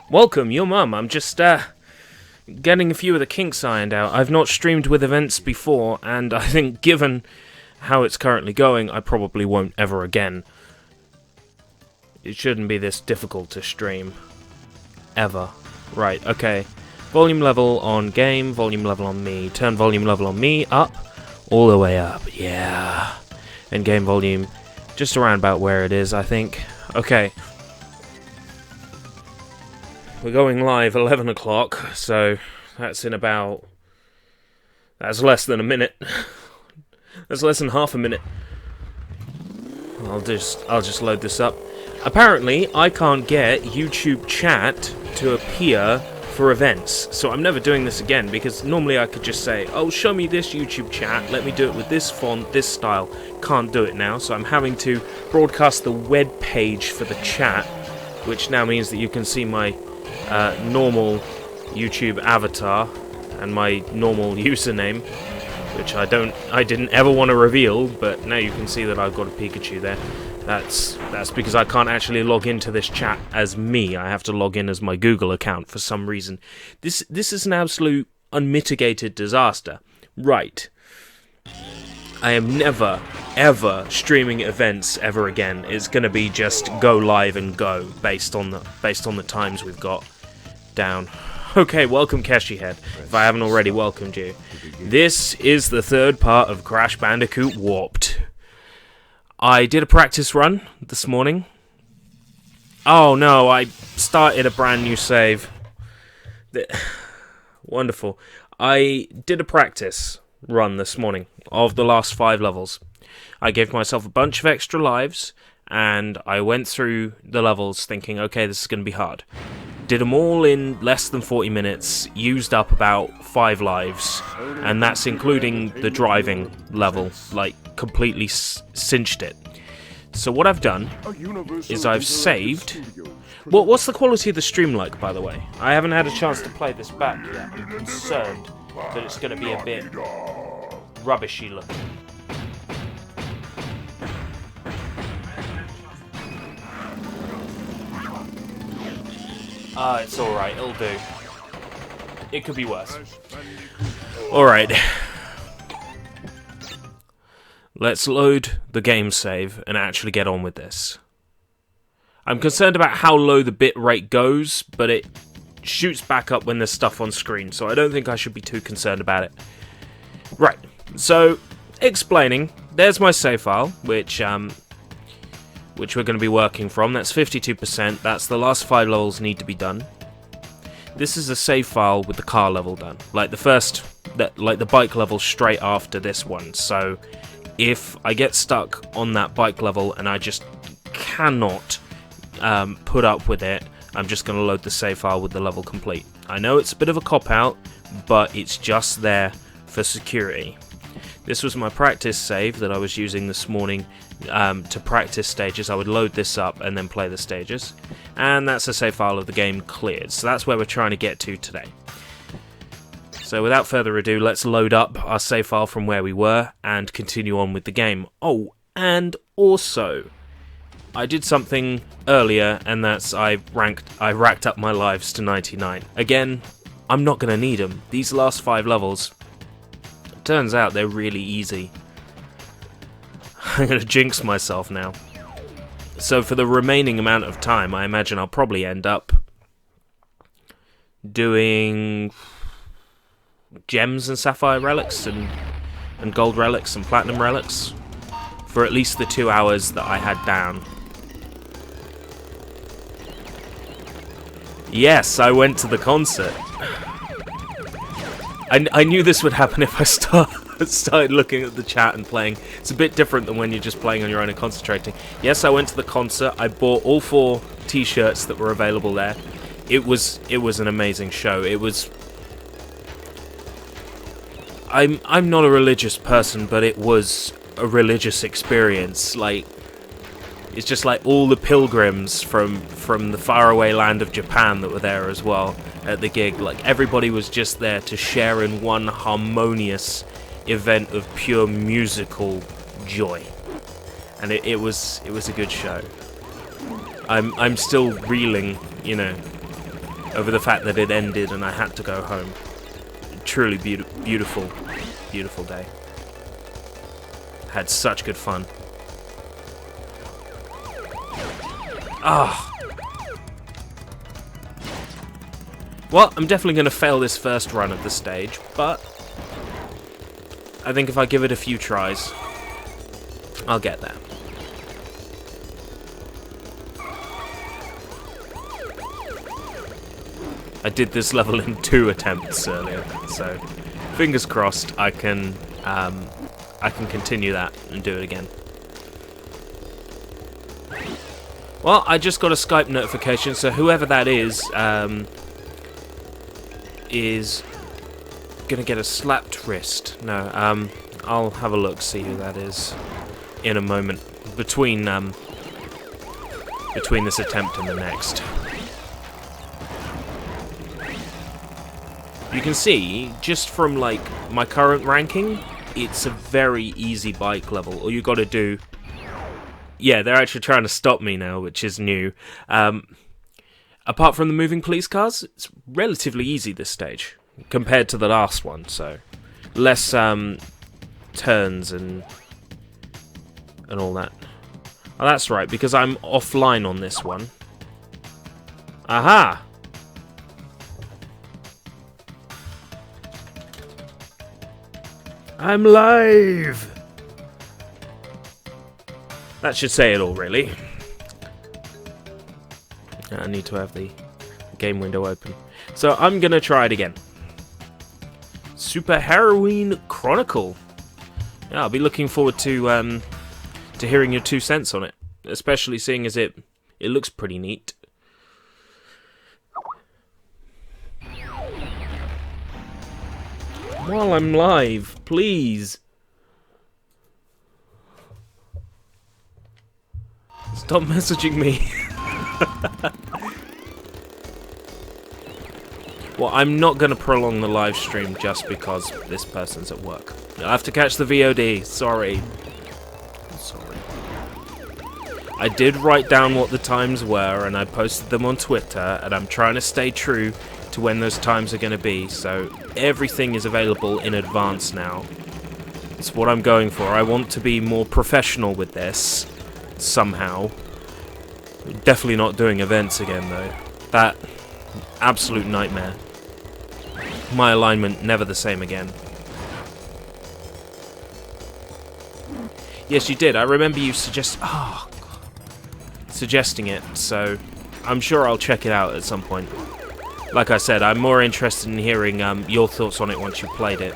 Welcome, your mum. I'm just, getting a few of the kinks ironed out. I've not streamed with events before, and I think given how it's currently going, I probably won't ever again. It shouldn't be this difficult to stream. Ever. Right, okay. Volume level on game, volume level on me. Turn volume level on me up, all the way up. Yeah. And game volume just around about where it is, I think. Okay. We're going live 11 o'clock, so that's in about... That's less than a minute. That's less than half a minute. I'll just load this up. Apparently, I can't get YouTube chat to appear for events, so I'm never doing this again, because normally I could just say, oh, show me this YouTube chat, let me do it with this font, this style. Can't do it now, so I'm having to broadcast the web page for the chat, which now means that you can see my normal YouTube avatar and my normal username, which I didn't ever want to reveal, but now you can see that I've got a Pikachu there. That's because I can't actually log into this chat as me. I have to log in as my Google account for some reason. This is an absolute unmitigated disaster. Right. I am never, ever streaming events ever again. It's going to be just go live and go based on the times we've got down. Okay, welcome Keshi Head, if I haven't already welcomed you. This is the third part of Crash Bandicoot Warped. I did a practice run this morning. Oh no, I started a brand new save. Wonderful. I did a practice run this morning of the last 5 levels. I gave myself a bunch of extra lives, and I went through the levels thinking, okay, this is going to be hard. Did them all in less than 40 minutes, used up about 5 lives, and that's including the driving level, like completely cinched it. So what I've done is I've saved... What's the quality of the stream like, by the way? I haven't had a chance to play this back yet. I'm concerned that it's going to be a bit rubbishy looking. It's alright, it'll do. It could be worse. Alright. Let's load the game save and actually get on with this. I'm concerned about how low the bit rate goes, but it shoots back up when there's stuff on screen, so I don't think I should be too concerned about it. Right, so, explaining, there's my save file, which we're going to be working from. That's 52%. That's the last 5 levels need to be done. This is a save file with the car level done. Like the bike level straight after this one. So if I get stuck on that bike level and I just cannot put up with it, I'm just going to load the save file with the level complete. I know it's a bit of a cop-out, but it's just there for security. This was my practice save that I was using this morning to practice stages. I would load this up and then play the stages. And that's a save file of the game cleared. So that's where we're trying to get to today. So without further ado, let's load up our save file from where we were and continue on with the game. Oh, and also, I did something earlier, and that's I racked up my lives to 99. Again, I'm not going to need them. These last 5 levels... Turns out they're really easy. I'm going to jinx myself now. So for the remaining amount of time, I imagine I'll probably end up doing gems and sapphire relics and gold relics and platinum relics for at least the 2 hours that I had down. Yes, I went to the concert. I knew this would happen if I started looking at the chat and playing. It's a bit different than when you're just playing on your own and concentrating. Yes, I went to the concert. I bought all 4 t-shirts that were available there. It was an amazing show. It was... I'm not a religious person, but it was a religious experience. Like, it's just like all the pilgrims from the faraway land of Japan that were there as well at the gig. Like, everybody was just there to share in one harmonious event of pure musical joy, and it was a good show. I'm still reeling, you know, over the fact that it ended and I had to go home. Truly beautiful, beautiful day. Had such good fun. Ah. Well, I'm definitely going to fail this first run of the stage, but I think if I give it a few tries, I'll get there. I did this level in 2 attempts earlier, so fingers crossed I can continue that and do it again. Well, I just got a Skype notification, so whoever that is gonna get a slapped wrist. No, I'll have a look, see who that is in a moment between this attempt and the next. You can see, just from like my current ranking, it's a very easy bike level. All you got to do... Yeah, they're actually trying to stop me now, which is new. Apart from the moving police cars, it's relatively easy this stage, compared to the last one, so... Less turns and all that. Oh, that's right, because I'm offline on this one. Aha! I'm live! That should say it all, really. I need to have the game window open. So I'm gonna try it again. Super Heroine Chronicle. Yeah, I'll be looking forward to hearing your 2 cents on it, especially seeing as it looks pretty neat. While I'm live, please. Stop messaging me. Well, I'm not going to prolong the live stream just because this person's at work. You'll have to catch the VOD. Sorry. Sorry. I did write down what the times were, and I posted them on Twitter, and I'm trying to stay true to when those times are going to be, so everything is available in advance now. It's what I'm going for. I want to be more professional with this, somehow. Definitely not doing events again, though. That absolute nightmare. My alignment never the same again. Yes, you did. I remember you suggesting it, so I'm sure I'll check it out at some point. Like I said, I'm more interested in hearing your thoughts on it once you've played it.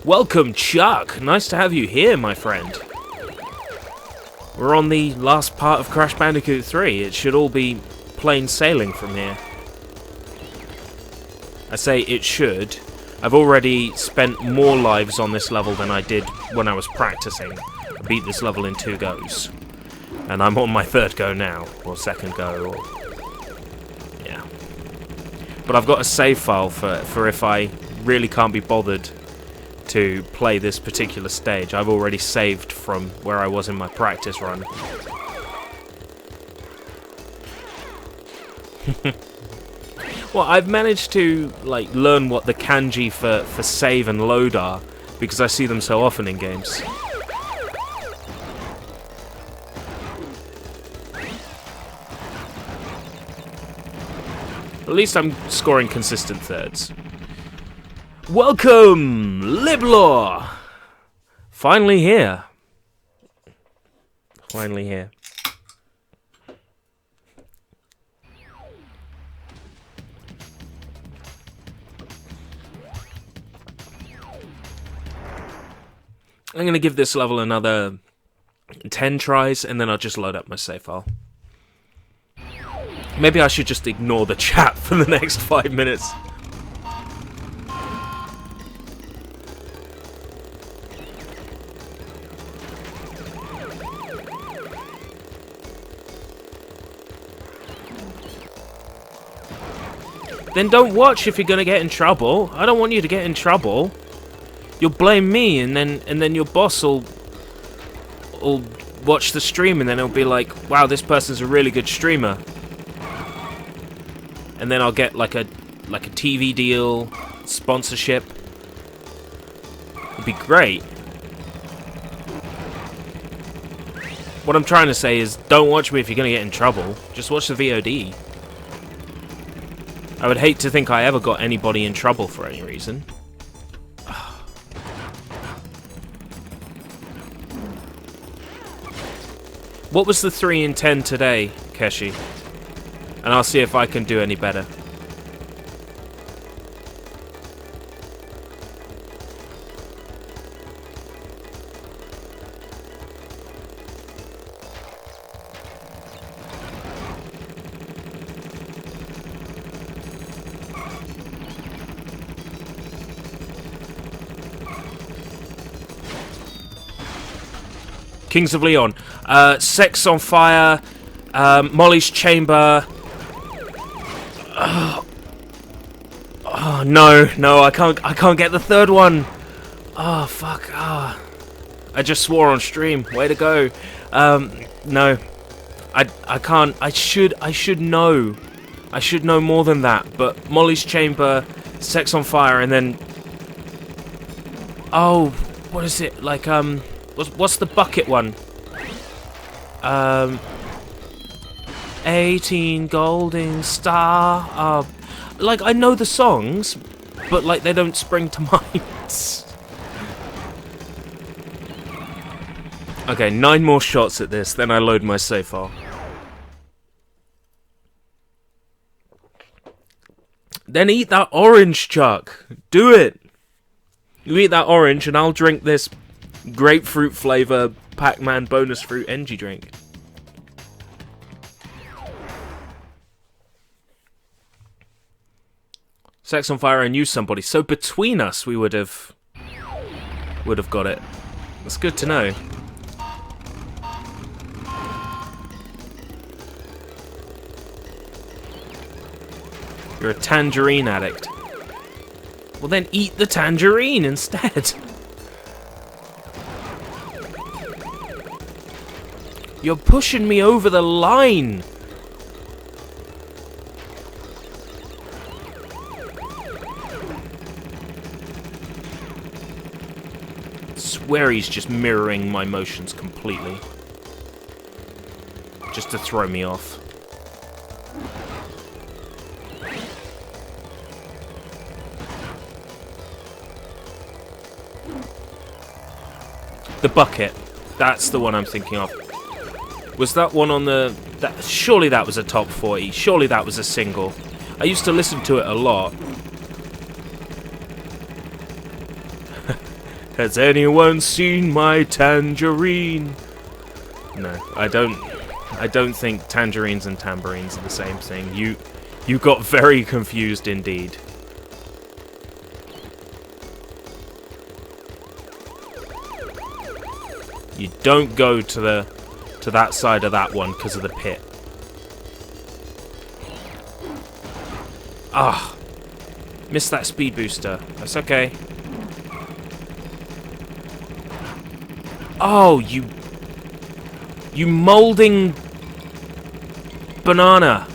Welcome, Chuck! Nice to have you here, my friend. We're on the last part of Crash Bandicoot 3. It should all be plain sailing from here. I say it should. I've already spent more lives on this level than I did when I was practicing. I beat this level in 2 goes. And I'm on my 3rd go now, or 2nd go, or... yeah. But I've got a save file for if I really can't be bothered to play this particular stage. I've already saved from where I was in my practice run. Well, I've managed to like learn what the kanji for save and load are, because I see them so often in games. At least I'm scoring consistent 3rds. Welcome, Liblaw! Finally here. Finally here. I'm going to give this level another 10 tries, and then I'll just load up my save file. Maybe I should just ignore the chat for the next 5 minutes. Then don't watch if you're going to get in trouble. I don't want you to get in trouble. You'll blame me, and then your boss will watch the stream, and then it'll be like, wow, this person's a really good streamer. And then I'll get like a TV deal, sponsorship. It'd be great. What I'm trying to say is, don't watch me if you're gonna get in trouble. Just watch the VOD. I would hate to think I ever got anybody in trouble for any reason. What was the 3 in 10 today, Keshi? And I'll see if I can do any better. Kings of Leon, Sex on Fire, Molly's Chamber. Oh, no, I can't get the third one. Oh fuck! Ah, I just swore on stream. Way to go. No, I can't. I should know. I should know more than that. But Molly's Chamber, Sex on Fire, and then oh, what is it like? What's the bucket one? 18 Golden Star. Like, I know the songs, but like they don't spring to mind. Okay, 9 more shots at this, then I load my save file. Then eat that orange, Chuck. Do it. You eat that orange, and I'll drink this grapefruit flavor Pac-Man bonus fruit energy drink. Sex on Fire, I knew somebody, so between us we would have got it. That's good to know. You're a tangerine addict. Well then eat the tangerine instead. You're pushing me over the line! I swear he's just mirroring my motions completely. Just to throw me off. The bucket. That's the one I'm thinking of. Was that one on the... surely that was a top 40. Surely that was a single. I used to listen to it a lot. Has anyone seen my tangerine? No, I don't think tangerines and tambourines are the same thing. You got very confused indeed. You don't go to that side of that one because of the pit. Ah, missed that speed booster. That's okay. Oh, you molding banana.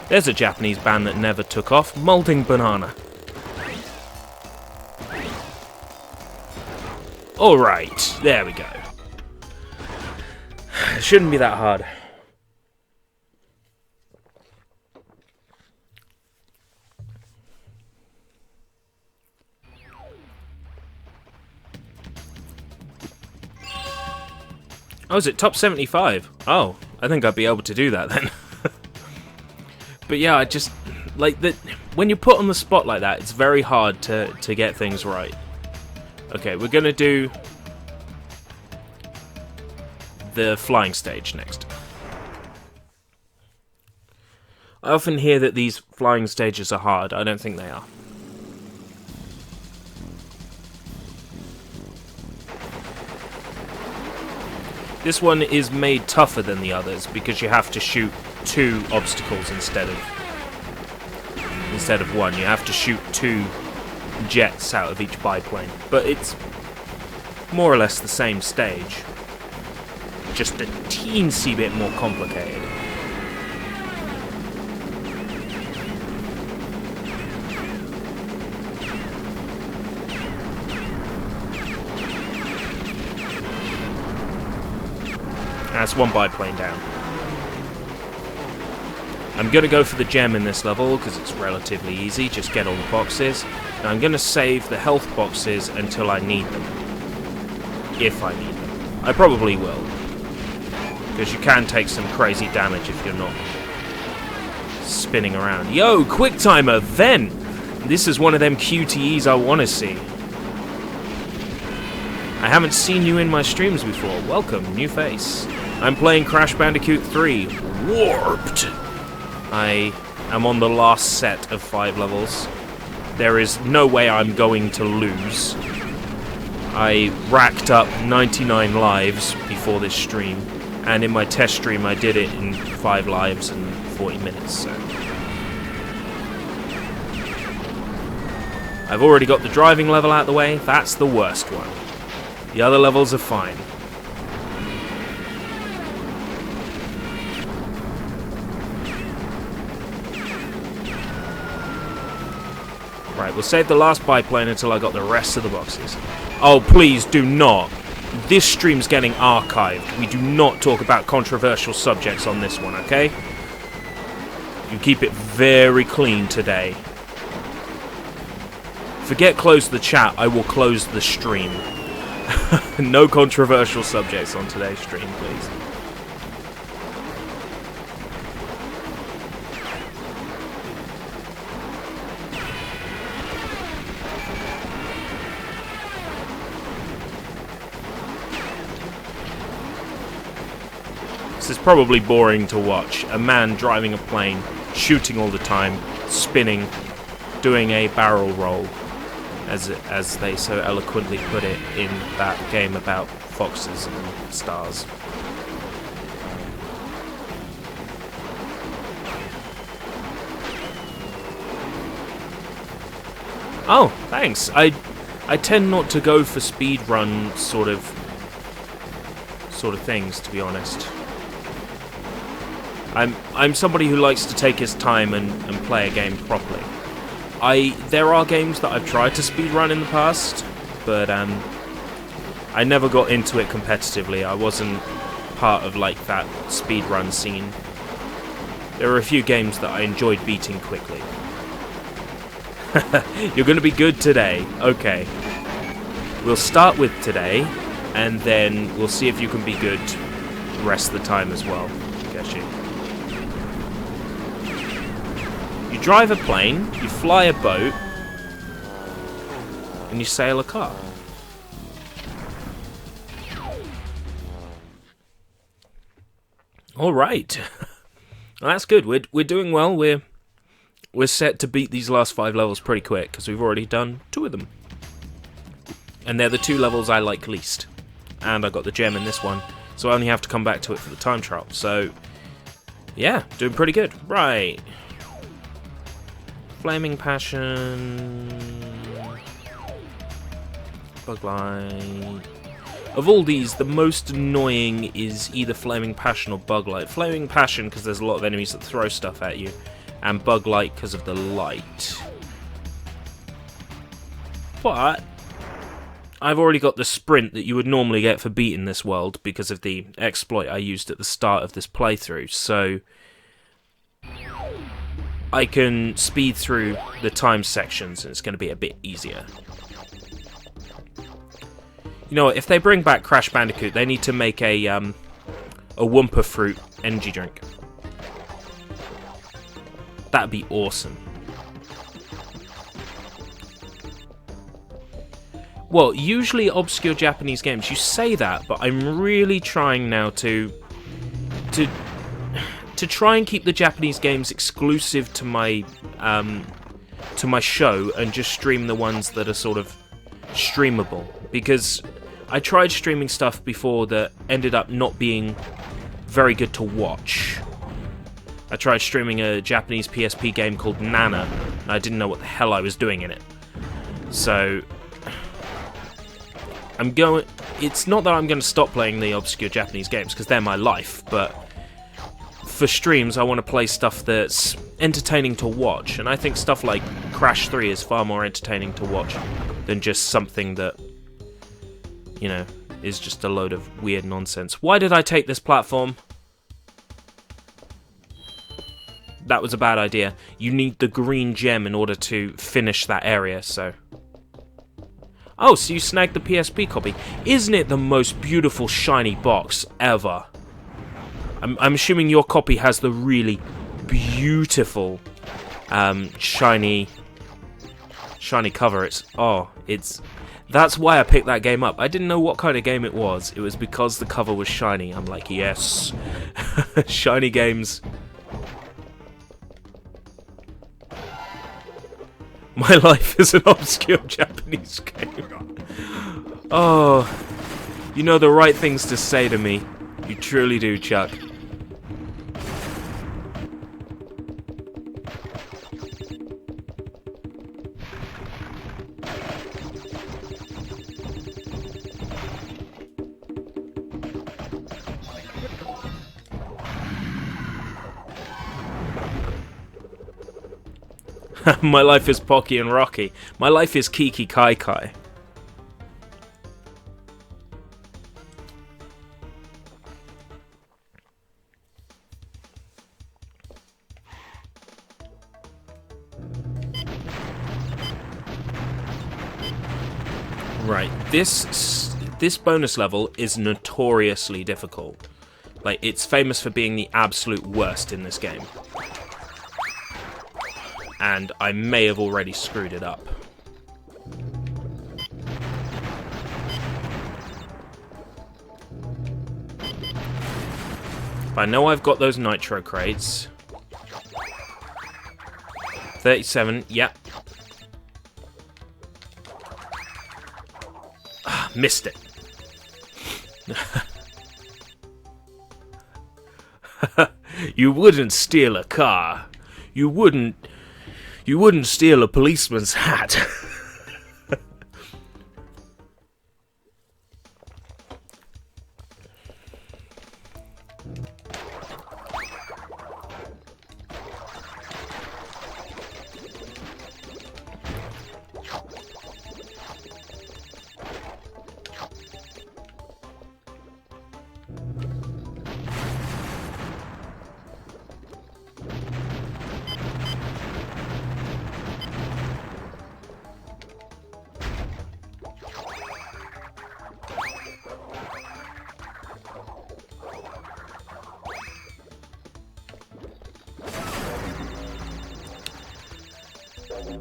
There's a Japanese band that never took off. Molding banana. Alright, there we go. It shouldn't be that hard. Oh, is it top 75? Oh, I think I'd be able to do that then. But yeah, I just... like, when you're put on the spot like that, it's very hard to get things right. Okay, we're gonna do the flying stage next. I often hear that these flying stages are hard. I don't think they are. This one is made tougher than the others because you have to shoot 2 obstacles instead of one. You have to shoot 2 jets out of each biplane, but it's more or less the same stage, just a teensy bit more complicated. That's 1 biplane down. I'm going to go for the gem in this level because it's relatively easy, just get all the boxes. And I'm going to save the health boxes until I need them. If I need them. I probably will. Because you can take some crazy damage if you're not spinning around. Yo, quick timer, then! This is one of them QTEs I want to see. I haven't seen you in my streams before. Welcome, new face. I'm playing Crash Bandicoot 3, Warped! I am on the last set of 5 levels. There is no way I'm going to lose. I racked up 99 lives before this stream, and in my test stream I did it in 5 lives and 40 minutes, so. I've already got the driving level out of the way. That's the worst one. The other levels are fine. Right, we'll save the last biplane until I got the rest of the boxes. Oh, please do not. This stream's getting archived. We do not talk about controversial subjects on this one, okay? You keep it very clean today. Forget close the chat, I will close the stream. No controversial subjects on today's stream, please. This is probably boring to watch. A man driving a plane, shooting all the time, spinning, doing a barrel roll, as they so eloquently put it in that game about foxes and stars. Oh, thanks. I tend not to go for speedrun sort of things, to be honest. I'm somebody who likes to take his time and play a game properly. There are games that I've tried to speedrun in the past, but I never got into it competitively. I wasn't part of like that speedrun scene. There are a few games that I enjoyed beating quickly. You're going to be good today. Okay. We'll start with today, and then we'll see if you can be good the rest of the time as well. Guess you. You drive a plane, you fly a boat, and you sail a car. All right. Well, that's good. We're doing well. We're set to beat these last 5 levels pretty quick because we've already done 2 of them. And they're the 2 levels I like least. And I got the gem in this one, so I only have to come back to it for the time trial. So, yeah, doing pretty good. Right. Flaming Passion. Bug Light. Of all these, the most annoying is either Flaming Passion or Bug Light. Flaming Passion because there's a lot of enemies that throw stuff at you, and Bug Light because of the light. But I've already got the sprint that you would normally get for beating this world because of the exploit I used at the start of this playthrough, so I can speed through the time sections and it's going to be a bit easier. You know what, if they bring back Crash Bandicoot, they need to make a Wumpa Fruit energy drink. That'd be awesome. Well, usually obscure Japanese games, you say that, but I'm really trying now to try and keep the Japanese games exclusive to my show and just stream the ones that are sort of streamable, because I tried streaming stuff before that ended up not being very good to watch. I tried streaming a Japanese PSP game called Nana, and I didn't know what the hell I was doing in it. So, it's not that I'm going to stop playing the obscure Japanese games, because they're my life, but for streams, I want to play stuff that's entertaining to watch, and I think stuff like Crash 3 is far more entertaining to watch than just something that, you know, is just a load of weird nonsense. Why did I take this platform? That was a bad idea. You need the green gem in order to finish that area, so... Oh, so you snagged the PSP copy. Isn't it the most beautiful shiny box ever? I'm assuming your copy has the really beautiful shiny cover. That's why I picked that game up. I didn't know what kind of game it was. It was because the cover was shiny. I'm like, yes. Shiny games. My life is an obscure Japanese game. Oh, you know the right things to say to me. You truly do, Chuck. My life is Pocky and Rocky. My life is Kiki Kai Kai. Right, this bonus level is notoriously difficult. Like, it's famous for being the absolute worst in this game. And I may have already screwed it up. I know I've got those nitro crates. 37, yep. Missed it. You wouldn't steal a car. You wouldn't steal a policeman's hat.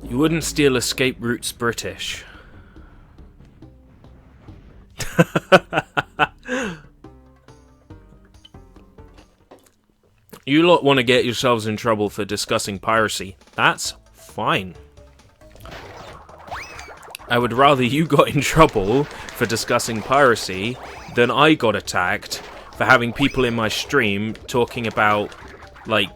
You wouldn't steal escape routes British. You lot want to get yourselves in trouble for discussing piracy. That's fine. I would rather you got in trouble for discussing piracy than I got attacked for having people in my stream talking about, like,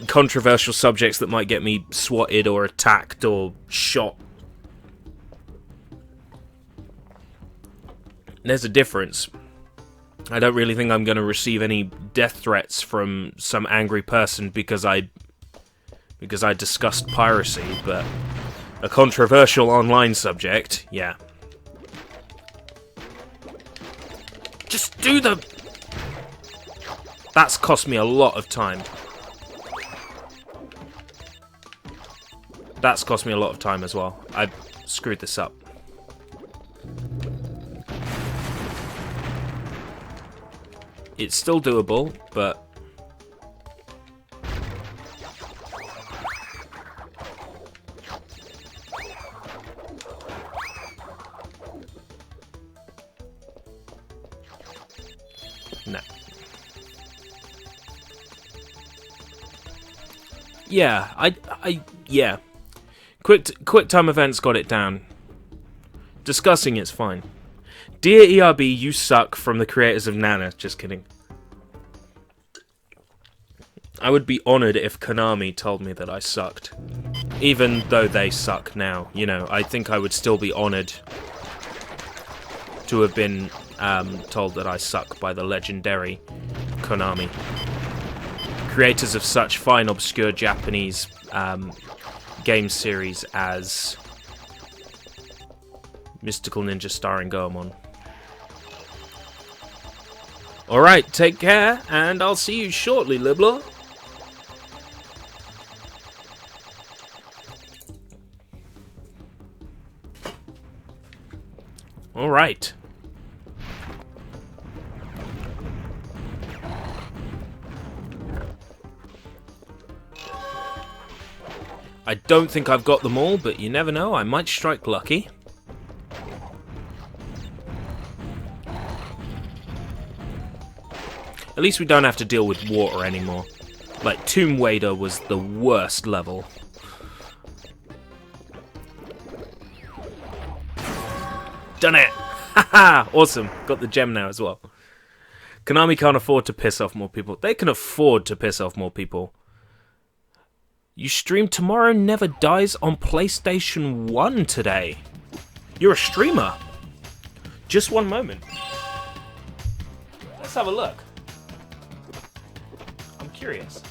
controversial subjects that might get me swatted or attacked or shot. There's a difference. I don't really think I'm going to receive any death threats from some angry person because I discussed piracy, but a controversial online subject, yeah. Just do the... That's cost me a lot of time. That's cost me a lot of time as well. I screwed this up. It's still doable, but... No. Yeah, yeah. Quick time events got it down. Discussing it's fine. Dear ERB, you suck, from the creators of Nana. Just kidding. I would be honoured if Konami told me that I sucked. Even though they suck now, you know, I think I would still be honoured to have been told that I suck by the legendary Konami. Creators of such fine, obscure Japanese game series as Mystical Ninja starring Goemon. Alright, take care, and I'll see you shortly, Libla. Alright. I don't think I've got them all, but you never know, I might strike lucky. At least we don't have to deal with water anymore. Like, Tomb Raider was the worst level. Done it! Haha! Awesome. Got the gem now as well. Konami can't afford to piss off more people. They can afford to piss off more people. You stream Tomorrow Never Dies on PlayStation 1 today. You're a streamer. Just one moment. Let's have a look. I'm curious.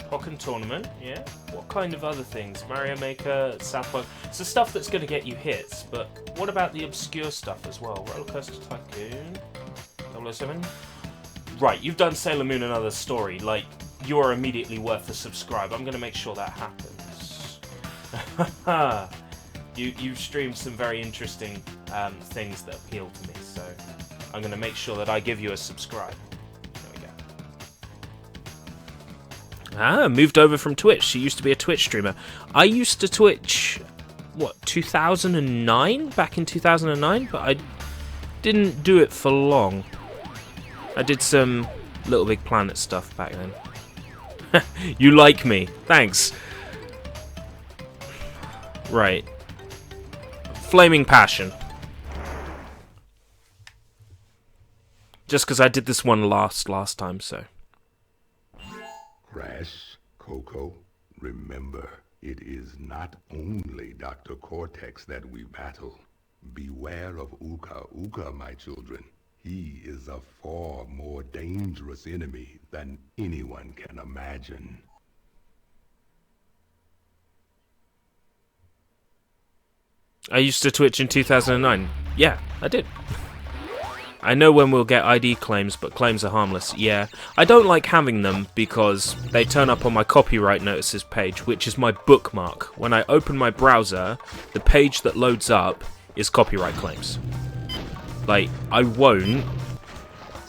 Pokken Tournament, yeah. What kind of other things? Mario Maker, Sapphire. It's the stuff that's going to get you hits, but what about the obscure stuff as well? Rollercoaster Tycoon, 007. Right, you've done Sailor Moon and Other Story. Like, you are immediately worth a subscribe. I'm going to make sure that happens. You've streamed some very interesting things that appeal to me, so I'm going to make sure that I give you a subscribe. Moved over from Twitch. She used to be a Twitch streamer. I used to Twitch, what, 2009? Back in 2009? But I didn't do it for long. I did some Little Big Planet stuff back then. You like me. Thanks. Right. Flaming Passion. Just because I did this one last time, so... Crash, Coco, remember, it is not only Dr. Cortex that we battle. Beware of Uka Uka, my children. He is a far more dangerous enemy than anyone can imagine. I used to Twitch in 2009. Yeah, I did. I know when we'll get ID claims, but claims are harmless. Yeah, I don't like having them because they turn up on my copyright notices page, which is my bookmark. When I open my browser, the page that loads up is copyright claims. Like, I won't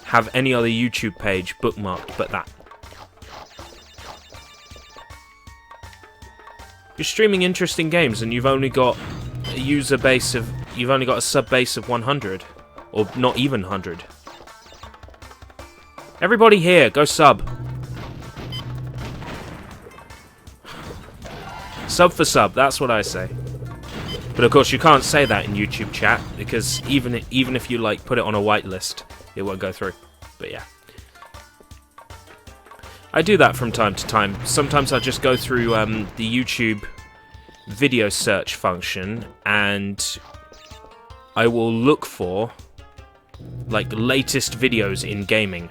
have any other YouTube page bookmarked but that. You're streaming interesting games and you've only got a user base of... You've only got a sub base of 100. Or not even 100. Everybody here, go sub. Sub for sub, that's what I say. But of course you can't say that in YouTube chat, because even if you like put it on a whitelist, it won't go through. But yeah. I do that from time to time. Sometimes I just go through the YouTube video search function, and I will look for like the latest videos in gaming,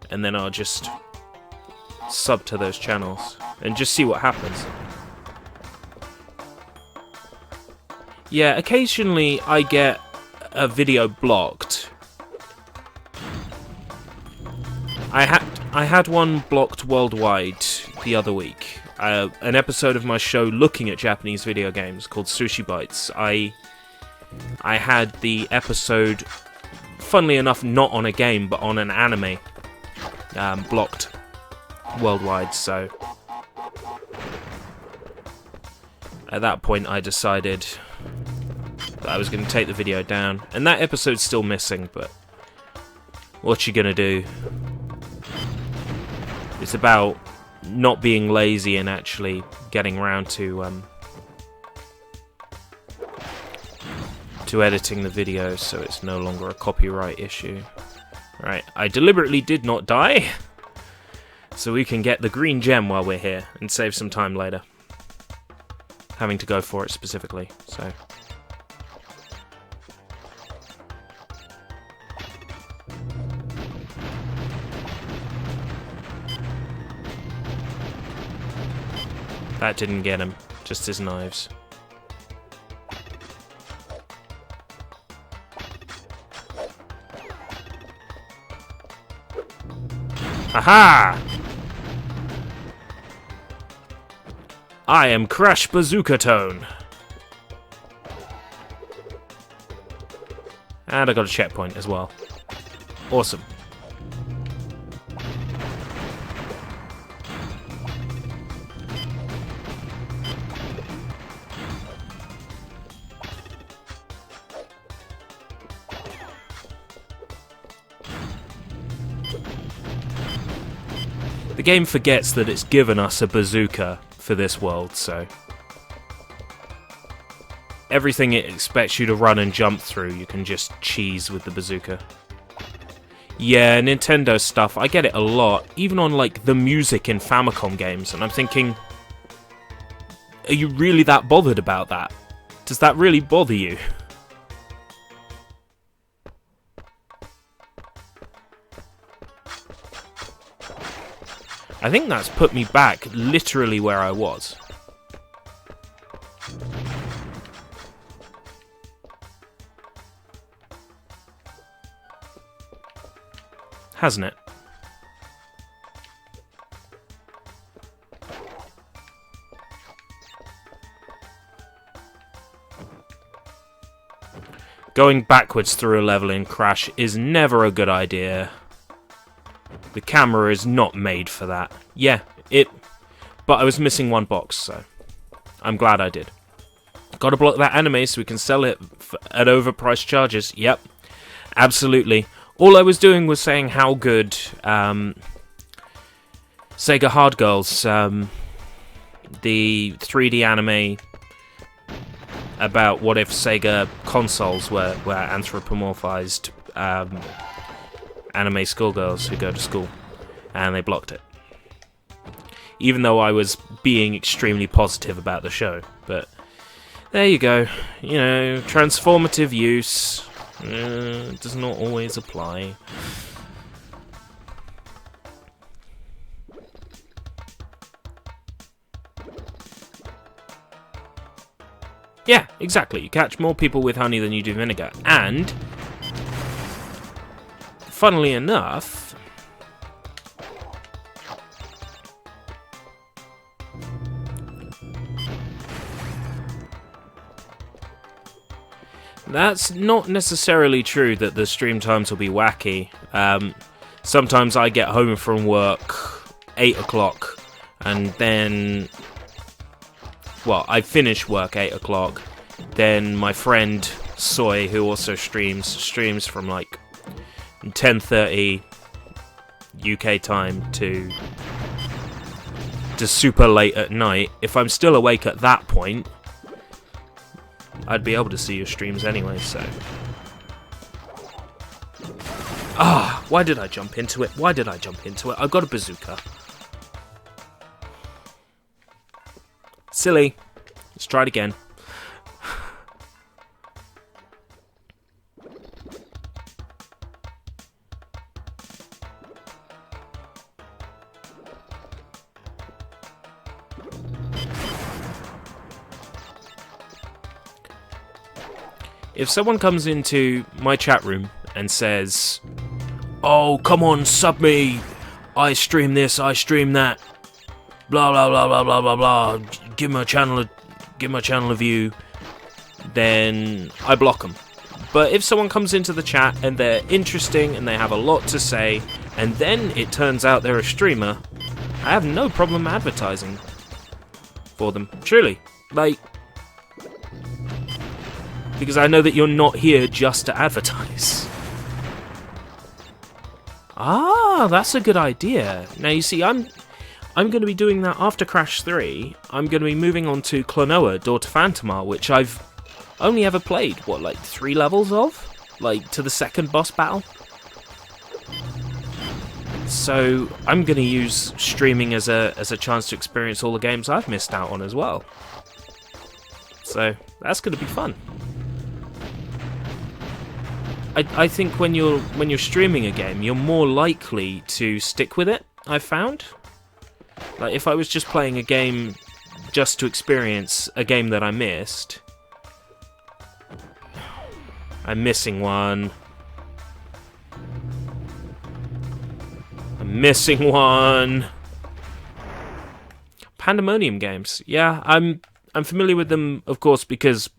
and then I'll just sub to those channels and just see what happens. Yeah, occasionally I get a video blocked. I had one blocked worldwide the other week. An episode of my show looking at Japanese video games called Sushi Bites. I had the episode, funnily enough, not on a game, but on an anime, blocked worldwide, so... At that point, I decided that I was going to take the video down. And that episode's still missing, but... what you gonna do? It's about not being lazy and actually getting around to to editing the video so it's no longer a copyright issue. Right, I deliberately did not die, so we can get the green gem while we're here and save some time later. Having to go for it specifically, so... That didn't get him, just his knives. Aha! I am Crash Bazooka Tone. And I got a checkpoint as well. Awesome. The game forgets that it's given us a bazooka for this world, so... Everything it expects you to run and jump through, you can just cheese with the bazooka. Yeah, Nintendo stuff, I get it a lot, even on, like, the music in Famicom games, and I'm thinking... Are you really that bothered about that? Does that really bother you? I think that's put me back literally where I was. Hasn't it? Going backwards through a level in Crash is never a good idea. The camera is not made for that. Yeah, but I was missing one box, so I'm glad I did. Gotta block that anime so we can sell it at overpriced charges. Yep, absolutely. All I was doing was saying how good Sega Hard Girls, the 3D anime about what if Sega consoles were anthropomorphized anime schoolgirls who go to school, and they blocked it. Even though I was being extremely positive about the show, but there you go. You know, transformative use does not always apply. Yeah, exactly. You catch more people with honey than you do vinegar, and funnily enough, that's not necessarily true that the stream times will be wacky. Sometimes I get home from work 8 o'clock, and then, well, I finish work 8 o'clock, then my friend Soy, who also streams from like 10:30 UK time to super late at night. If I'm still awake at that point, I'd be able to see your streams anyway, so... Ah, why did I jump into it? Why did I jump into it? I've got a bazooka. Silly. Let's try it again. If someone comes into my chat room and says, "Oh, come on, sub me, I stream this, I stream that, blah blah blah blah blah blah blah, give my channel a view," then I block them. But if someone comes into the chat and they're interesting and they have a lot to say, and then it turns out they're a streamer, I have no problem advertising for them. Truly, like, because I know that you're not here just to advertise. Ah, that's a good idea. Now you see, I'm going to be doing that after Crash 3. I'm going to be moving on to Klonoa, Door to Phantomar, which I've only ever played, what, like 3 levels of? Like, to the second boss battle? So, I'm going to use streaming as a chance to experience all the games I've missed out on as well. So, that's going to be fun. I think when you're streaming a game, you're more likely to stick with it, I've found. Like, if I was just playing a game just to experience a game that I missed... I'm missing one. I'm missing one. Pandemonium games. Yeah, I'm familiar with them, of course, because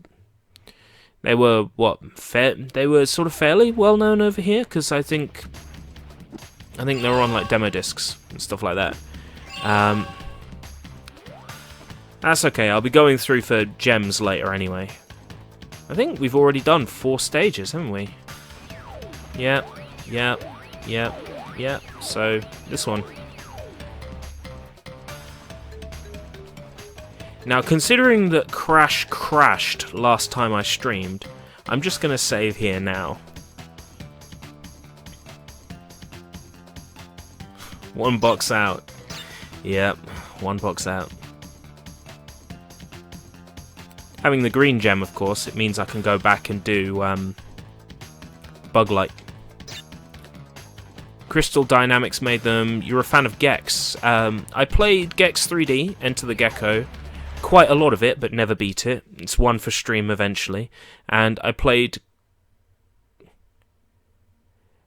they were, they were sort of fairly well known over here, because I think they were on like demo discs and stuff like that. That's okay, I'll be going through for gems later anyway. I think we've already done 4 stages, haven't we? Yep. So, this one. Now, considering that Crash crashed last time I streamed, I'm just going to save here now. 1 box out. Yep, 1 box out. Having the green gem, of course, it means I can go back and do Bug Light. Crystal Dynamics made them. You're a fan of Gex. I played Gex 3D, Enter the Gecko, quite a lot of it, but never beat it. It's one for stream eventually. And I played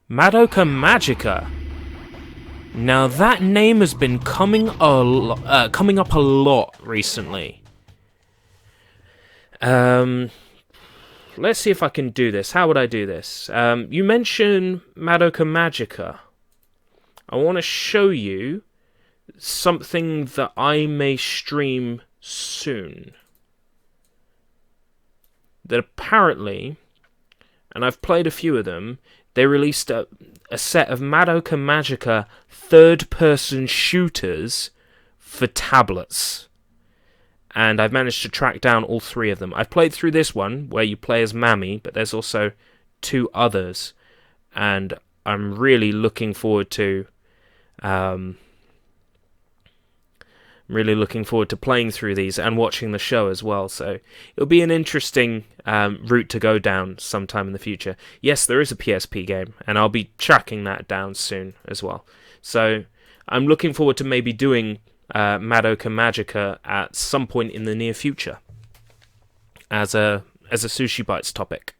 Madoka Magica. Now that name has been coming up a lot recently. Let's see if I can do this. How would I do this? You mention Madoka Magica. I want to show you something that I may stream soon. That apparently, and I've played a few of them, they released a set of Madoka Magica third-person shooters for tablets. And I've managed to track down all 3 of them. I've played through this one, where you play as Mami, but there's also 2 others. And I'm really looking forward to... playing through these and watching the show as well. So it'll be an interesting route to go down sometime in the future. Yes, there is a PSP game, and I'll be tracking that down soon as well. So I'm looking forward to maybe doing Madoka Magica at some point in the near future as a Sushi Bites topic.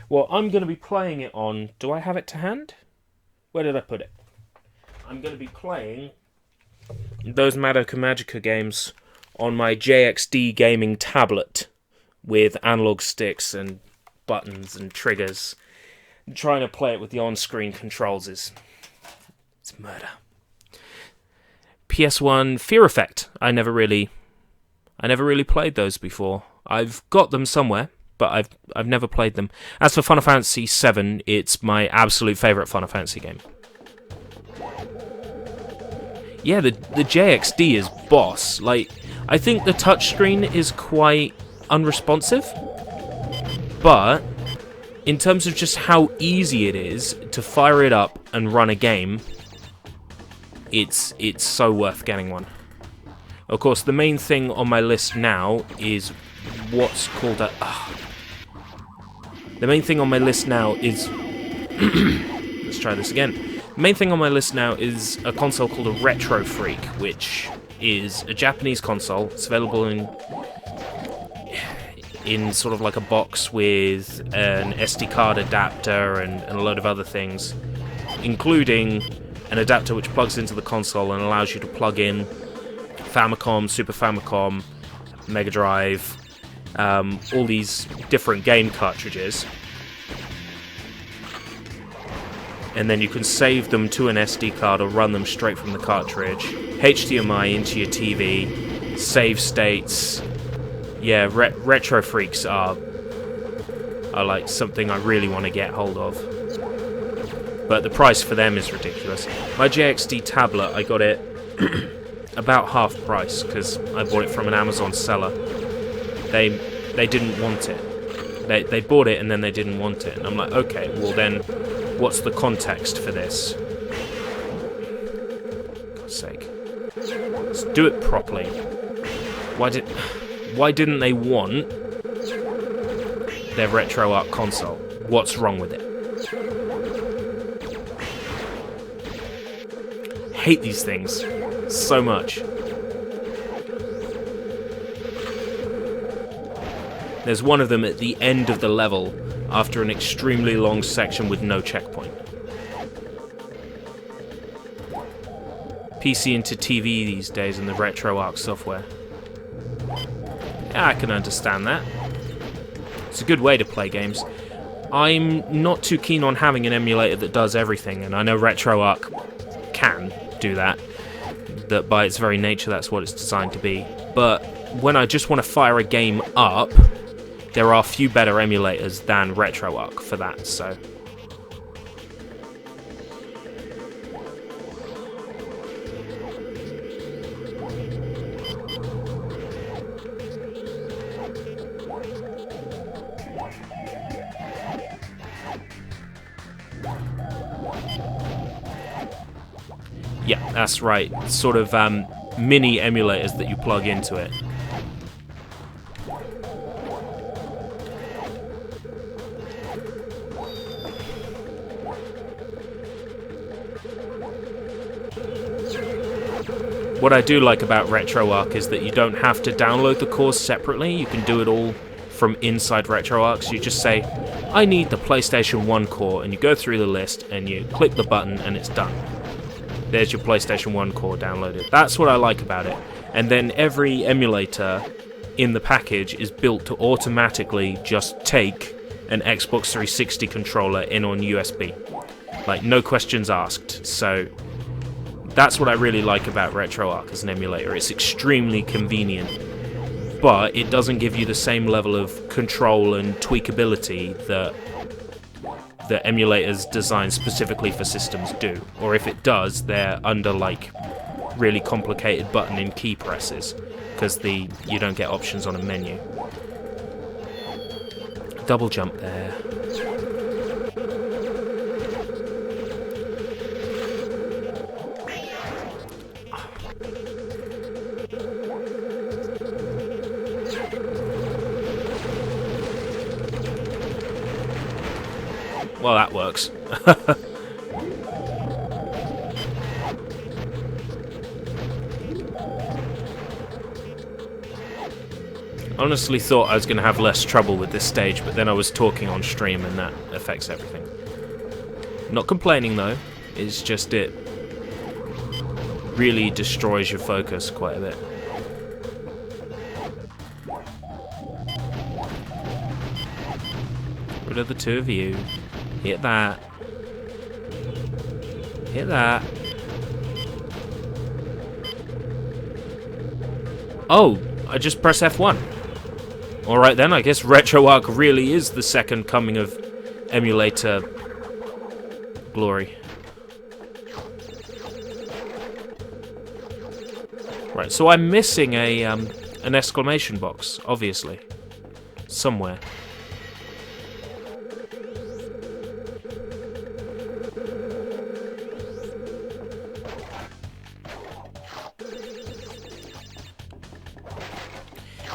Well, I'm going to be playing it on... Do I have it to hand? Where did I put it? I'm going to be playing those Madoka Magica games on my JXD gaming tablet with analog sticks and buttons and triggers. And trying to play it with the on-screen controls it's murder. PS1 Fear Effect. I never really played those before. I've got them somewhere, but I've never played them. As for Final Fantasy VII, it's my absolute favourite Final Fantasy game. Yeah, the JXD is boss. Like, I think the touchscreen is quite unresponsive, but in terms of just how easy it is to fire it up and run a game, it's so worth getting one. Of course, the main thing on my list now is what's called a... The main thing on my list now is... Let's try this again. The main thing on my list now is a console called a Retro Freak, which is a Japanese console. It's available in sort of like a box with an SD card adapter and a load of other things, including an adapter which plugs into the console and allows you to plug in Famicom, Super Famicom, Mega Drive, all these different game cartridges. And then you can save them to an SD card or run them straight from the cartridge. HDMI into your TV, save states. Yeah, Retro Freaks are like something I really want to get hold of. But the price for them is ridiculous. My JXD tablet, I got it about half price because I bought it from an Amazon seller. They didn't want it. They bought it and then they didn't want it. And I'm like, okay, well then, what's the context for this? For God's sake. Let's do it properly. Why didn't they want their RetroArch console? What's wrong with it? Hate these things so much. There's one of them at the end of the level after an extremely long section with no checkpoint. PC into TV these days in the RetroArch software. Yeah, I can understand that. It's a good way to play games. I'm not too keen on having an emulator that does everything, and I know RetroArch can do that. That by its very nature, that's what it's designed to be. But when I just want to fire a game up, there are few better emulators than RetroArch for that, so... Yeah, that's right. Sort of mini emulators that you plug into it. What I do like about RetroArch is that you don't have to download the cores separately. You can do it all from inside RetroArch. So you just say, I need the PlayStation 1 core, and you go through the list and you click the button and it's done. There's your PlayStation 1 core downloaded. That's what I like about it. And then every emulator in the package is built to automatically just take an Xbox 360 controller in on USB. Like, no questions asked. So that's what I really like about RetroArch as an emulator. It's extremely convenient, but it doesn't give you the same level of control and tweakability that the emulators designed specifically for systems do. Or if it does, they're under like really complicated button and key presses because you don't get options on a menu. Double jump there. Well, that works. I honestly thought I was going to have less trouble with this stage, but then I was talking on stream and that affects everything. Not complaining though, it's just it really destroys your focus quite a bit. Rid of the two of you. Hit that. Hit that. Oh, I just press F1. Alright then, I guess RetroArch really is the second coming of emulator glory. Right, so I'm missing an exclamation box, obviously. Somewhere.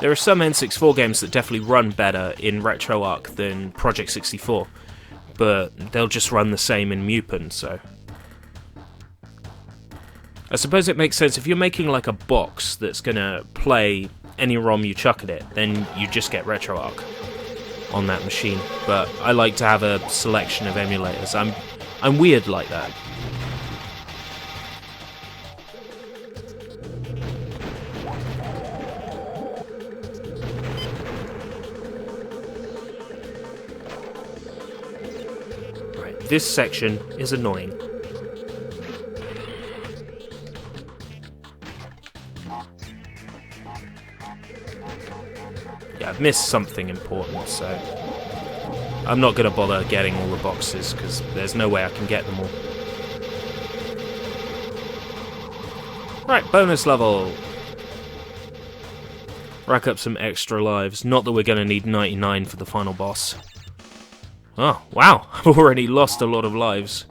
There are some N64 games that definitely run better in RetroArch than Project 64, but they'll just run the same in Mupen, so... I suppose it makes sense, if you're making like a box that's gonna play any ROM you chuck at it, then you just get RetroArch on that machine, but I like to have a selection of emulators. I'm weird like that. This section is annoying. Yeah, I've missed something important, so I'm not going to bother getting all the boxes, because there's no way I can get them all. Right, bonus level. Rack up some extra lives. Not that we're going to need 99 for the final boss. Oh, wow. I've already lost a lot of lives.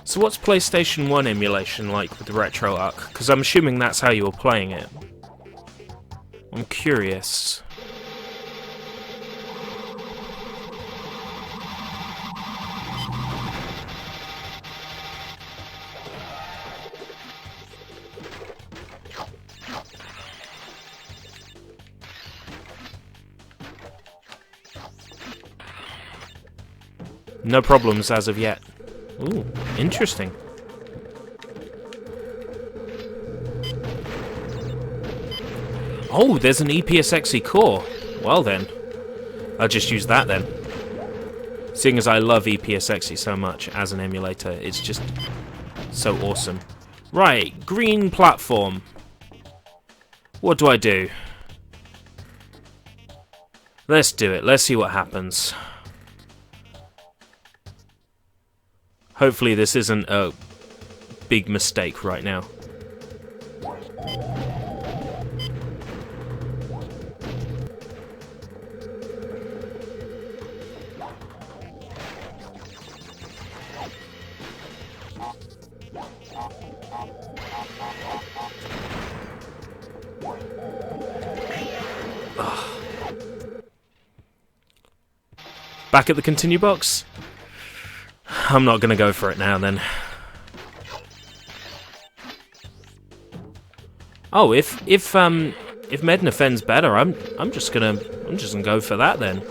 So what's PlayStation 1 emulation like with the RetroArch? Because I'm assuming that's how you were playing it. I'm curious. No problems as of yet. Ooh, interesting. Oh, there's an EPSXE core. Well then, I'll just use that then. Seeing as I love EPSXE so much as an emulator, it's just so awesome. Right, green platform. What do I do? Let's do it. Let's see what happens. Hopefully this isn't a big mistake right now. Back at the continue box? I'm not gonna go for it now then. Oh, if Mednafen's better, I'm just gonna go for that then.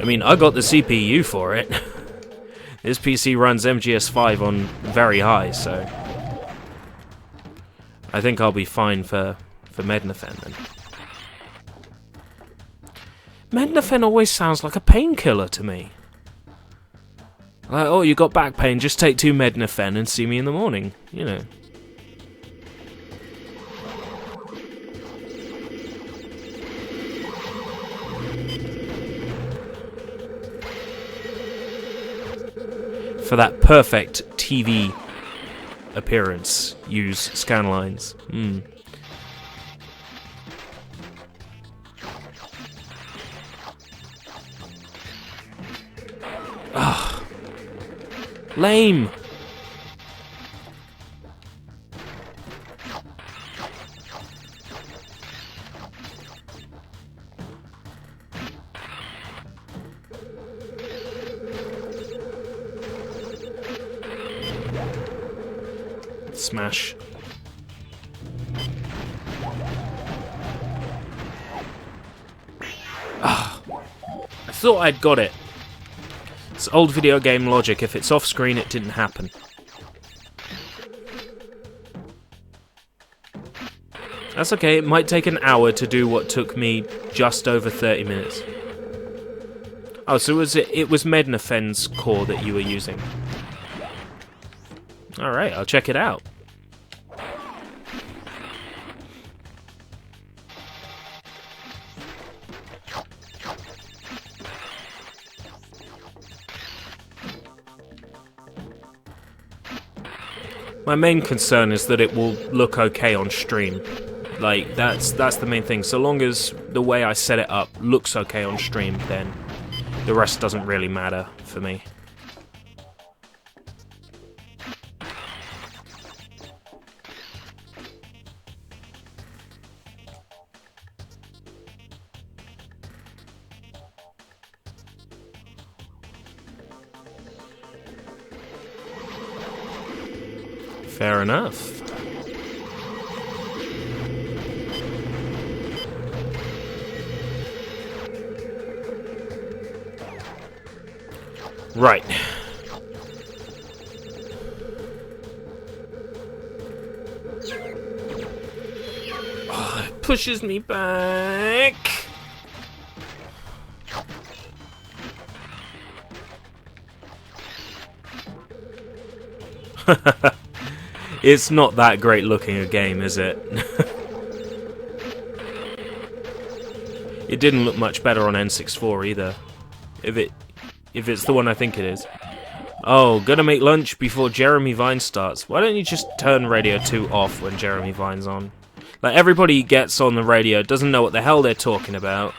I mean, I got the CPU for it. This PC runs MGS5 on very high, so I think I'll be fine for Mednafen then. Mednafen always sounds like a painkiller to me. Like, oh, you got back pain, just take 2 Mednafen and see me in the morning, you know. For that perfect TV appearance, use scanlines. Ugh. Lame. Smash. Ah, I thought I'd got it. It's old video game logic. If it's off screen, it didn't happen. That's okay. It might take an hour to do what took me just over 30 minutes. Oh, so it was Mednafen's core that you were using. Alright, I'll check it out. My main concern is that it will look okay on stream. Like, that's the main thing. So long as the way I set it up looks okay on stream, then the rest doesn't really matter for me. Fair enough. Right. Oh, it pushes me back. It's not that great looking a game, is it? It didn't look much better on N64 either. If it's the one I think it is. Oh, gonna make lunch before Jeremy Vine starts. Why don't you just turn Radio 2 off when Jeremy Vine's on? Like, everybody gets on the radio, doesn't know what the hell they're talking about.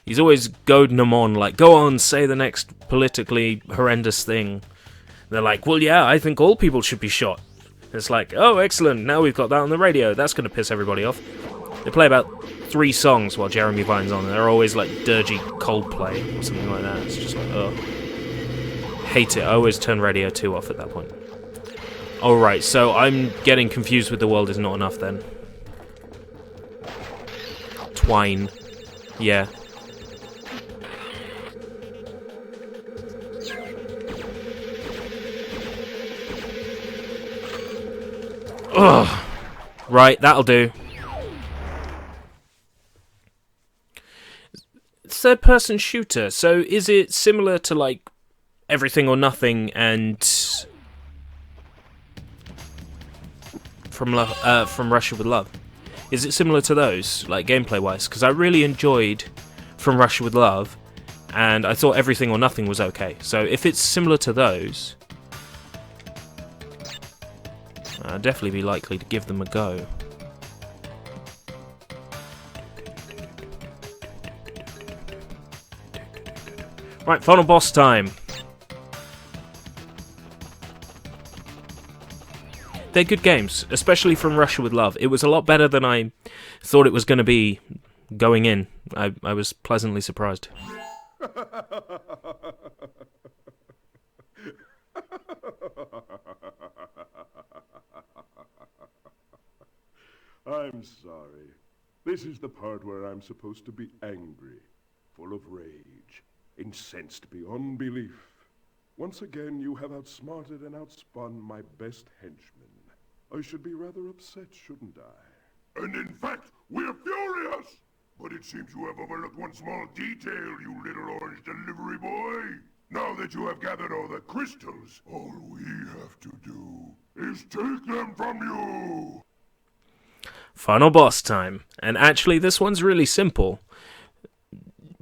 He's always goading them on, like, go on, say the next politically horrendous thing. They're like, well, yeah, I think all people should be shot. It's like, oh, excellent, now we've got that on the radio. That's going to piss everybody off. They play about 3 songs while Jeremy Vine's on. They're always like dirgy Coldplay or something like that. It's just like, ugh. Hate it. I always turn Radio 2 off at that point. Alright, so I'm getting confused with The World Is Not Enough then. Twine. Yeah. Ugh. Right, that'll do. Third-person shooter. So is it similar to like Everything or Nothing and from Russia with Love? Is it similar to those, like gameplay-wise? Because I really enjoyed From Russia with Love, and I thought Everything or Nothing was okay. So if it's similar to those, I'd definitely be likely to give them a go. Right, final boss time. They're good games, especially From Russia with Love. It was a lot better than I thought it was going to be going in. I was pleasantly surprised. I'm sorry. This is the part where I'm supposed to be angry, full of rage, incensed beyond belief. Once again, you have outsmarted and outspun my best henchman. I should be rather upset, shouldn't I? And in fact, we're furious! But it seems you have overlooked one small detail, you little orange delivery boy. Now that you have gathered all the crystals, all we have to do is take them from you! Final boss time. And actually, this one's really simple.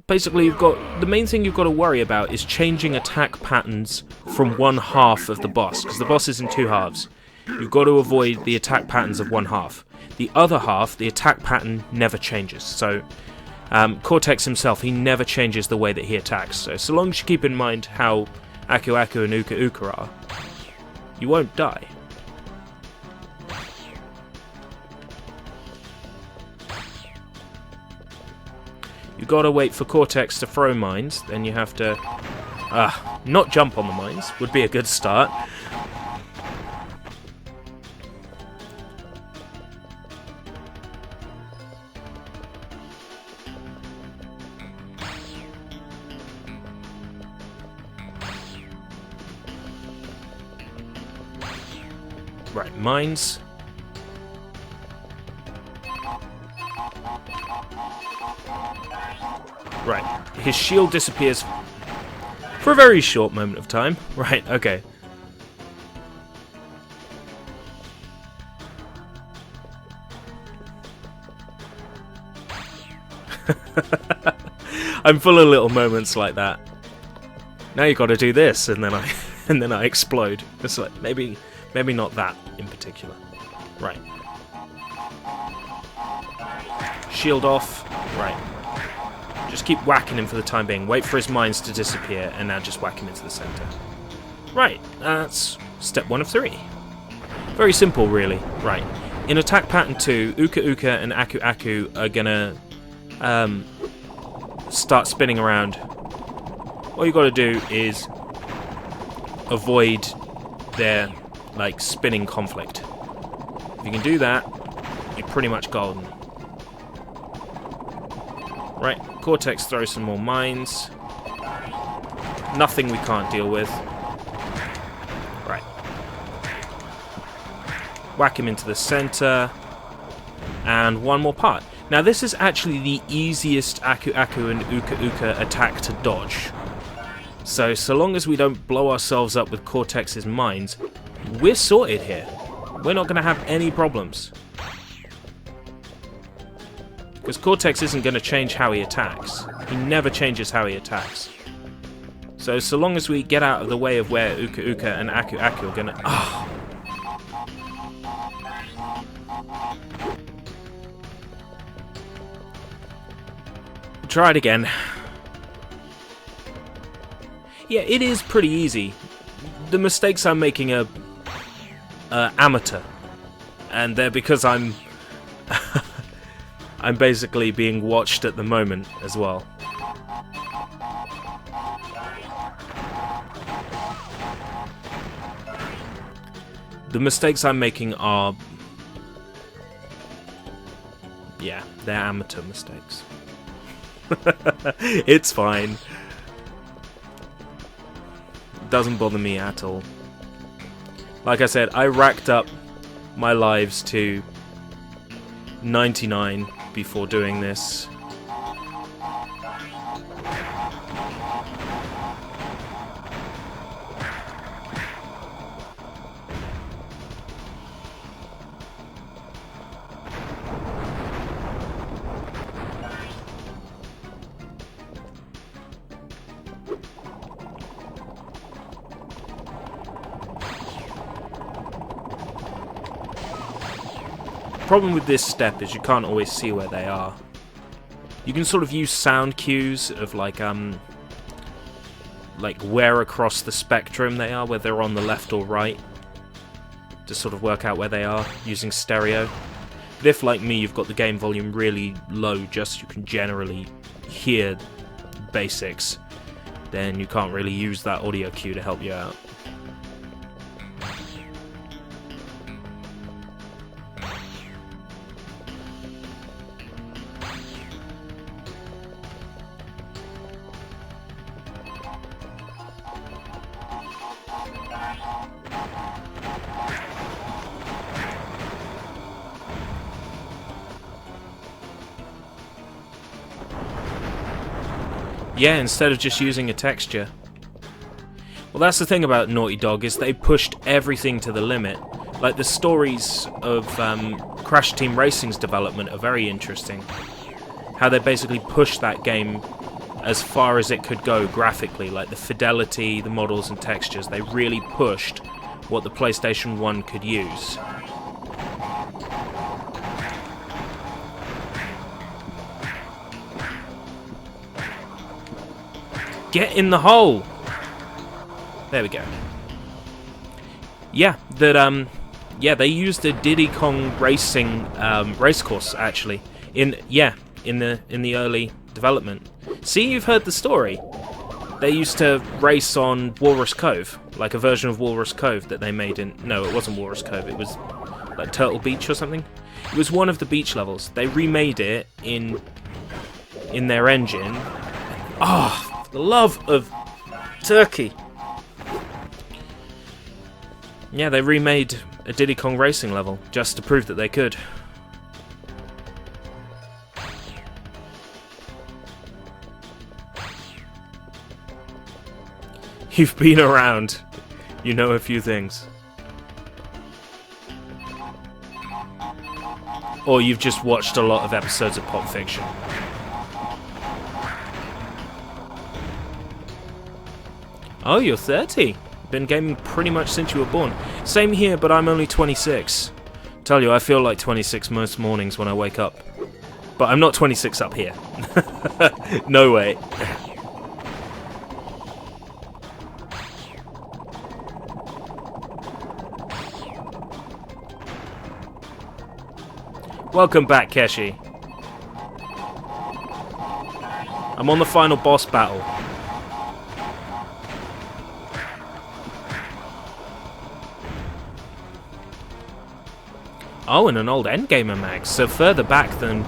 Basically, the main thing you've got to worry about is changing attack patterns from one half of the boss, because the boss is in 2 halves. You've got to avoid the attack patterns of one half. The other half, the attack pattern never changes. So, Cortex himself, he never changes the way that he attacks. So long as you keep in mind how Aku Aku and Uka Uka are, you won't die. You gotta wait for Cortex to throw mines, then you have to not jump on the mines, would be a good start. Right, mines. Right, his shield disappears for a very short moment of time. Right, okay. I'm full of little moments like that. Now you got to do this, and then I explode. It's like maybe not that in particular. Right. Shield off. Right. Just keep whacking him for the time being. Wait for his mines to disappear, and now just whack him into the center. Right, that's step 1 of 3. Very simple, really. Right. In attack pattern 2, Uka Uka and Aku Aku are gonna start spinning around. All you gotta do is avoid their, like, spinning conflict. If you can do that, you're pretty much golden. Right, Cortex throws some more mines. Nothing we can't deal with. Right. Whack him into the center. And one more part. Now this is actually the easiest Aku Aku and Uka Uka attack to dodge. So long as we don't blow ourselves up with Cortex's mines, we're sorted here. We're not going to have any problems. Because Cortex isn't going to change how he attacks. He never changes how he attacks. So long as we get out of the way of where Uka Uka and Aku Aku are going to... Oh. Try it again. Yeah, it is pretty easy. The mistakes I'm making are amateur, and they're because I'm I'm basically being watched at the moment as well. The mistakes I'm making are, yeah, they're amateur mistakes. It's fine. Doesn't bother me at all. Like I said, I racked up my lives to 99 before doing this. The problem with this step is you can't always see where they are. You can sort of use sound cues of like where across the spectrum they are, whether they're on the left or right, to sort of work out where they are using stereo. But if, like me, you've got the game volume really low, just so you can generally hear basics, then you can't really use that audio cue to help you out. Yeah, instead of just using a texture. Well, that's the thing about Naughty Dog, is they pushed everything to the limit. Like, the stories of Crash Team Racing's development are very interesting. How they basically pushed that game as far as it could go graphically. Like, the fidelity, the models and textures, they really pushed what the PlayStation 1 could use. Get in the hole! There we go. Yeah, they used a Diddy Kong Racing racecourse actually in the early development. See, you've heard the story. They used to race on Walrus Cove, like a version of Walrus Cove that they made in... No, it wasn't Walrus Cove, it was like Turtle Beach or something. It was one of the beach levels. They remade it in their engine. Oh, the love of turkey. Yeah, they remade a Diddy Kong Racing level just to prove that they could. You've been around. You know a few things. Or you've just watched a lot of episodes of Pulp Fiction. Oh, you're 30. Been gaming pretty much since you were born. Same here, but I'm only 26. Tell you, I feel like 26 most mornings when I wake up. But I'm not 26 up here. No way. Welcome back, Keshi. I'm on the final boss battle. Oh, and an old Endgamer mag, so further back than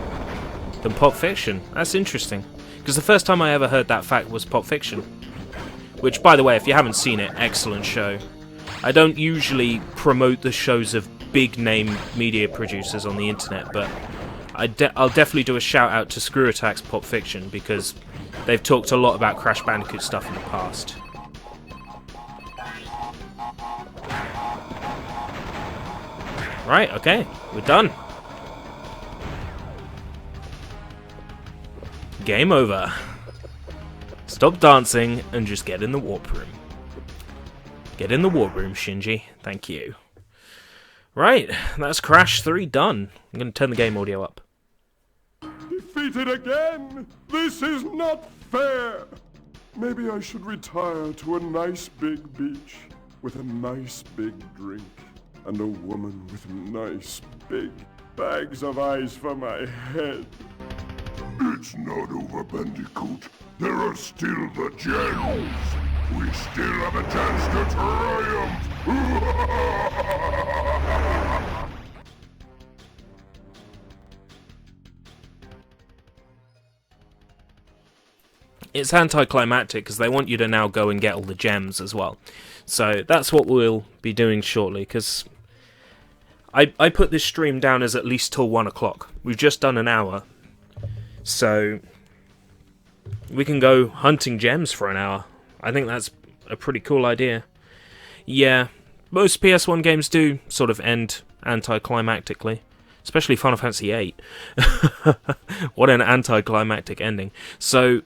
Pulp Fiction. That's interesting, because the first time I ever heard that fact was Pulp Fiction. which, by the way, if you haven't seen it, excellent show. I don't usually promote the shows of big-name media producers on the internet, but I'll definitely do a shout-out to Screw Attack's Pop Fiction, because they've talked a lot about Crash Bandicoot stuff in the past. Right, okay, we're done. Game over. Stop dancing and just get in the warp room. Get in the warp room, Shinji. Thank you. Right, that's Crash 3 done. I'm going to turn the game audio up. Defeated again? This is not fair! Maybe I should retire to a nice big beach with a nice big drink and a woman with nice big bags of ice for my head. It's not over, Bandicoot. There are still the gems. We still have a chance to triumph. It's anticlimactic because they want you to now go and get all the gems as well. So that's what we'll be doing shortly, because I put this stream down as at least till 1 o'clock. We've just done an hour. So we can go hunting gems for an hour. I think that's a pretty cool idea. Yeah, most PS1 games do sort of end anticlimactically. Especially Final Fantasy VIII. What an anticlimactic ending. So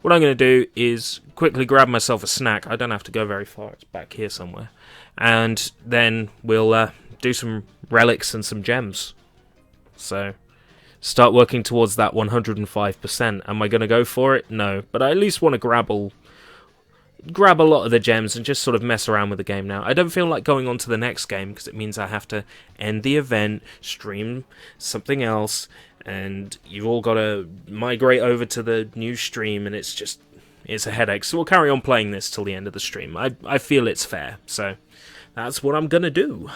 what I'm going to do is quickly grab myself a snack. I don't have to go very far. It's back here somewhere. And then we'll do some relics and some gems. So start working towards that 105%. Am I going to go for it? No. But I at least want to grab a lot of the gems and just sort of mess around with the game now. I don't feel like going on to the next game because it means I have to end the event, stream something else, and you've all got to migrate over to the new stream, and it's a headache. So we'll carry on playing this till the end of the stream. I feel it's fair, so that's what I'm going to do.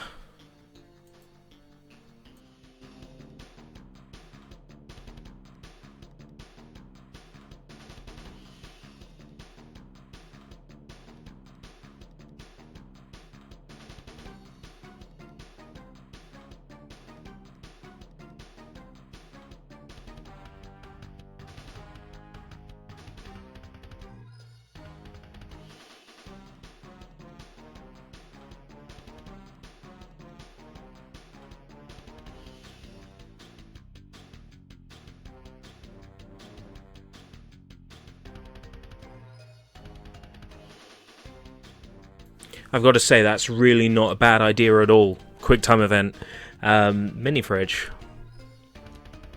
I've got to say, that's really not a bad idea at all. Quick time event. Mini fridge.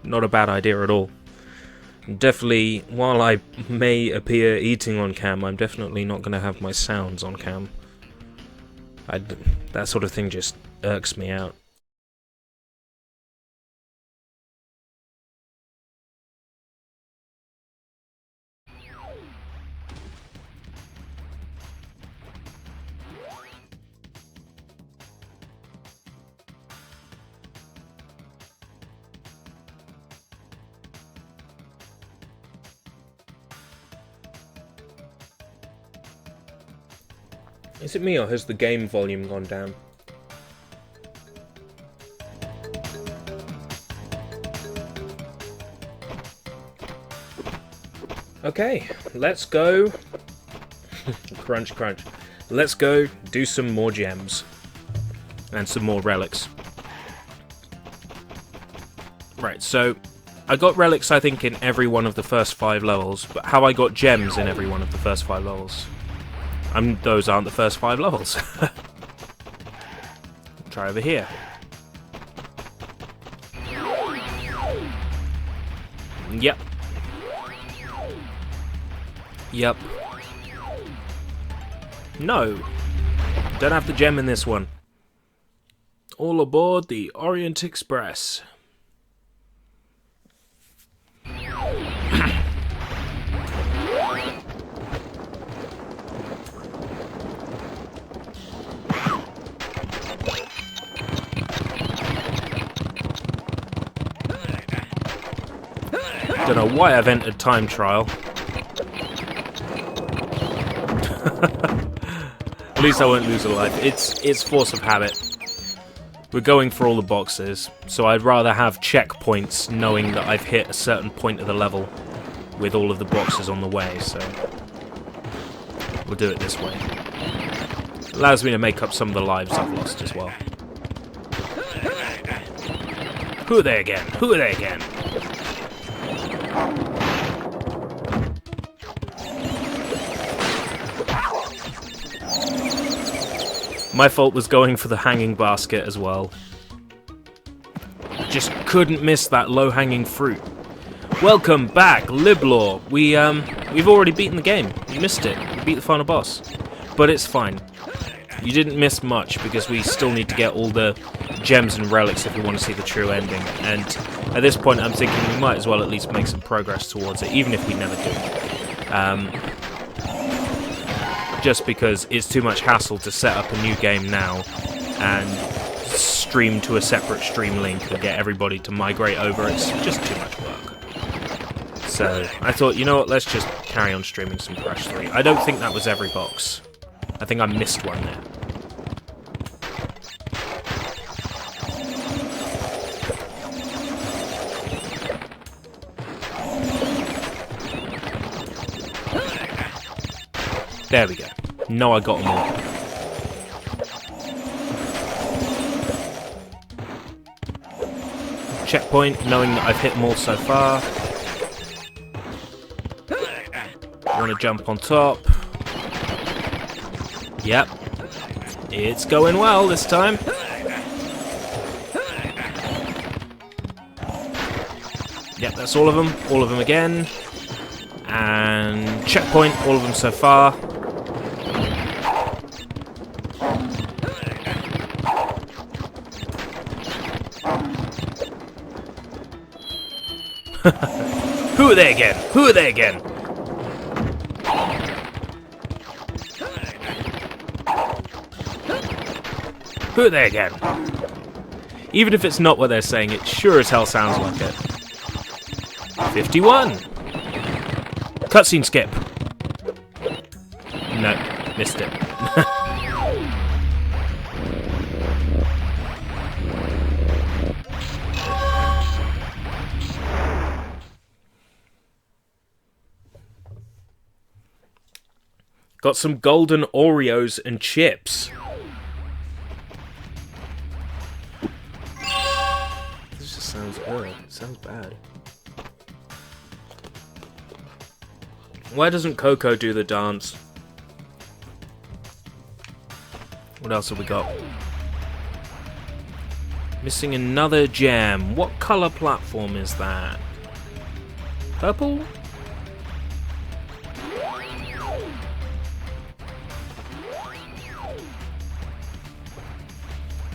Not a bad idea at all. Definitely, while I may appear eating on cam, I'm definitely not going to have my sounds on cam. That sort of thing just irks me out. Is it me, or has the game volume gone down? Okay, let's go. Crunch, crunch. Let's go do some more gems. And some more relics. Right, so I got relics, I think, in every one of the first 5 levels, but how I got gems in every one of the first 5 levels? Those aren't the first 5 levels. Try over here. Yep. Yep. No. Don't have the gem in this one. All aboard the Orient Express. Don't know why I've entered time trial. At least I won't lose a life. It's force of habit. We're going for all the boxes, so I'd rather have checkpoints knowing that I've hit a certain point of the level with all of the boxes on the way, so we'll do it this way. Allows me to make up some of the lives I've lost as well. Who are they again? Who are they again? My fault was going for the hanging basket as well. Just couldn't miss that low-hanging fruit. Welcome back, Liblor. We've already beaten the game. You missed it. We beat the final boss. But it's fine. You didn't miss much because we still need to get all the gems and relics if we want to see the true ending. And at this point I'm thinking we might as well at least make some progress towards it, even if we never do. Just because it's too much hassle to set up a new game now and stream to a separate stream link and get everybody to migrate over. It's just too much work. So I thought, you know what, let's just carry on streaming some Crash 3. I don't think that was every box. I think I missed one there. There we go. No, I got them all. Checkpoint, knowing that I've hit them all so far. Want to jump on top. Yep. It's going well this time. Yep, that's all of them. All of them again. And checkpoint, all of them so far. Who are they again? Who are they again? Who are they again? Even if it's not what they're saying, it sure as hell sounds like it. 51! Cutscene skip. No, missed it. Got some golden Oreos and chips. This just sounds it sounds bad. Why doesn't Coco do the dance? What else have we got? Missing another gem. What color platform is that? Purple?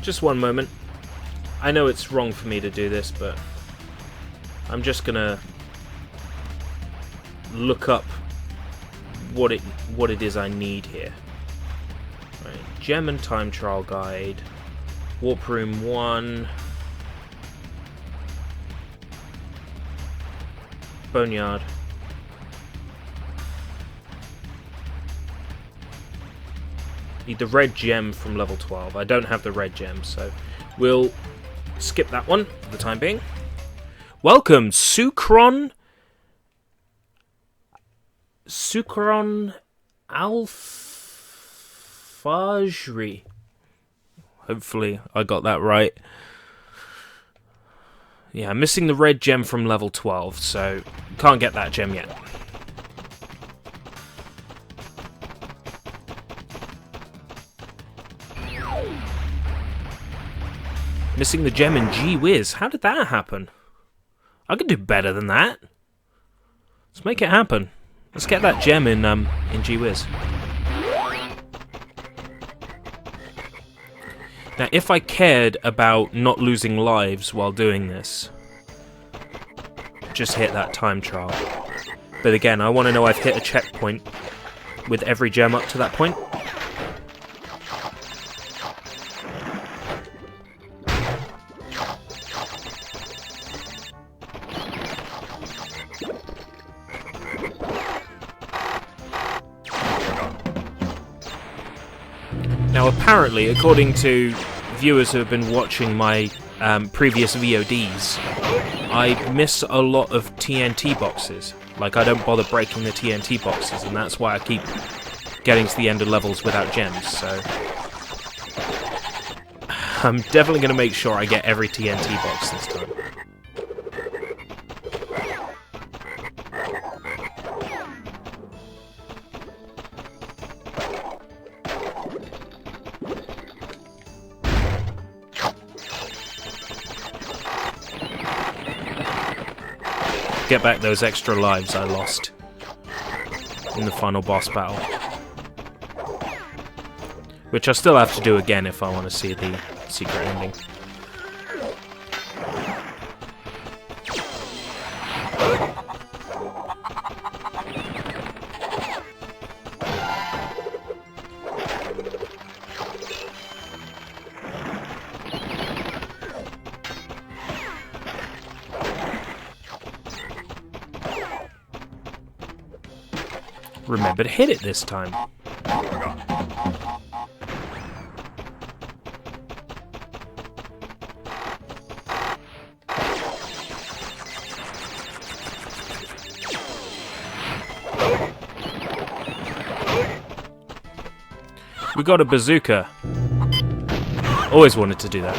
Just one moment. I know it's wrong for me to do this, but I'm just gonna look up what it is I need here. Right. Gem and time trial guide. Warp room 1. Boneyard. Need the red gem from level 12. I don't have the red gem, so we'll skip that one for the time being. Welcome, Sucron Alfajri. Hopefully I got that right. Yeah, I'm missing the red gem from level 12, so can't get that gem yet. Missing the gem in Gee Whiz. How did that happen? I could do better than that. Let's make it happen. Let's get that gem in Gee Whiz. Now, if I cared about not losing lives while doing this, just hit that time trial. But again, I want to know I've hit a checkpoint with every gem up to that point. Now, apparently, according to viewers who have been watching my previous VODs, I miss a lot of TNT boxes. Like, I don't bother breaking the TNT boxes, and that's why I keep getting to the end of levels without gems, so... I'm definitely going to make sure I get every TNT box this time. Get back those extra lives I lost in the final boss battle. Which I still have to do again if I want to see the secret ending. Remember to hit it this time. We got a bazooka. Always wanted to do that.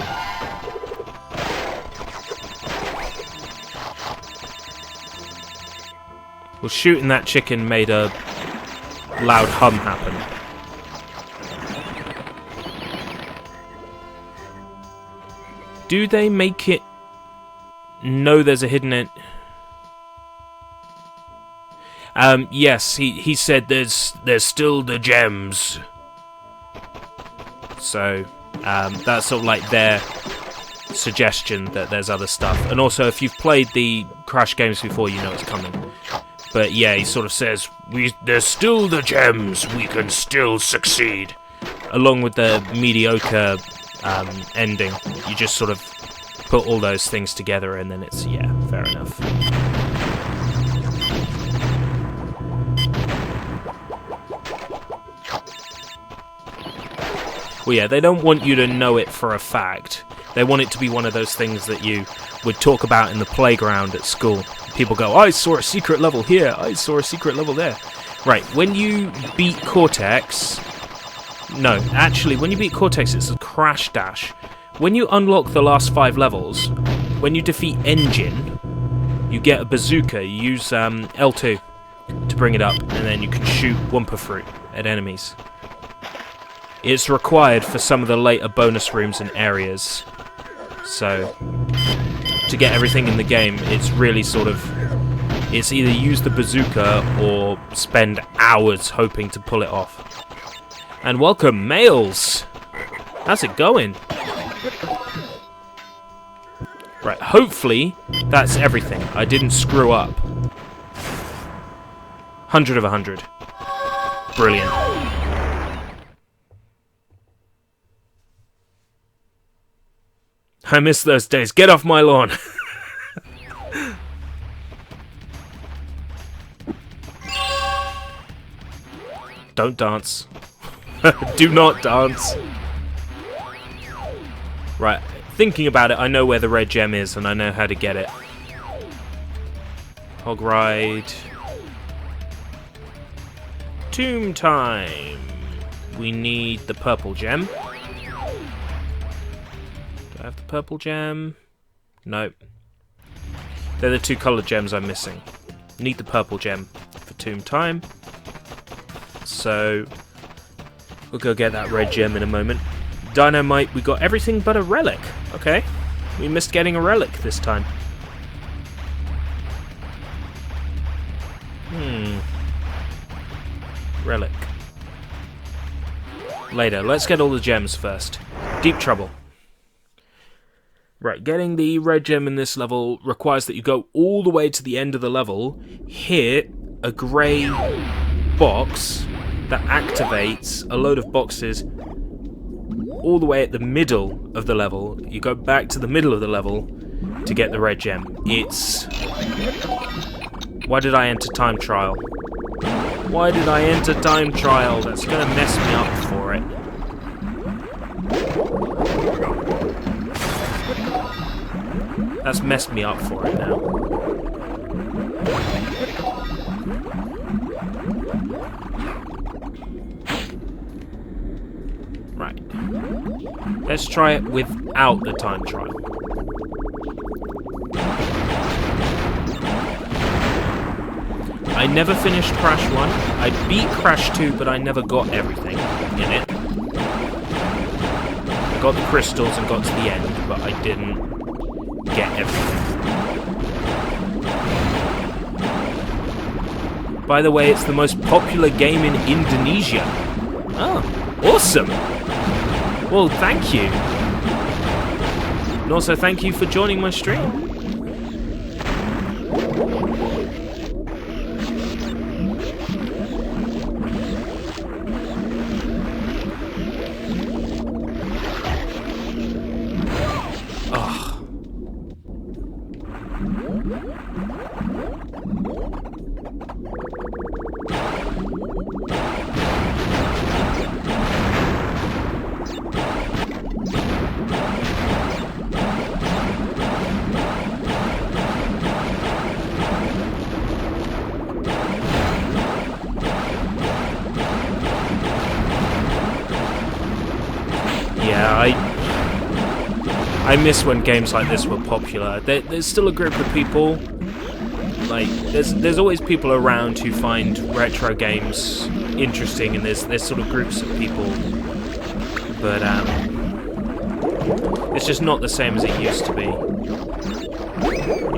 Well, shooting that chicken made a loud hum happen. Do they make it know there's a hidden end? Yes, he said there's still the gems. So, that's sort of like their suggestion that there's other stuff. And also, if you've played the Crash games before, you know it's coming. But yeah, he sort of says, there's still the gems, we can still succeed. Along with the mediocre ending. You just sort of put all those things together and then it's, yeah, fair enough. Well, yeah, they don't want you to know it for a fact. They want it to be one of those things that you would talk about in the playground at school. People go, I saw a secret level here, I saw a secret level there. Right, when you beat Cortex... No, actually, when you beat Cortex, it's a crash dash. When you unlock the last 5 levels, when you defeat Engine, you get a bazooka. You use L2 to bring it up, and then you can shoot Wumpa Fruit at enemies. It's required for some of the later bonus rooms and areas. So, to get everything in the game, it's really sort of... It's either use the bazooka or spend hours hoping to pull it off. And welcome, males! How's it going? Right, hopefully that's everything. I didn't screw up. 100 of 100. Brilliant. I miss those days. Get off my lawn! Don't dance. Do not dance. Right, thinking about it, I know where the red gem is and I know how to get it. Hog ride. Tomb time. We need the purple gem. Do I have the purple gem? Nope. They're the 2 coloured gems I'm missing. Need the purple gem for tomb time. So, we'll go get that red gem in a moment. Dynamite, we got everything but a relic. Okay. We missed getting a relic this time. Relic. Later. Let's get all the gems first. Deep trouble. Right, getting the red gem in this level requires that you go all the way to the end of the level, hit a grey box that activates a load of boxes all the way at the middle of the level. You go back to the middle of the level to get the red gem. It's... Why did I enter time trial? Why did I enter time trial? That's gonna mess me up for it. That's messed me up for it now. Right. Let's try it without the time trial. I never finished Crash 1. I beat Crash 2, but I never got everything in it. I got the crystals and got to the end, but I didn't get everything. By the way, it's the most popular game in Indonesia. Oh, awesome! Well, thank you. And also, thank you for joining my stream. I miss when games like this were popular. There's still a group of people, like, there's always people around who find retro games interesting, and there's sort of groups of people, but it's just not the same as it used to be.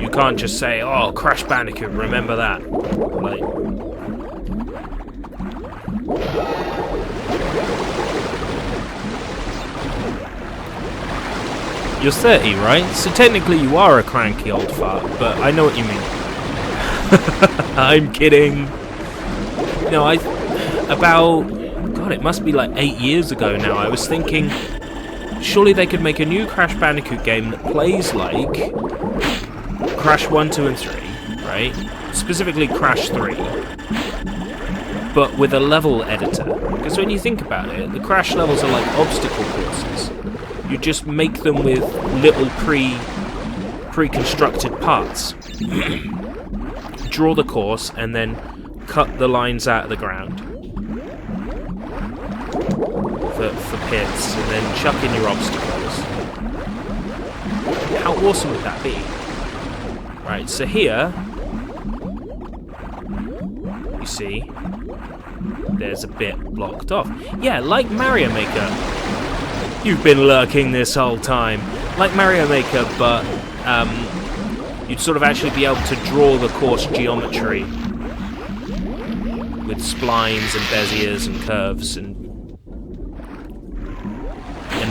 You can't just say, oh, Crash Bandicoot, remember that? Like, you're 30, right? So technically you are a cranky old fart, but I know what you mean. I'm kidding. No, God, it must be like 8 years ago now, I was thinking, surely they could make a new Crash Bandicoot game that plays like Crash 1, 2, and 3, right? Specifically Crash 3. But with a level editor. Because when you think about it, the Crash levels are like obstacle courses. You just make them with little pre-constructed parts. Draw the course and then cut the lines out of the ground for pits, and then chuck in your obstacles. How awesome would that be? Right, so here, you see, there's a bit blocked off. Yeah, like Mario Maker. You've been lurking this whole time. Like Mario Maker, but you'd sort of actually be able to draw the course geometry with splines and beziers and curves, and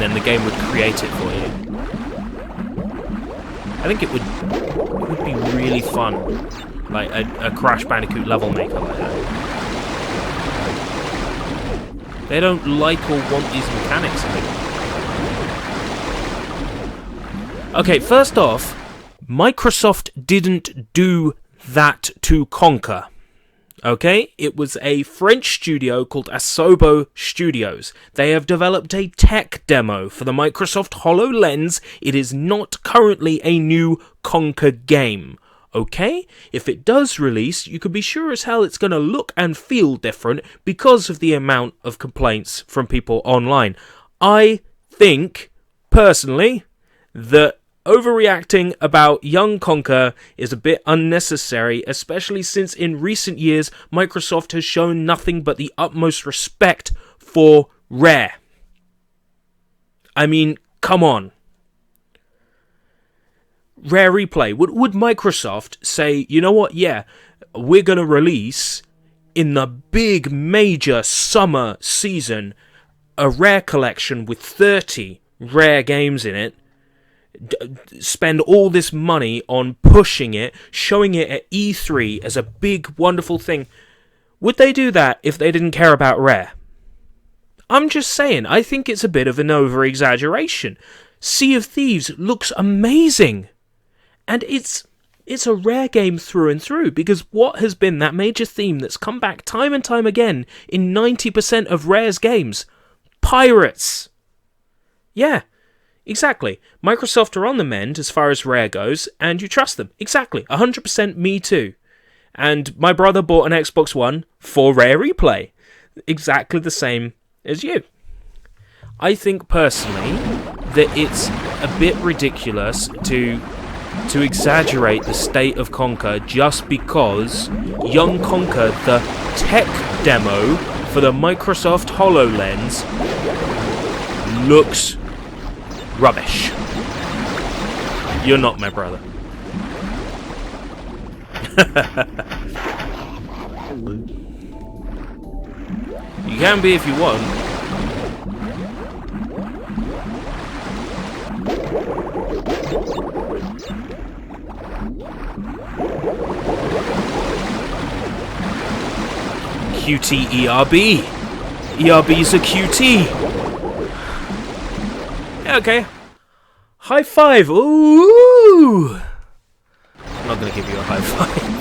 then the game would create it for you. I think it would be really fun, like a Crash Bandicoot level maker like that. They don't like or want these mechanics, I think. Okay, first off, Microsoft didn't do that to Conker. Okay? It was a French studio called Asobo Studios. They have developed a tech demo for the Microsoft HoloLens. It is not currently a new Conker game. Okay? If it does release, you can be sure as hell it's going to look and feel different because of the amount of complaints from people online. I think, personally, that overreacting about young Conker is a bit unnecessary, especially since in recent years Microsoft has shown nothing but the utmost respect for Rare. I mean, come on. Rare Replay. Would Microsoft say, you know what, yeah, we're going to release in the big major summer season a Rare collection with 30 Rare games in it, spend all this money on pushing it, showing it at E3 as a big, wonderful thing. Would they do that if they didn't care about Rare? I'm just saying, I think it's a bit of an over-exaggeration. Sea of Thieves looks amazing. And it's a Rare game through and through, because what has been that major theme that's come back time and time again in 90% of Rare's games? Pirates. Yeah. Exactly. Microsoft are on the mend as far as Rare goes, and you trust them. Exactly. 100% me too. And my brother bought an Xbox One for Rare Replay. Exactly the same as you. I think personally that it's a bit ridiculous to exaggerate the state of Conker just because young Conker, the tech demo for the Microsoft HoloLens, looks rubbish. You're not my brother. You can be if you want. QT ERB. ERB's a QT. Yeah, okay. High five. Ooh. I'm not gonna give you a high five.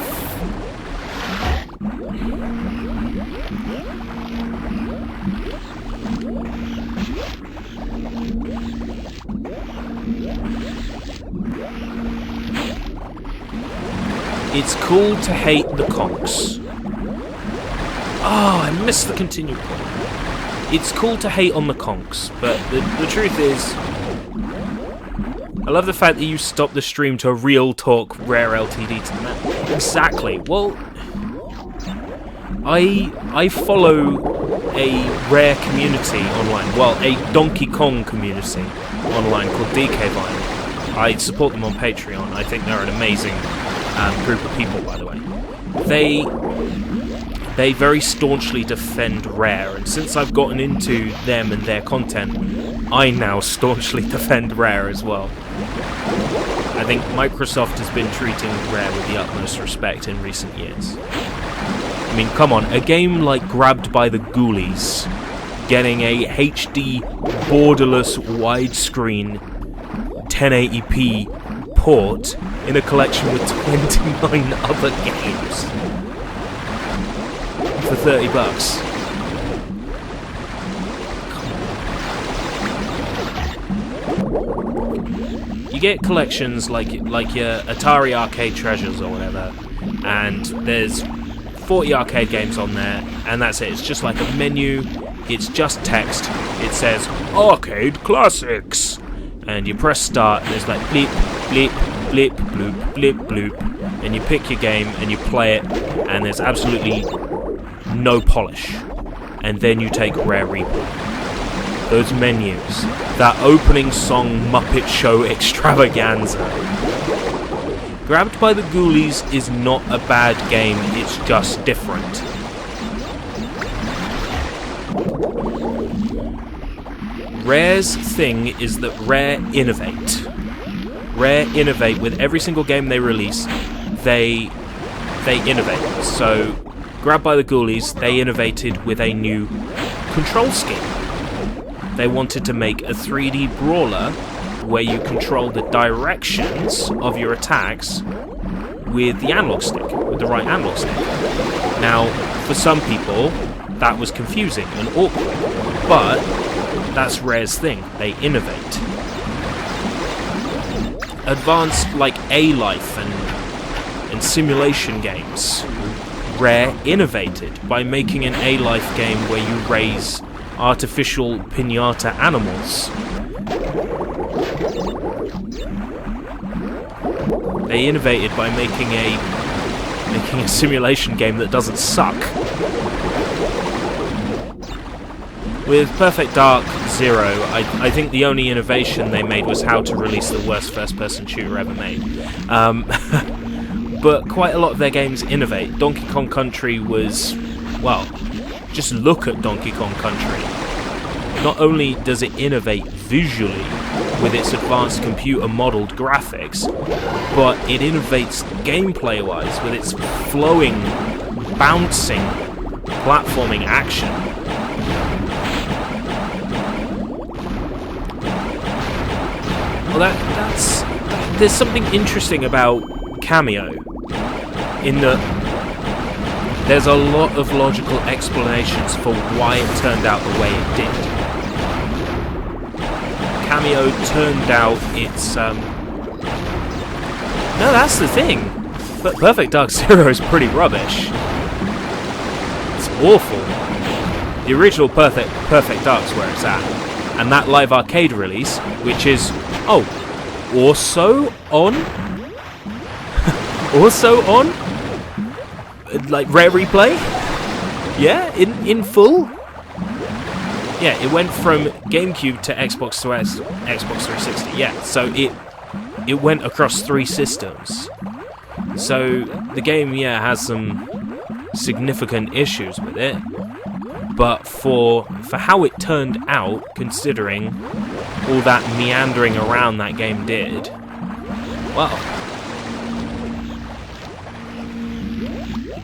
It's cool to hate the conks. Oh, I missed the continue point. It's cool to hate on the conks, but the truth is, I love the fact that you stopped the stream to real talk Rare LTD to the man. Exactly. Well, I follow a Rare community online. Well, a Donkey Kong community online called DKVine. I support them on Patreon. I think they're an amazing group of people, by the way. They very staunchly defend Rare, and since I've gotten into them and their content, I now staunchly defend Rare as well. I think Microsoft has been treating Rare with the utmost respect in recent years. I mean, come on, a game like Grabbed by the Ghoulies, getting a HD, borderless, widescreen, 1080p port in a collection with 29 other games for $30. You get collections like your Atari Arcade Treasures or whatever, and there's 40 arcade games on there, and that's it. It's just like a menu, it's just text, it says Arcade Classics, and you press start, and there's like bleep, bleep, bleep, bloop, bleep, bloop, and you pick your game, and you play it, and there's absolutely no polish. And then you take Rare Replay. Those menus, that opening song Muppet Show extravaganza. Grabbed by the Ghoulies is not a bad game, it's just different. Rare's thing is that Rare innovate. Rare innovate with every single game they release. They innovate. So, Grabbed by the Ghoulies, they innovated with a new control scheme. They wanted to make a 3D brawler where you control the directions of your attacks with the analog stick, with the right analog stick. Now, for some people, that was confusing and awkward, but that's Rare's thing. They innovate. Advanced, like A-Life and simulation games. Rare innovated by making an A-Life game where you raise artificial pinata animals. They innovated by making a simulation game that doesn't suck. With Perfect Dark Zero, I think the only innovation they made was how to release the worst first-person shooter ever made. But quite a lot of their games innovate. Donkey Kong Country was, well, just look at Donkey Kong Country. Not only does it innovate visually with its advanced computer-modelled graphics, but it innovates gameplay-wise with its flowing, bouncing, platforming action. Well, there's something interesting about Cameo, in that there's a lot of logical explanations for why it turned out the way it did. cameo turned out it's no, that's the thing. But Perfect Dark Zero is pretty rubbish. It's awful. The original Perfect Dark's where it's at. And that live arcade release, which is also on like rare replay? Yeah, in full? Yeah, it went from GameCube to Xbox 360. Yeah, so it went across 3 systems. So the game, yeah, has some significant issues with it. But for how it turned out, considering all that meandering around that game did, well,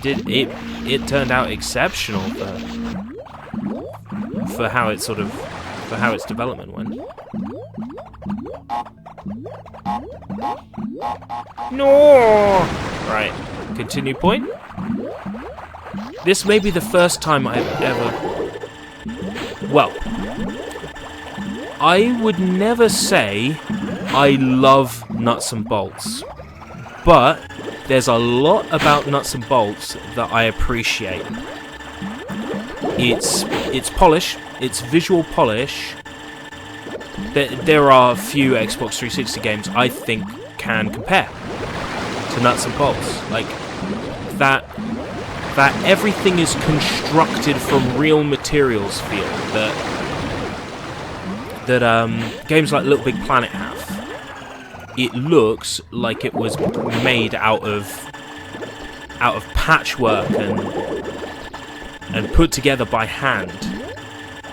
it turned out exceptional for how its development went. No! Right, continue point. This may be the first time I've ever... Well, I would never say I love nuts and bolts, but there's a lot about nuts and bolts that I appreciate. Its polish, its visual polish. There are a few Xbox 360 games I think can compare to nuts and bolts. Like, that everything is constructed from real materials feel that games like Little Big Planet have. It looks like it was made out of patchwork and put together by hand.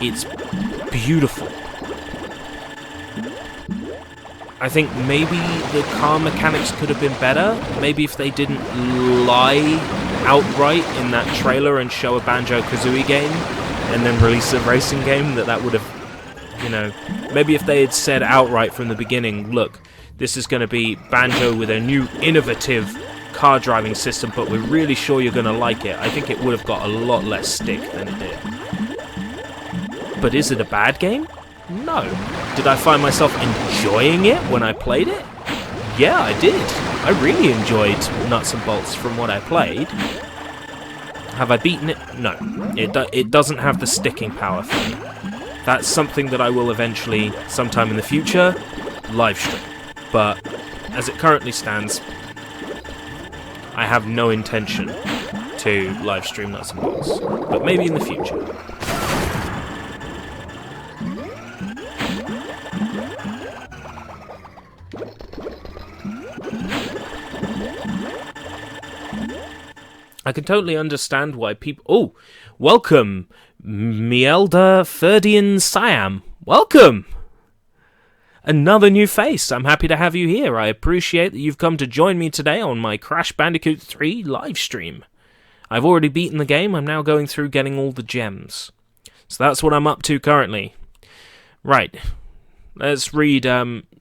It's beautiful. I think maybe the car mechanics could have been better. Maybe if they didn't lie outright in that trailer and show a Banjo-Kazooie game and then release a racing game, that would have, you know... Maybe if they had said outright from the beginning, look, this is going to be Banjo with a new innovative car driving system, but we're really sure you're going to like it, I think it would have got a lot less stick than it did. But is it a bad game? No. Did I find myself enjoying it when I played it? Yeah, I did. I really enjoyed Nuts and Bolts from what I played. Have I beaten it? No. It doesn't have the sticking power for me. That's something that I will eventually, sometime in the future, live stream. But as it currently stands, I have no intention to live stream Nuts and Bolts. But maybe in the future. I can totally understand why people... Oh, welcome, Mielda Ferdian Siam. Welcome! Another new face. I'm happy to have you here. I appreciate that you've come to join me today on my Crash Bandicoot 3 live stream. I've already beaten the game. I'm now going through getting all the gems. So that's what I'm up to currently. Right. Let's read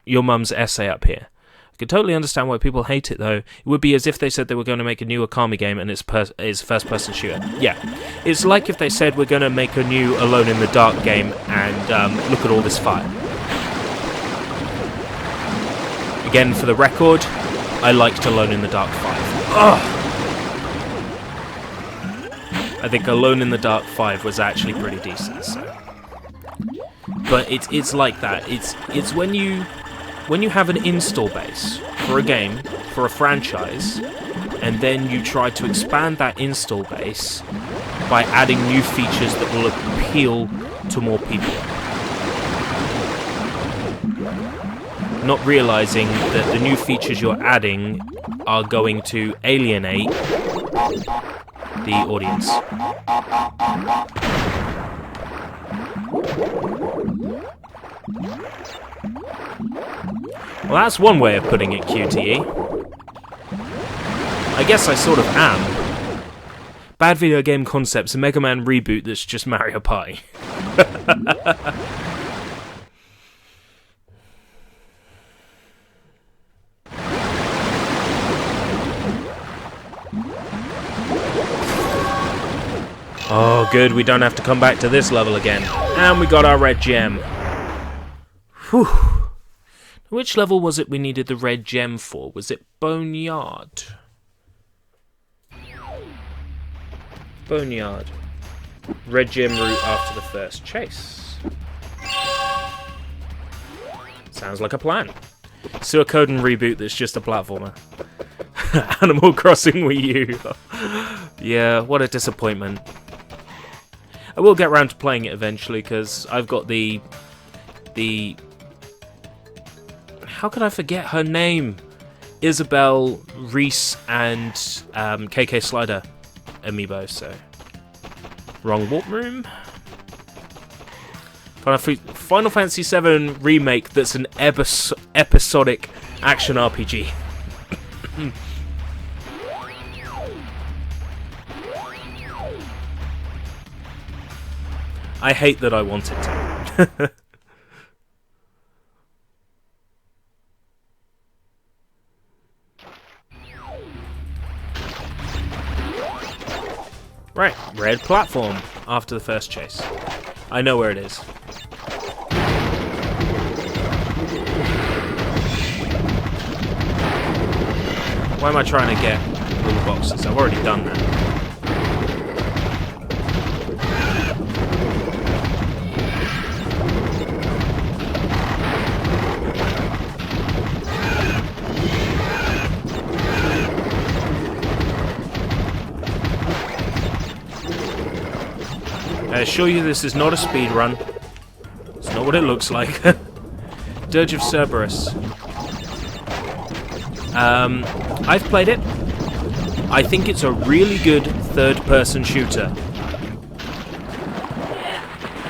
your mum's essay up here. I can totally understand why people hate it, though. It would be as if they said they were going to make a new Okami game and it's first-person shooter. Yeah. It's like if they said we're going to make a new Alone in the Dark game and look at all this fire. Again, for the record, I liked Alone in the Dark 5. Ugh! I think Alone in the Dark 5 was actually pretty decent, so... But it's like that. It's when you have an install base for a game, for a franchise, and then you try to expand that install base by adding new features that will appeal to more people. Not realizing that the new features you're adding are going to alienate the audience. Well, that's one way of putting it, QTE. I guess I sort of am. Bad video game concepts, a Mega Man reboot that's just Mario Party. Oh, good, we don't have to come back to this level again. And we got our red gem. Whew. Which level was it we needed the red gem for? Was it Boneyard? Boneyard. Red gem route after the first chase. Sounds like a plan. Suikoden reboot that's just a platformer. Animal Crossing Wii U. Yeah, what a disappointment. I will get around to playing it eventually, because I've got the... How could I forget her name? Isabelle, Reese, and KK Slider amiibo, so... Wrong warp room. Final Fantasy VII Remake that's an episodic action RPG. I hate that I wanted to. Right, red platform after the first chase. I know where it is. Why am I trying to get all the boxes? I've already done that. I assure you this is not a speed run. It's not what it looks like. Dirge of Cerberus. I've played it. I think it's a really good third-person shooter.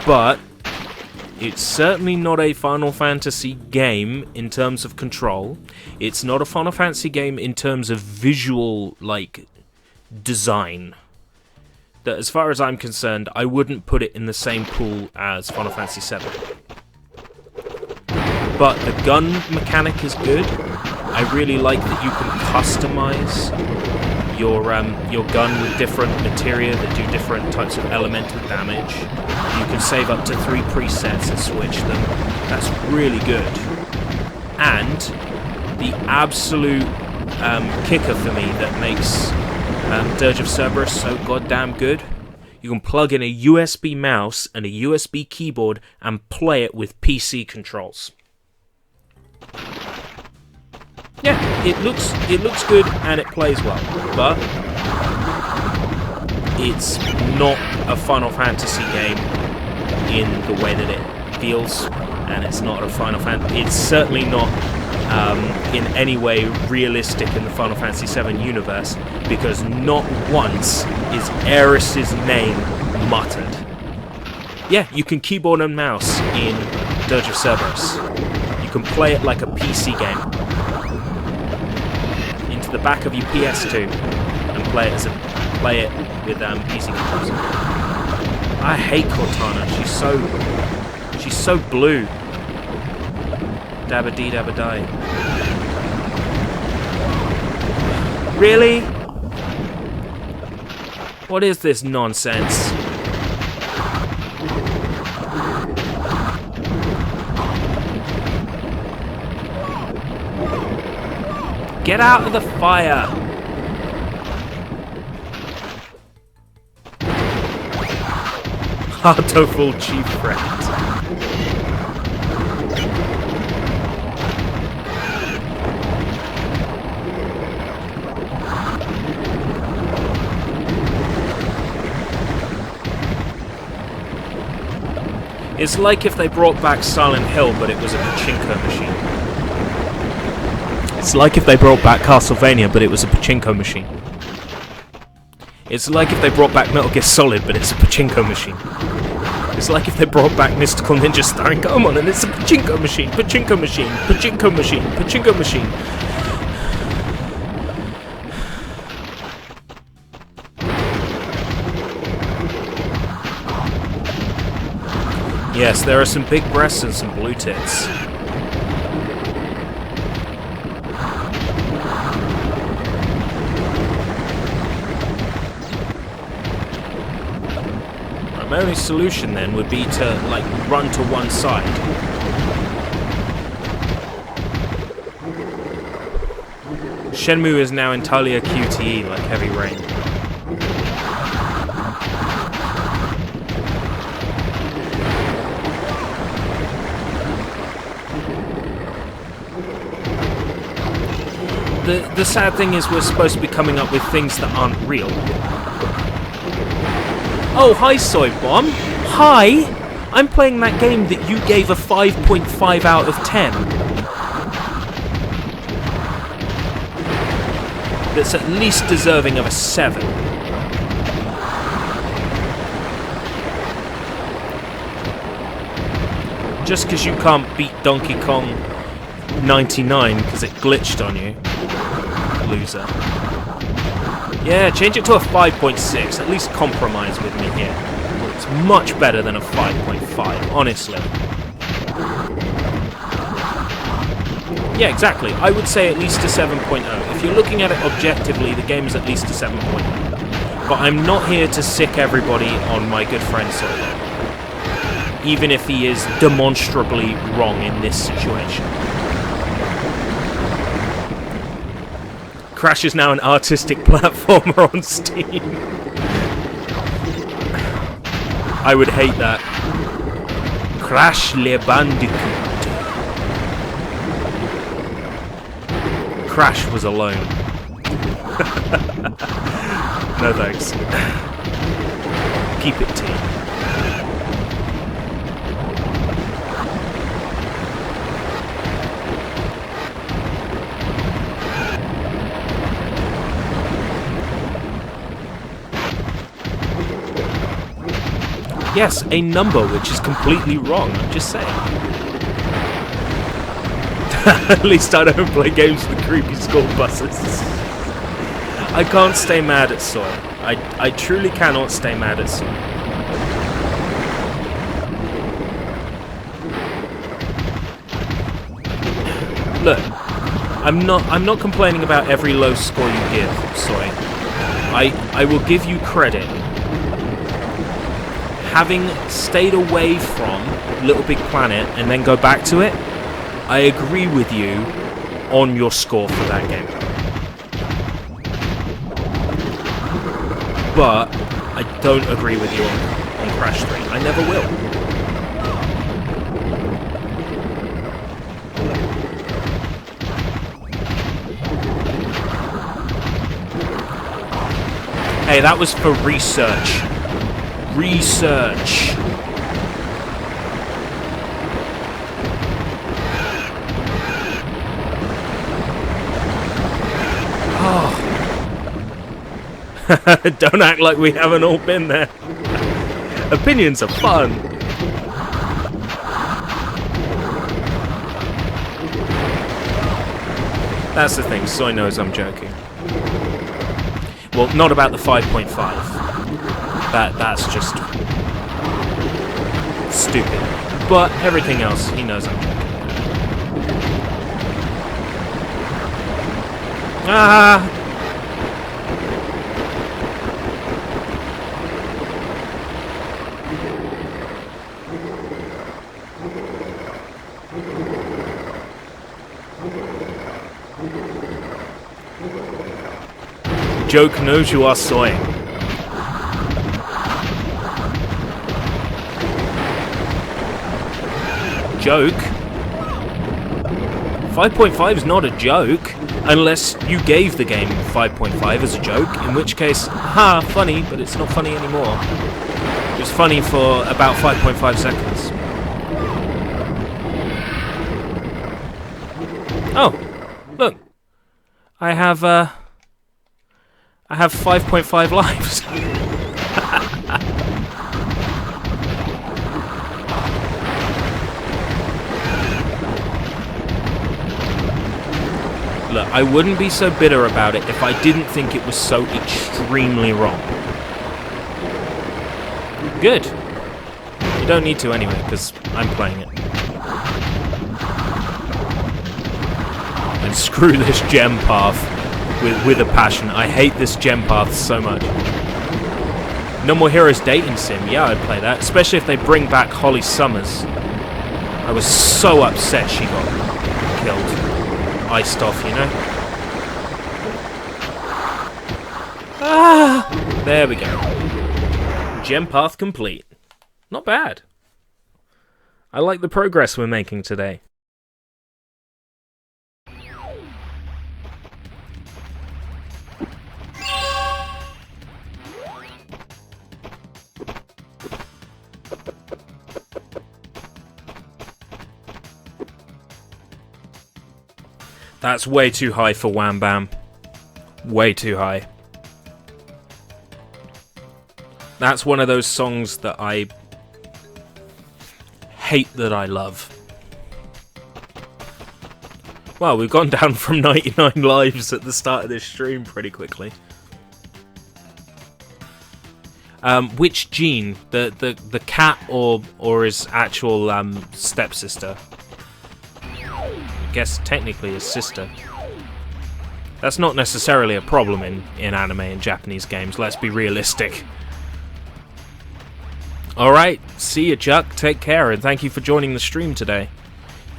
But it's certainly not a Final Fantasy game in terms of control. It's not a Final Fantasy game in terms of visual, like, design. That, as far as I'm concerned, I wouldn't put it in the same pool as Final Fantasy VII. But the gun mechanic is good. I really like that you can customize your gun with different materia that do different types of elemental damage. You can save up to 3 presets and switch them. That's really good. And the absolute kicker for me that makes Dirge of Cerberus so goddamn good, you can plug in a USB mouse and a USB keyboard and play it with PC controls. Yeah, it looks good and it plays well, but it's not a Final Fantasy game in the way that it feels, and it's not a Final Fantasy. It's certainly not in any way realistic in the Final Fantasy VII universe, because not once is Aeris's name muttered. Yeah, you can keyboard and mouse in Dirge of Cerberus. You can play it like a PC game. Into the back of your PS2 and play it with PC controls. I hate Cortana. She's so blue. Dabba dee dabba die. Really? What is this nonsense? Get out of the fire! Heartoful chief friend. It's like if they brought back Silent Hill, but it was a pachinko machine. It's like if they brought back Castlevania, but it was a pachinko machine. It's like if they brought back Metal Gear Solid, but it's a pachinko machine. It's like if they brought back Mystical Ninja starring Goemon, and it's a pachinko machine, pachinko machine, pachinko machine, pachinko machine. Yes, there are some big breasts and some blue tits. My only solution then would be to, like, run to one side. Shenmue is now entirely a QTE, like Heavy Rain. The sad thing is we're supposed to be coming up with things that aren't real. Oh, hi, Soy Bomb. Hi! I'm playing that game that you gave a 5.5 out of 10. That's at least deserving of a 7. Just because you can't beat Donkey Kong 99 because it glitched on you. Loser. Yeah, change it to a 5.6. At least compromise with me here. It's much better than a 5.5, honestly. Yeah, exactly. I would say at least a 7.0. If you're looking at it objectively, the game is at least a 7.0. But I'm not here to sick everybody on my good friend Solo. Even if he is demonstrably wrong in this situation. Crash is now an artistic platformer on Steam. I would hate that. Crash le Bandicoot. Crash was alone. No thanks. Keep it team. Yes, a number which is completely wrong, I'm just saying. At least I don't play games with creepy school buses. I can't stay mad at Soy. I truly cannot stay mad at Soy. Look, I'm not complaining about every low score you give, Soy. I will give you credit. Having stayed away from Little Big Planet and then go back to it, I agree with you on your score for that game. But I don't agree with you on Crash 3. I never will. Hey, that was for research. Research. Oh. Don't act like we haven't all been there. Opinions are fun. That's the thing, Soy knows I'm joking. Well, not about the 5.5. That's just stupid. But everything else, he knows I'm joking. Ah! Joke knows you are soying. Joke? 5.5 is not a joke, unless you gave the game 5.5 as a joke, in which case, ha, funny, but it's not funny anymore. It was funny for about 5.5 seconds. Oh, look. I have 5.5 lives. Look, I wouldn't be so bitter about it if I didn't think it was so extremely wrong. Good. You don't need to anyway, because I'm playing it. And screw this gem path with a passion. I hate this gem path so much. No More Heroes dating sim. Yeah, I'd play that. Especially if they bring back Holly Summers. I was so upset she got killed. Iced off, you know? Ah! There we go. Gem path complete. Not bad. I like the progress we're making today. That's way too high for Wham Bam. Way too high. That's one of those songs that I hate that I love. Well, we've gone down from 99 lives at the start of this stream pretty quickly. Which Jean? The cat or his actual stepsister? I guess technically his sister. That's not necessarily a problem in anime and Japanese games, let's be realistic. Alright, see ya, Chuck, take care, and thank you for joining the stream today.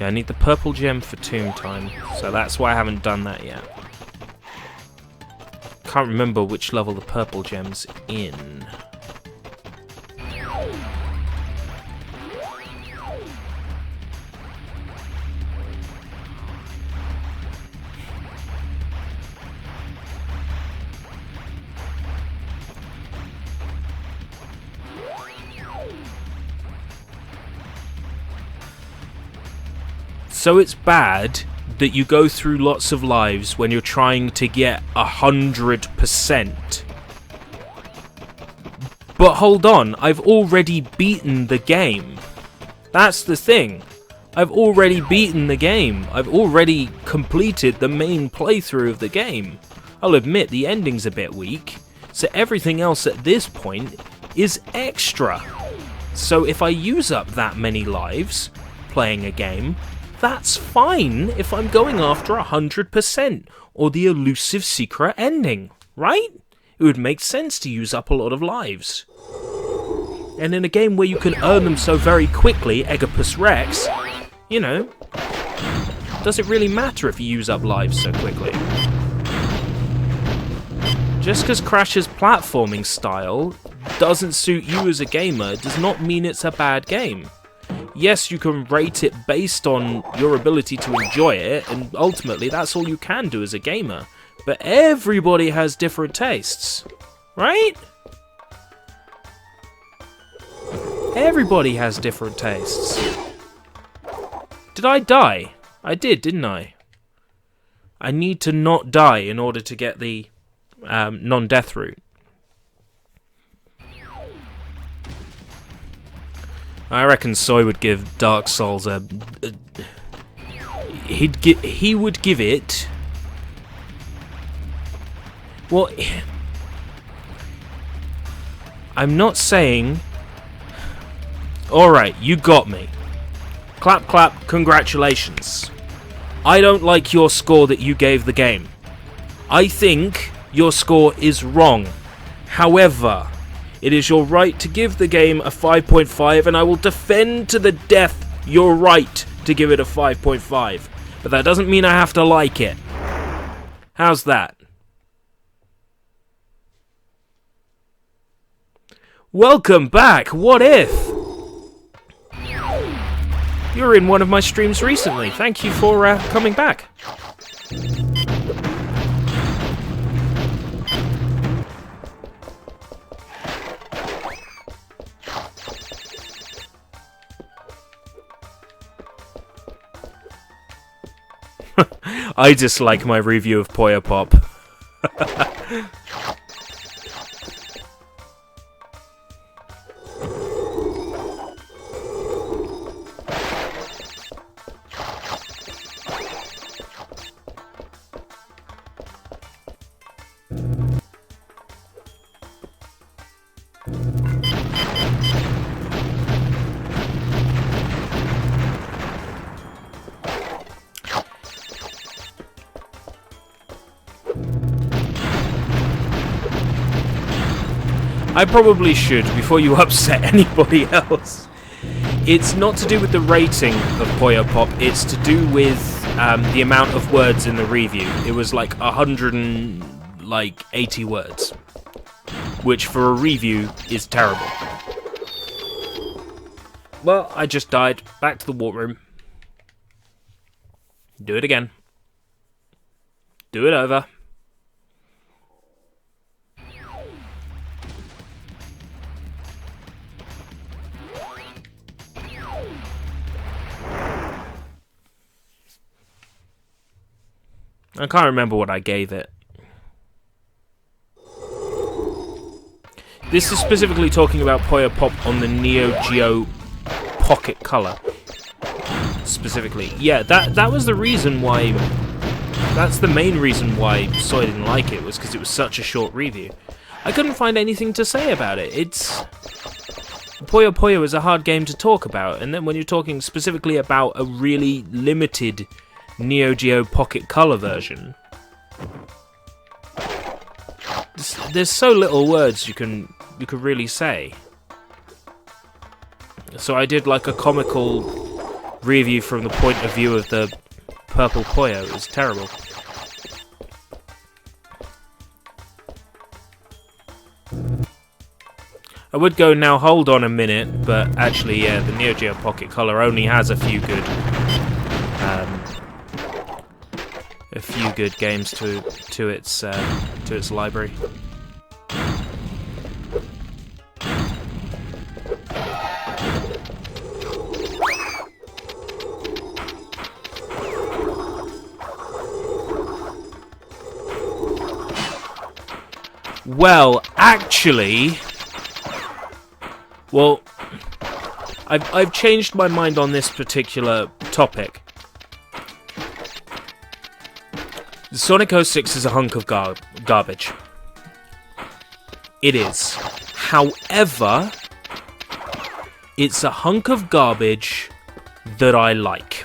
Yeah, I need the purple gem for tomb time, so that's why I haven't done that yet. Can't remember which level the purple gem's in. So it's bad that you go through lots of lives when you're trying to get 100%. But hold on, I've already beaten the game. That's the thing. I've already beaten the game. I've already completed the main playthrough of the game. I'll admit the ending's a bit weak, so everything else at this point is extra. So if I use up that many lives playing a game, that's fine if I'm going after 100% or the elusive secret ending, right? It would make sense to use up a lot of lives. And in a game where you can earn them so very quickly, Egopus Rex, you know, does it really matter if you use up lives so quickly? Just because Crash's platforming style doesn't suit you as a gamer does not mean it's a bad game. Yes, you can rate it based on your ability to enjoy it, and ultimately that's all you can do as a gamer. But everybody has different tastes, right? Everybody has different tastes. Did I die? I did, didn't I? I need to not die in order to get the non-death route. I reckon Soy would give Dark Souls he would give it. Well, I'm not saying. Alright, you got me. Clap, clap, congratulations. I don't like your score that you gave the game. I think your score is wrong. However, it is your right to give the game a 5.5, and I will defend to the death your right to give it a 5.5. But that doesn't mean I have to like it. How's that? Welcome back, What If? You were in one of my streams recently. Thank you for coming back. I dislike my review of Puyo Pop. I probably should, before you upset anybody else. It's not to do with the rating of Puyo Pop, it's to do with the amount of words in the review. It was like 100 and like 80 words, which for a review is terrible. Well, I just died. Back to the warp room. Do it again. Do it over. I can't remember what I gave it. This is specifically talking about Puyo Pop on the Neo Geo Pocket Color. Specifically. Yeah, that was the reason why... That's the main reason why Soy didn't like it, was because it was such a short review. I couldn't find anything to say about it. Puyo Puyo is a hard game to talk about, and then when you're talking specifically about a really limited Neo Geo Pocket Color version, there's so little words you could really say. So I did like a comical review from the point of view of the purple Puyo. It was terrible. I would go now, hold on a minute, but actually, yeah, the Neo Geo Pocket Color only has a few good games to its library. Well, actually, I've changed my mind on this particular topic. Sonic 06 is a hunk of garbage. It is. However, it's a hunk of garbage that I like.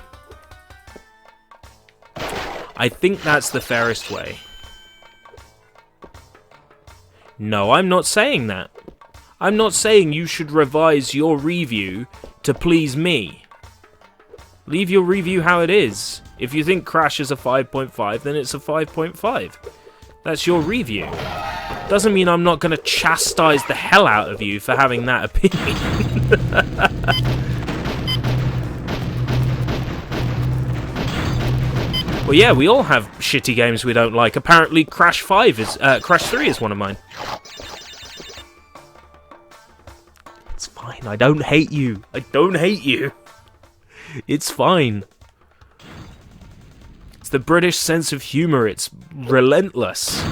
I think that's the fairest way. No, I'm not saying that. I'm not saying you should revise your review to please me. Leave your review how it is. If you think Crash is a 5.5, then it's a 5.5. That's your review. Doesn't mean I'm not going to chastise the hell out of you for having that opinion. Well, yeah, we all have shitty games we don't like. Apparently, Crash 3 is one of mine. It's fine. I don't hate you. I don't hate you. It's fine. It's the British sense of humour. It's relentless.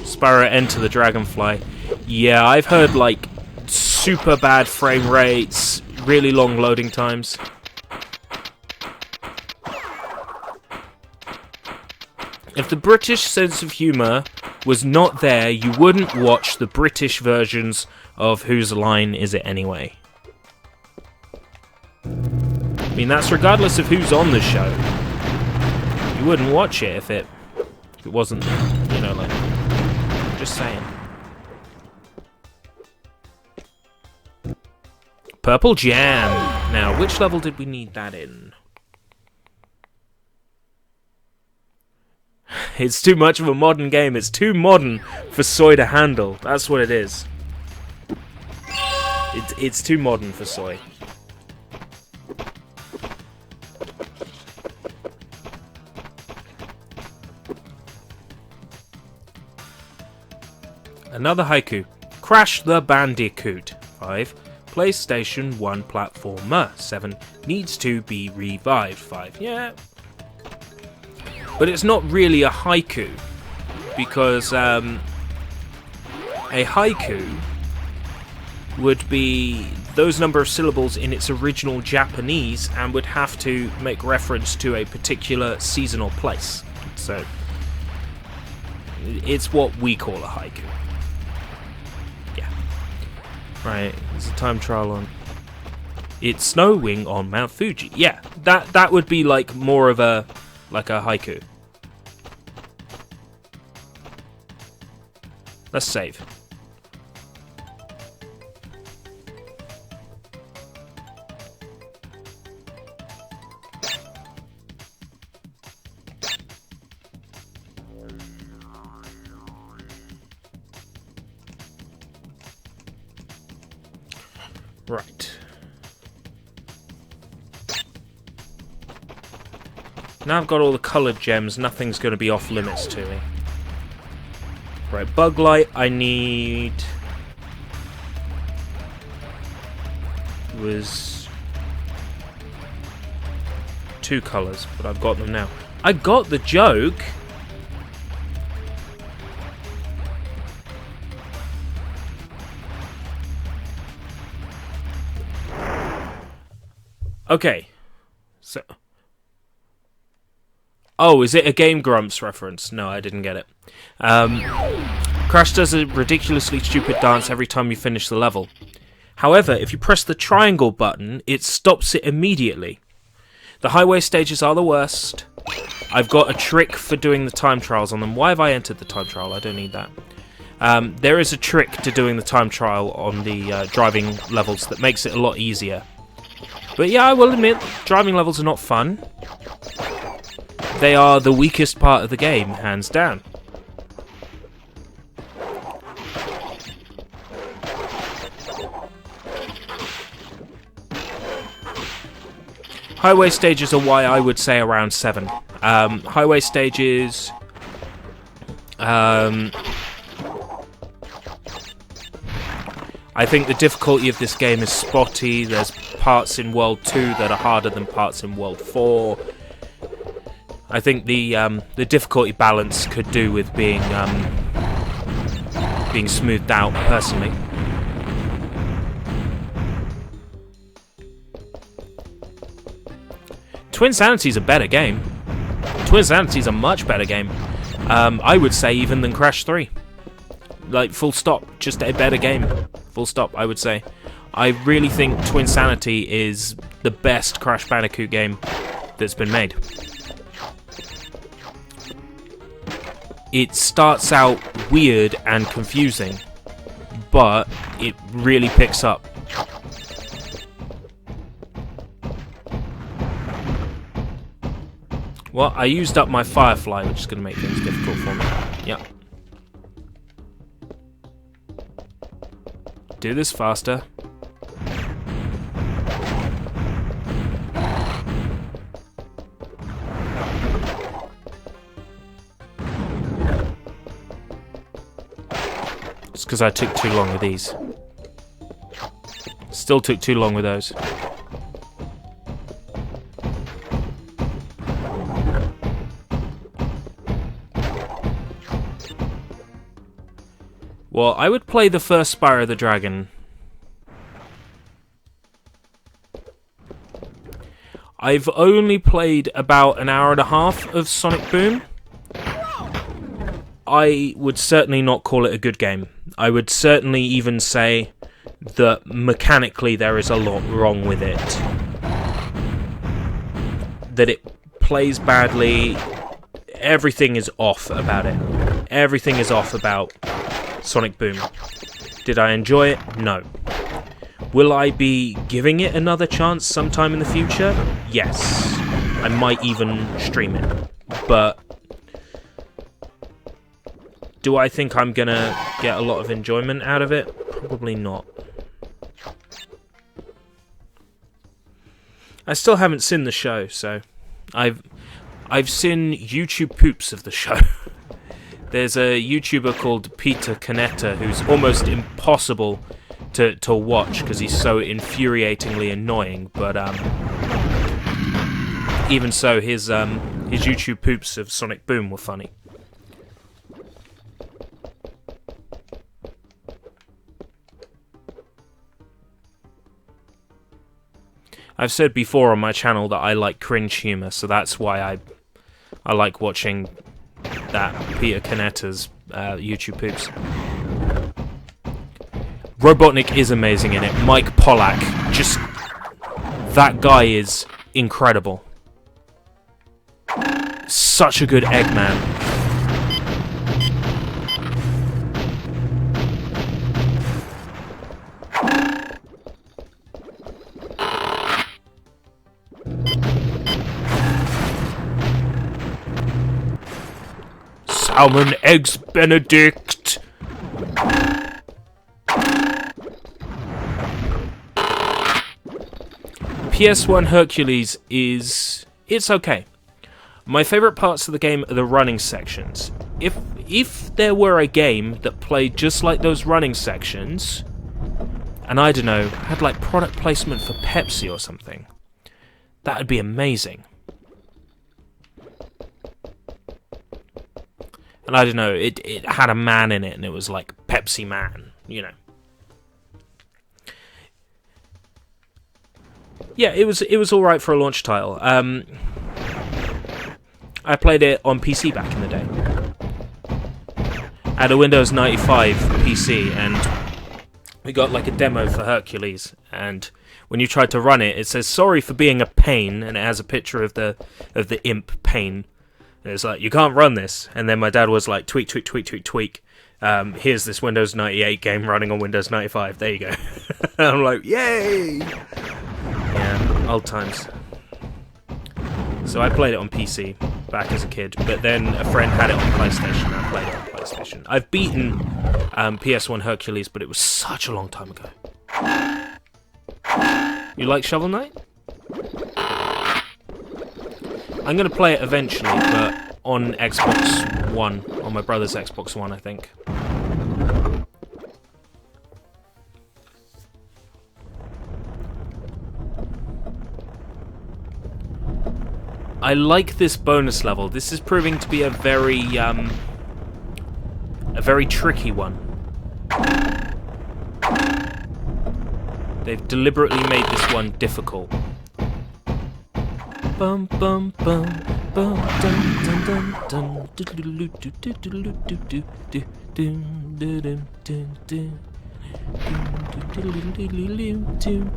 Spyro Enter the Dragonfly. Yeah, I've heard, like, super bad frame rates, really long loading times. If the British sense of humour was not there, you wouldn't watch the British versions of Whose Line Is It Anyway? I mean, that's regardless of who's on the show. You wouldn't watch it if it wasn't, you know, like... Just saying. Purple Jam. Now, which level did we need that in? It's too much of a modern game. It's too modern for Soy to handle. That's what it is. It's too modern for Soy. Another haiku. Crash the Bandicoot. 5. PlayStation 1 platformer. 7. Needs to be revived. 5. Yeah. But it's not really a haiku. Because a haiku would be those number of syllables in its original Japanese and would have to make reference to a particular season or place. So it's what we call a haiku. Right, there's a time trial on. It's snowing on Mount Fuji. Yeah, that would be like more of a haiku. Let's save. Right. Now I've got all the coloured gems, nothing's going to be off limits to me. Right, bug light, I need... was 2 colours, but I've got them now. I got the joke! Okay, so... Oh, is it a Game Grumps reference? No, I didn't get it. Crash does a ridiculously stupid dance every time you finish the level. However, if you press the triangle button, it stops it immediately. The highway stages are the worst. I've got a trick for doing the time trials on them. Why have I entered the time trial? I don't need that. There is a trick to doing the time trial on the driving levels that makes it a lot easier. But yeah, I will admit, driving levels are not fun. They are the weakest part of the game, hands down. Highway stages are why I would say around 7. Highway stages... I think the difficulty of this game is spotty. There's parts in World 2 that are harder than parts in World 4. I think the difficulty balance could do with being smoothed out, personally. Twin Sanity's a better game. Twin Sanity's a much better game. I would say even than Crash 3. Like, full stop. Just a better game. Full stop, I would say. I really think Twin Sanity is the best Crash Bandicoot game that's been made. It starts out weird and confusing, but it really picks up. Well, I used up my Firefly, which is going to make things difficult for me. Yep. Do this faster. It's because I took too long with these. Still took too long with those. Well, I would play the first Spyro the Dragon. I've only played about an hour and a half of Sonic Boom. I would certainly not call it a good game. I would certainly even say that mechanically there is a lot wrong with it. That it plays badly. Everything is off about it. Everything is off about Sonic Boom. Did I enjoy it? No. Will I be giving it another chance sometime in the future? Yes. I might even stream it. But do I think I'm gonna get a lot of enjoyment out of it? Probably not. I still haven't seen the show, so I've seen YouTube poops of the show. There's a YouTuber called Peter Canetta who's almost impossible to watch because he's so infuriatingly annoying. But even so, his YouTube poops of Sonic Boom were funny. I've said before on my channel that I like cringe humor, so that's why I like watching that Peter Canetta's YouTube poops. Robotnik is amazing in it. Mike Pollack, just that guy is incredible. Such a good Eggman. Salmon, eggs Benedict. PS1 Hercules it's okay. My favourite parts of the game are the running sections. If there were a game that played just like those running sections, and I don't know, had like product placement for Pepsi or something, that would be amazing. And I don't know, it had a man in it, and it was like Pepsi Man, you know. Yeah, it was all right for a launch title. I played it on PC back in the day. I had a Windows 95 PC, and we got like a demo for Hercules. And when you tried to run it, it says "Sorry for being a pain," and it has a picture of the imp Pain. And it's like, you can't run this. And then my dad was like, tweak. Here's this Windows 98 game running on Windows 95. There you go. I'm like, yay! Yeah, old times. So I played it on PC back as a kid, but then a friend had it on PlayStation, and I played it on PlayStation. I've beaten PS1 Hercules, but it was such a long time ago. You like Shovel Knight? I'm going to play it eventually, but on Xbox One, on my brother's Xbox One, I think. I like this bonus level. This is proving to be a very tricky one. They've deliberately made this one difficult. Bum bum bum bum dun dun dun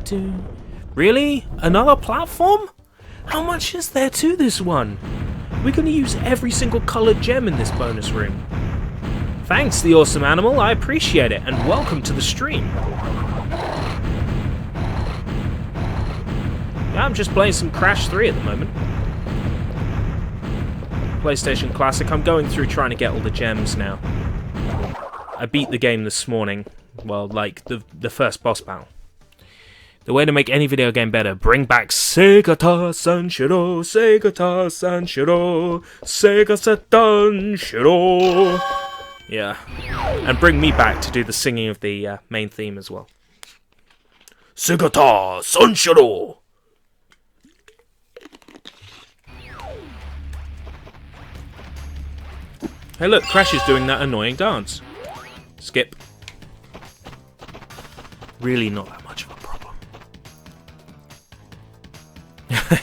dun. Really? Another platform? How much is there to this one? We're going to use every single coloured gem in this bonus room. Thanks, the awesome animal. I appreciate it, and welcome to the stream. Yeah, I'm just playing some Crash 3 at the moment. PlayStation Classic. I'm going through trying to get all the gems now. I beat the game this morning. Well, like, the first boss battle. The way to make any video game better, bring back Sega Sanshiro, Sega Sanshiro, Sega Sanshiro. Yeah. And bring me back to do the singing of the main theme as well. Sega Sanshiro. Hey look, Crash is doing that annoying dance. Skip. Really not that much of a problem.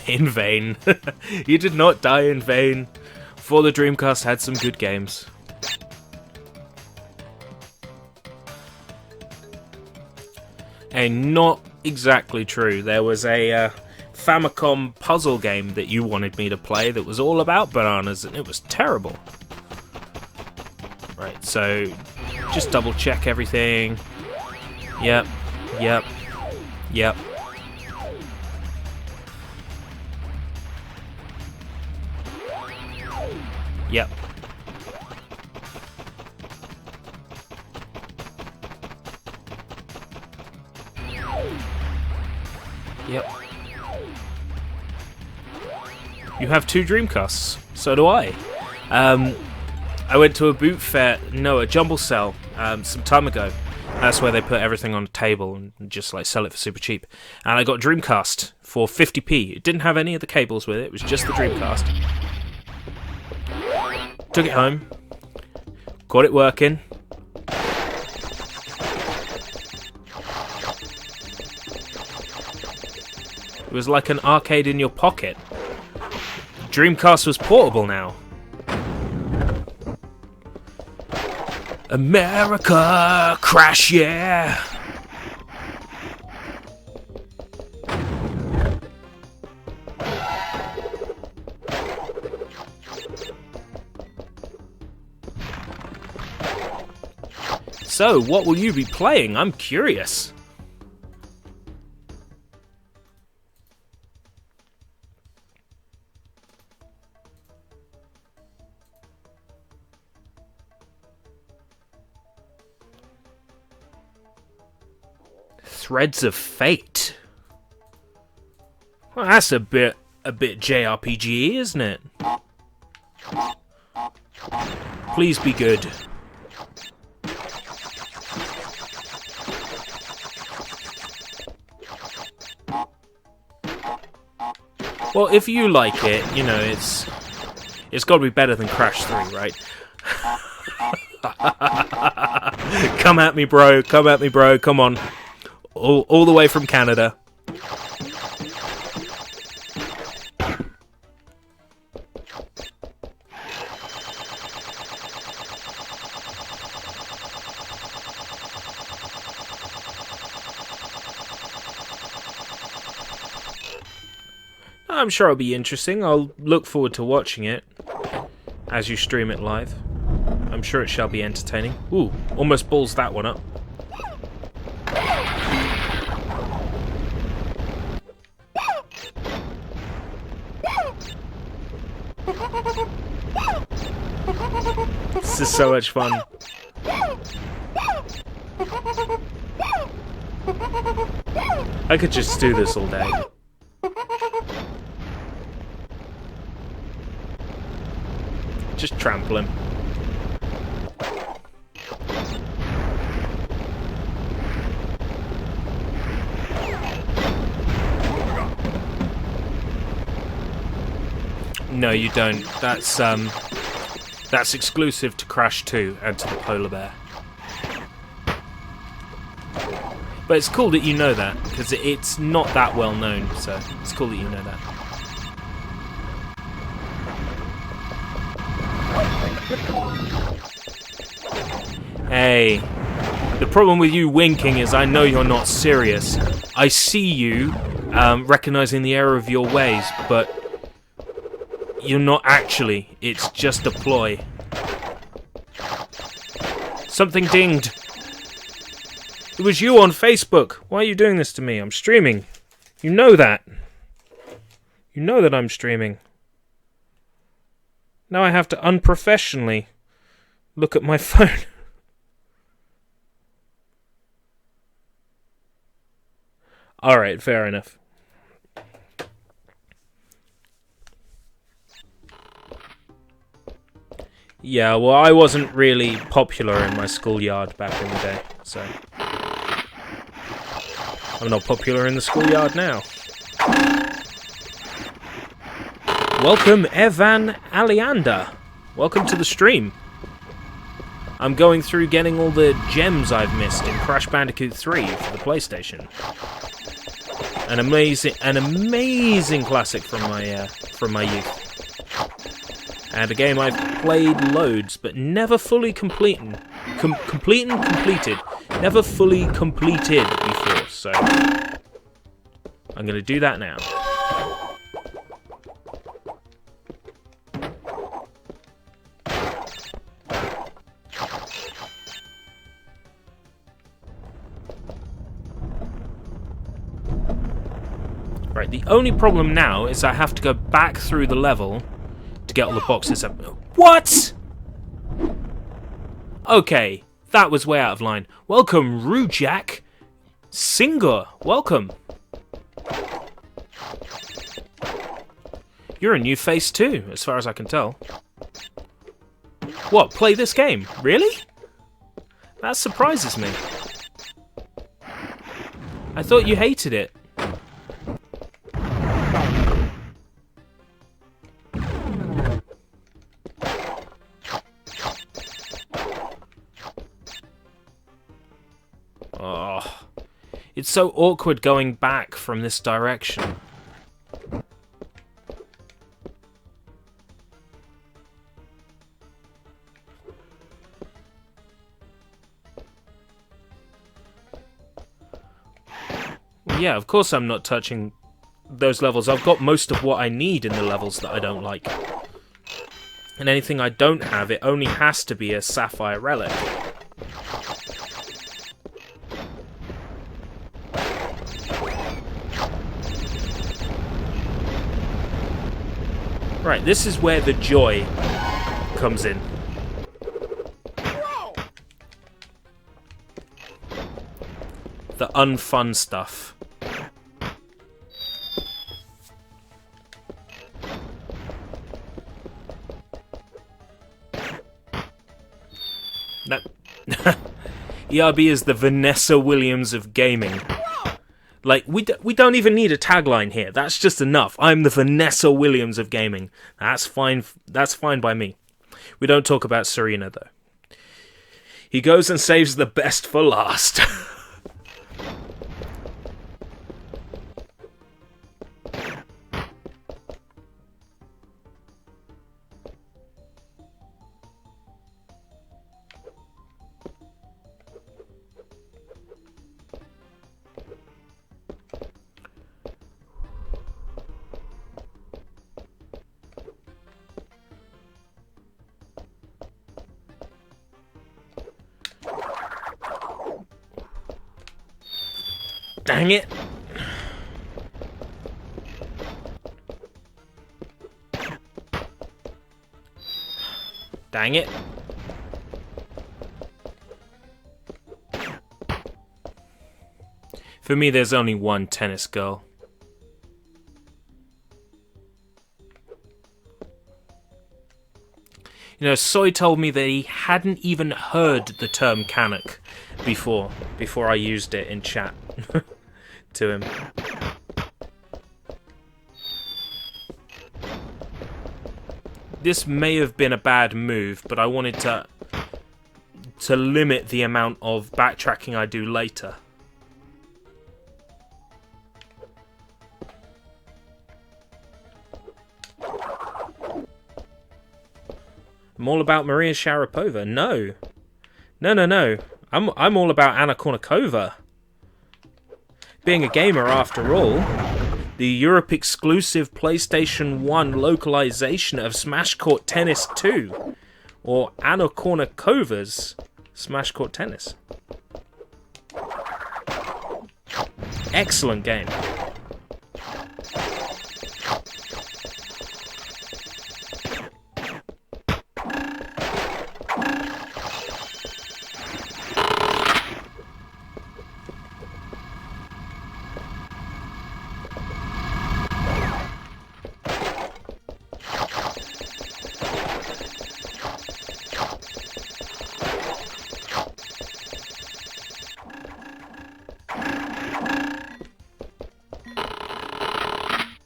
In vain. You did not die in vain. For the Dreamcast had some good games. And not exactly true. There was a Famicom puzzle game that you wanted me to play that was all about bananas, and it was terrible. Right, so just double check everything. Yep. Yep. Yep. Yep. Yep. You have 2 Dreamcasts. So do I. I went to a a jumble sale, some time ago. That's where they put everything on a table and just like sell it for super cheap. And I got Dreamcast for 50p. It didn't have any of the cables with it. It was just the Dreamcast. Took it home. Got it working. It was like an arcade in your pocket. Dreamcast was portable now. America, Crash, yeah! So, what will you be playing? I'm curious. Threads of Fate. Well, that's a bit JRPG, isn't it? Please be good. Well, if you like it, you know, it's got to be better than Crash 3, right? Come at me, bro. Come at me, bro. Come on. All the way from Canada. I'm sure it'll be interesting. I'll look forward to watching it as you stream it live. I'm sure it shall be entertaining. Ooh, almost balls that one up. This is so much fun. I could just do this all day. Just trample him. No, you don't. That's exclusive to Crash 2 and to the polar bear. But it's cool that you know that, because it's not that well known, so it's cool that you know that. Hey, the problem with you winking is I know you're not serious. I see you recognizing the error of your ways, but you're not actually. It's just a ploy. Something dinged. It was you on Facebook. Why are you doing this to me? I'm streaming. You know that. You know that I'm streaming. Now I have to unprofessionally look at my phone. Alright, fair enough. Yeah, well, I wasn't really popular in my schoolyard back in the day, so I'm not popular in the schoolyard now. Welcome, Evan Alianda. Welcome to the stream. I'm going through getting all the gems I've missed in Crash Bandicoot 3 for the PlayStation. An amazing classic from my youth. And a game I've played loads, but never fully completed. Never fully completed before, so I'm going to do that now. Right, the only problem now is I have to go back through the level to get all the boxes up. What? Okay, that was way out of line. Welcome, Rujak. Singer, welcome. You're a new face too, as far as I can tell. What, play this game? Really? That surprises me. I thought you hated it. Oh, it's so awkward going back from this direction. Yeah, of course I'm not touching those levels. I've got most of what I need in the levels that I don't like. And anything I don't have, it only has to be a sapphire relic. Right, this is where the joy comes in. the unfun stuff. No. ERB is the Vanessa Williams of gaming. Like, we don't even need a tagline here. That's just enough. I'm the Vanessa Williams of gaming. That's fine. That's fine by me. We don't talk about Serena, though. He goes and saves the best for last. Dang it. Dang it. For me, there's only one tennis girl. You know, Soy told me that he hadn't even heard the term Canuck before I used it in chat to him. This may have been a bad move, but I wanted to limit the amount of backtracking I do later. I'm all about Maria Sharapova. No. I'm all about Anna Kournikova. Being a gamer, after all, the Europe-exclusive PlayStation 1 localization of Smash Court Tennis 2, or Anna Kournikova's Smash Court Tennis. Excellent game.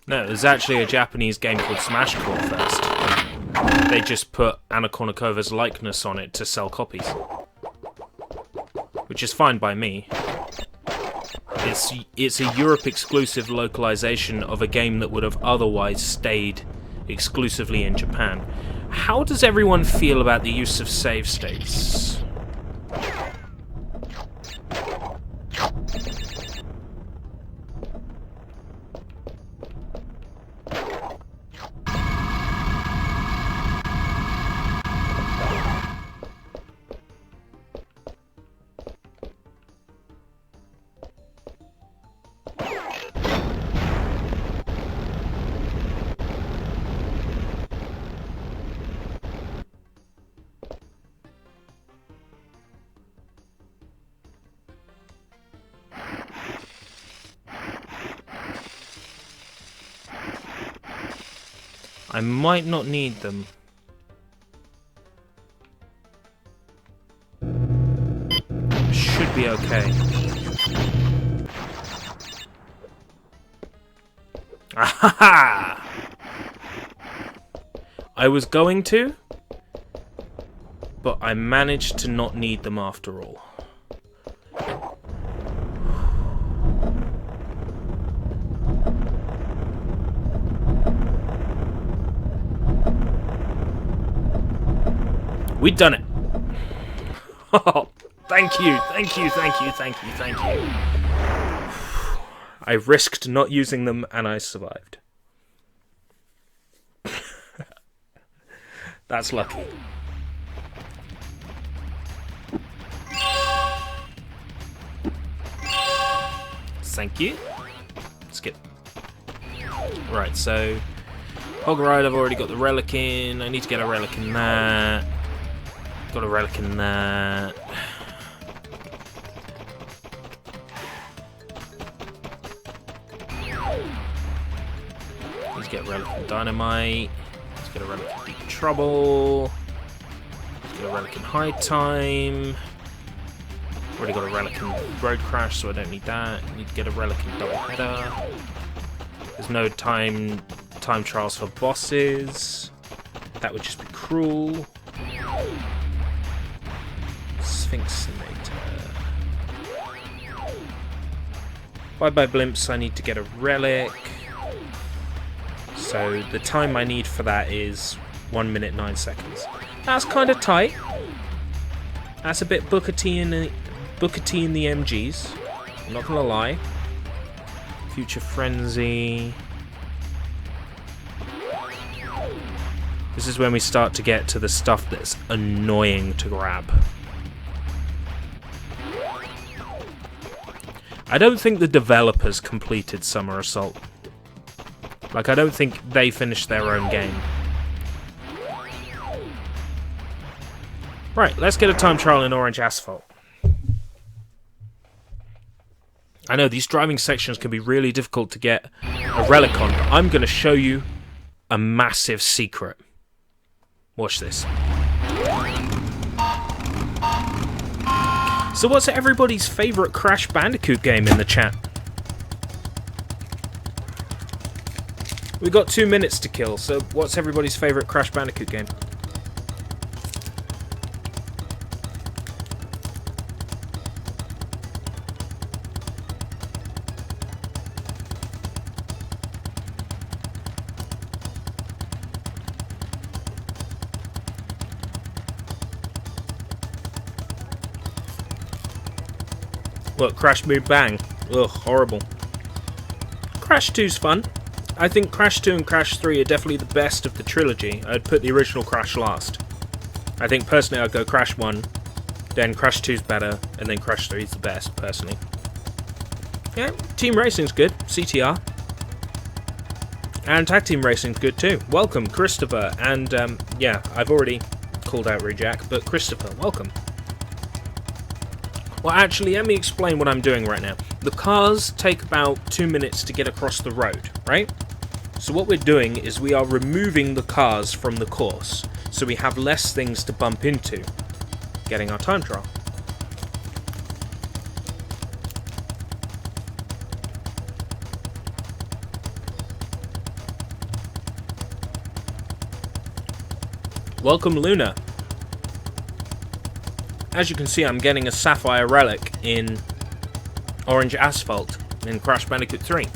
No, there's actually a Japanese game called Smash Court first. They just put Anna Kournikova's likeness on it to sell copies. Which is fine by me. It's a Europe-exclusive localization of a game that would have otherwise stayed exclusively in Japan. How does everyone feel about the use of save states? I might not need them. Should be okay. Ahaha! I was going to, but I managed to not need them after all. We've done it. Oh, thank you. I risked not using them and I survived. That's lucky. Thank you. Skip. Right, so Hog Ride, I've already got the relic in. I need to get a relic in that. Got a relic in that. get Relic and Dynamite. Let's get a Relic in Deep Trouble. Let's get a Relic in High Time. Already got a Relic in Road Crash, so I don't need that. Need to get a Relic in Double Header. There's no time trials for bosses. That would just be cruel. Sphinxinator. Bye-bye Blimps, I need to get a Relic. So the time I need for that is 1 minute 9 seconds. That's kind of tight. That's a bit Booker T in the MGs. I'm not gonna lie. Future Frenzy. This is when we start to get to the stuff that's annoying to grab. I don't think the developers completed Summer Assault. Like, I don't think they finished their own game. Right, let's get a time trial in Orange Asphalt. I know these driving sections can be really difficult to get a relic on, but I'm going to show you a massive secret. Watch this. So what's everybody's favourite Crash Bandicoot game in the chat? We got 2 minutes to kill, so what's everybody's favourite Crash Bandicoot game? Look, Crash Boom Bang. Ugh, horrible. Crash 2's fun. I think Crash 2 and Crash 3 are definitely the best of the trilogy. I'd put the original Crash last. I think personally I'd go Crash 1, then Crash 2's better, and then Crash 3's the best, personally. Yeah, Team Racing's good. CTR. And Tag Team Racing's good too. Welcome, Christopher. And, yeah, I've already called out Rejack, but Christopher, welcome. Well, actually, let me explain what I'm doing right now. The cars take about 2 minutes to get across the road, right? So what we're doing is we are removing the cars from the course, so we have less things to bump into, getting our time trial. Welcome, Luna. As you can see, I'm getting a Sapphire Relic in Orange Asphalt in Crash Bandicoot 3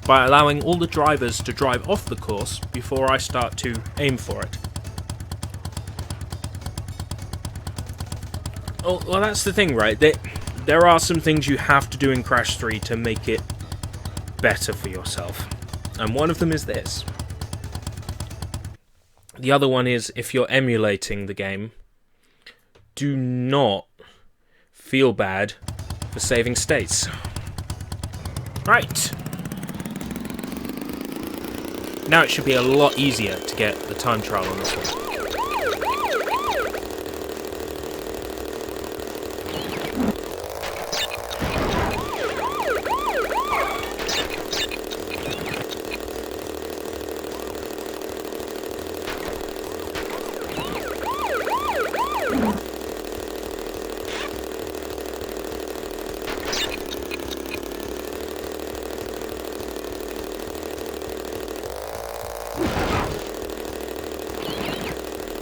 by allowing all the drivers to drive off the course before I start to aim for it. Oh, well, that's the thing, right? There are some things you have to do in Crash 3 to make it better for yourself. And one of them is this. The other one is, if you're emulating the game, do not feel bad for saving states. Right. Now it should be a lot easier to get the time trial on this one.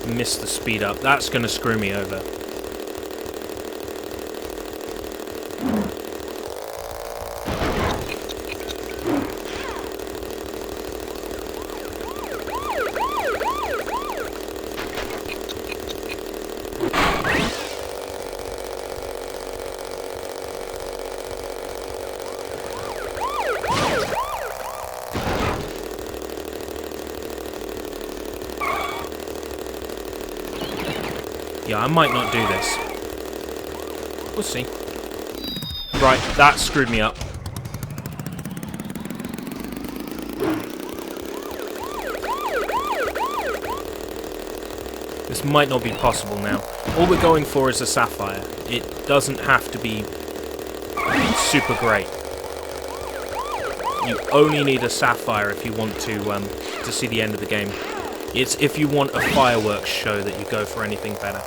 Missed the speed up. That's going to screw me over. Yeah, I might not do this. We'll see. Right, that screwed me up. This might not be possible now. All we're going for is a Sapphire. It doesn't have to be super great. You only need a sapphire if you want to see the end of the game. It's if you want a fireworks show that you go for anything better.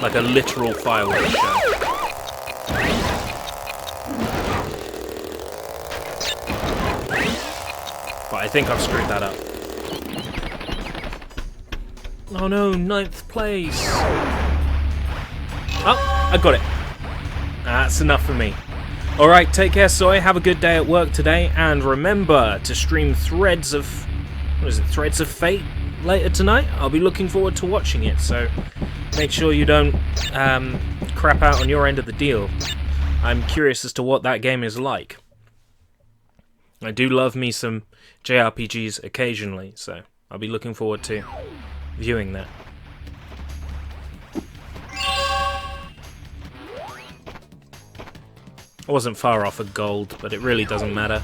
Like a literal fireworks show. But I think I've screwed that up. Oh no, 9th place! Oh, I got it. That's enough for me. Alright, take care, Soy. Have a good day at work today. And remember to stream Threads of... what is it? Threads of Fate later tonight? I'll be looking forward to watching it, so make sure you don't crap out on your end of the deal. I'm curious as to what that game is like. I do love me some JRPGs occasionally, so I'll be looking forward to viewing that. I wasn't far off a gold, but it really doesn't matter.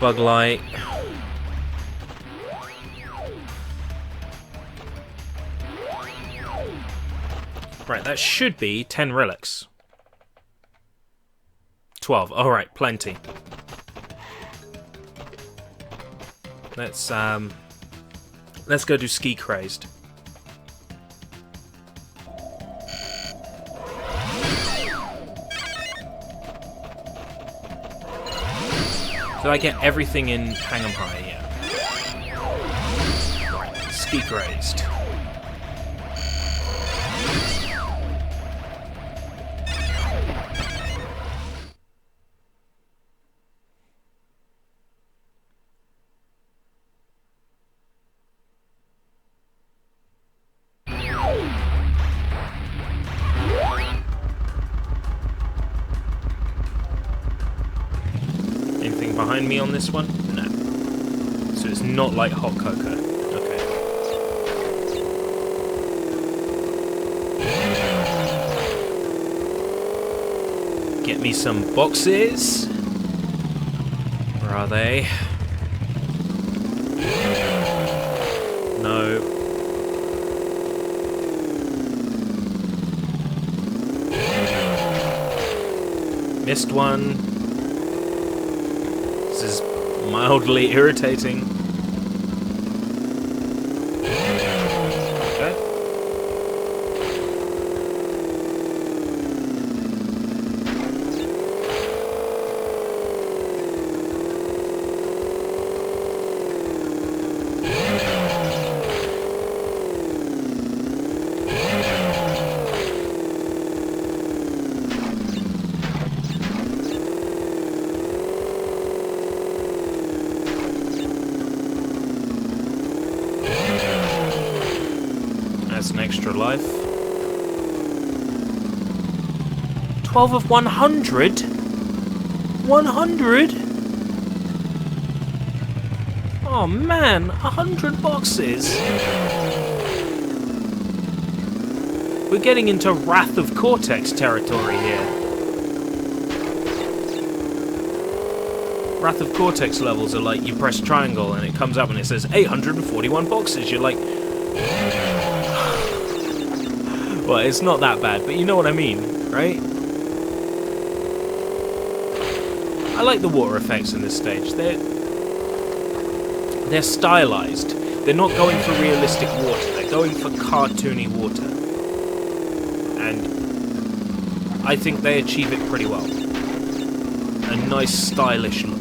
Bug light. Right, that should be 10 relics. 12. Alright, plenty. Let's go do Ski Crazed. Did I get everything in Hang 'em High? Yeah. Right, Ski Crazed. Behind me on this one? No. So it's not like hot cocoa. Okay. Get me some boxes. Where are they? No. Missed one. This is mildly irritating. Okay. That's an extra life. 12 of 100? 100? Oh man, 100 boxes. We're getting into Wrath of Cortex territory here. Wrath of Cortex levels are like you press triangle and it comes up and it says 841 boxes. You're like... well, it's not that bad, but you know what I mean, right? I like the water effects in this stage. They're stylized. They're not going for realistic water. They're going for cartoony water. And I think they achieve it pretty well. A nice, stylish look.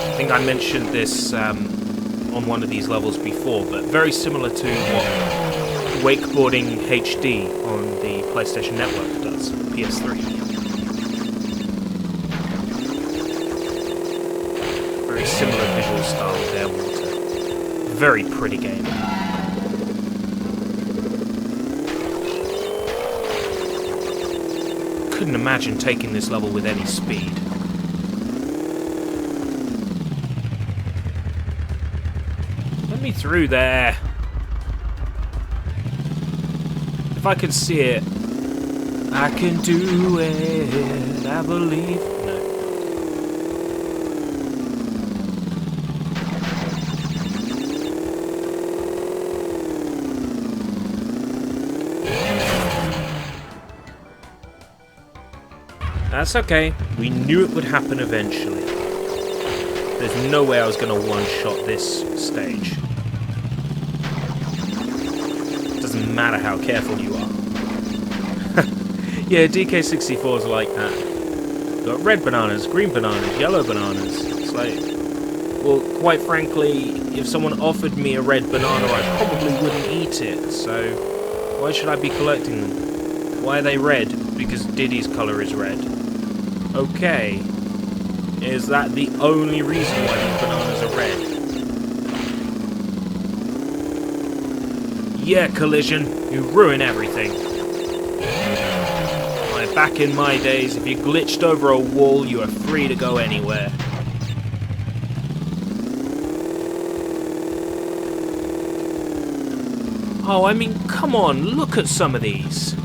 I think I mentioned this on one of these levels before, but very similar to what Wakeboarding HD on the PlayStation Network does, PS3. Very similar visual style with their water. Very pretty game. Couldn't imagine taking this level with any speed. Let me through there. If I could see it, I can do it, I believe. No. That's okay. We knew it would happen eventually. There's no way I was going to one-shot this stage. Doesn't matter how careful you are. Yeah, DK64's like that. Got red bananas, green bananas, yellow bananas. It's like, well, quite frankly, if someone offered me a red banana, I probably wouldn't eat it, so why should I be collecting them? Why are they red? Because Diddy's colour is red. Okay. Is that the only reason why these bananas are red? Yeah, Collision, you ruin everything. Back in my days, if you glitched over a wall, you were free to go anywhere. Oh, I mean, come on, look at some of these.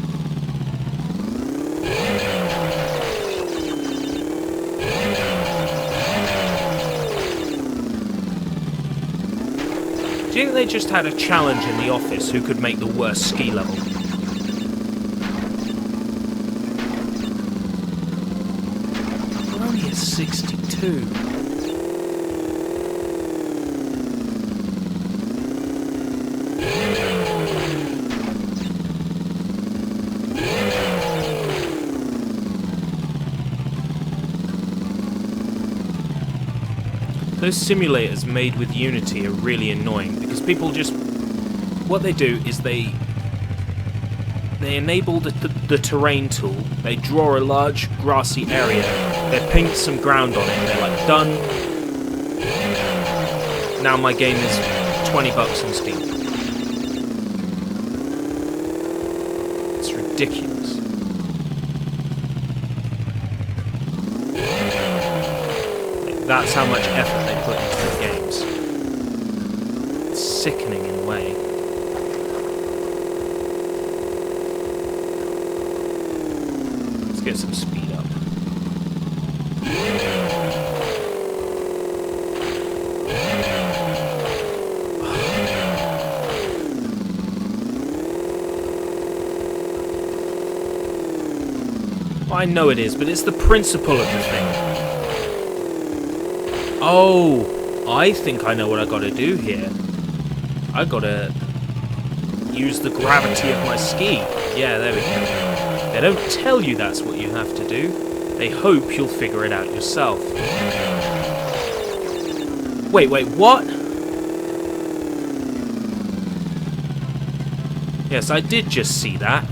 Do you think they just had a challenge in the office who could make the worst ski level? We're only at 62. Those simulators made with Unity are really annoying because people just... What they do is they enable the terrain tool, they draw a large grassy area, they paint some ground on it, and they're like, done. Now my game is $20 on Steam. It's ridiculous. That's how much effort they put into the games. It's sickening in a way. Let's get some speed up. Well, I know it is, but it's the principle of the thing. Oh, I think I know what I gotta do here. I gotta use the gravity of my ski. Yeah, there we go. They don't tell you that's what you have to do. They hope you'll figure it out yourself. Wait, what? Yes, I did just see that.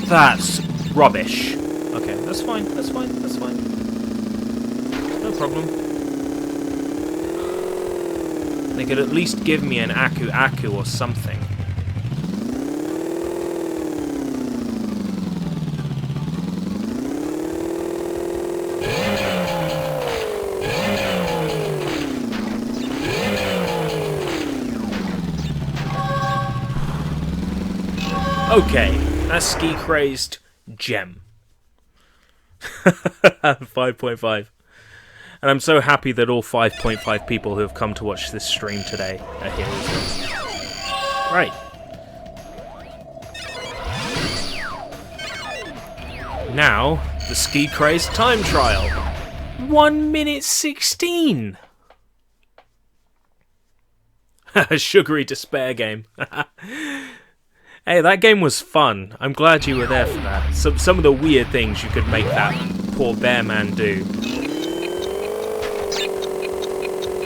That's rubbish. Okay, that's fine. No problem. They could at least give me an Aku or something. Okay, that's ski-crazed gem. 5.5. And I'm so happy that all 5.5 people who have come to watch this stream today are here as well. Right. Now, the Ski Craze time trial. 1 minute 16! A sugary despair game. Hey, that game was fun. I'm glad you were there for that. Some of the weird things you could make that poor bear man do.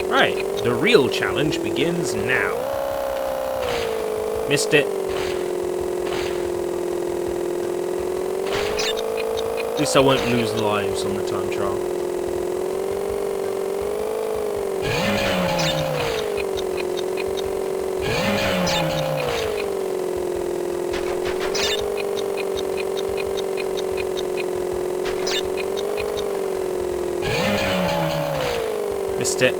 Right, the real challenge begins now. Missed it. At least I won't lose lives on the time trial. Missed it.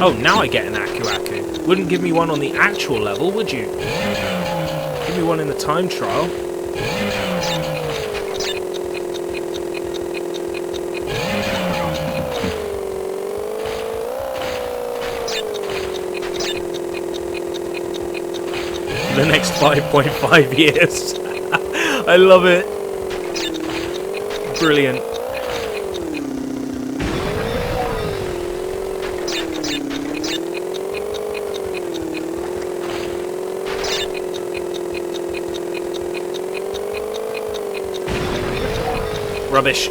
Oh, now I get an Aku. Wouldn't give me one on the actual level, would you? Give only one in the time trial. The next 5.5 years. I love it. Brilliant. Rubbish.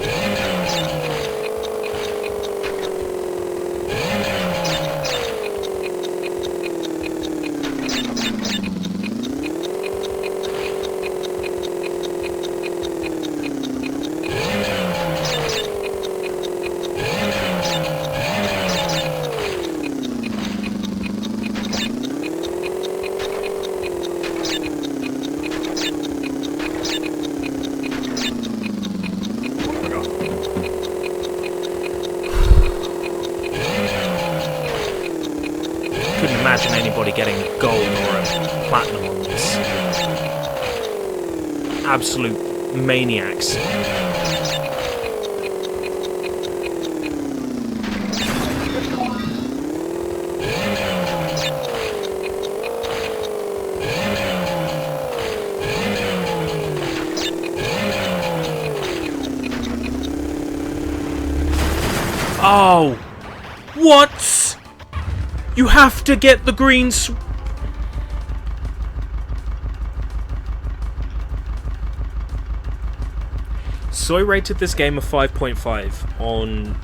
Couldn't imagine anybody getting gold or a platinum on this. Absolute maniacs. Oh! What? You have to get the green So I rated this game a 5.5 on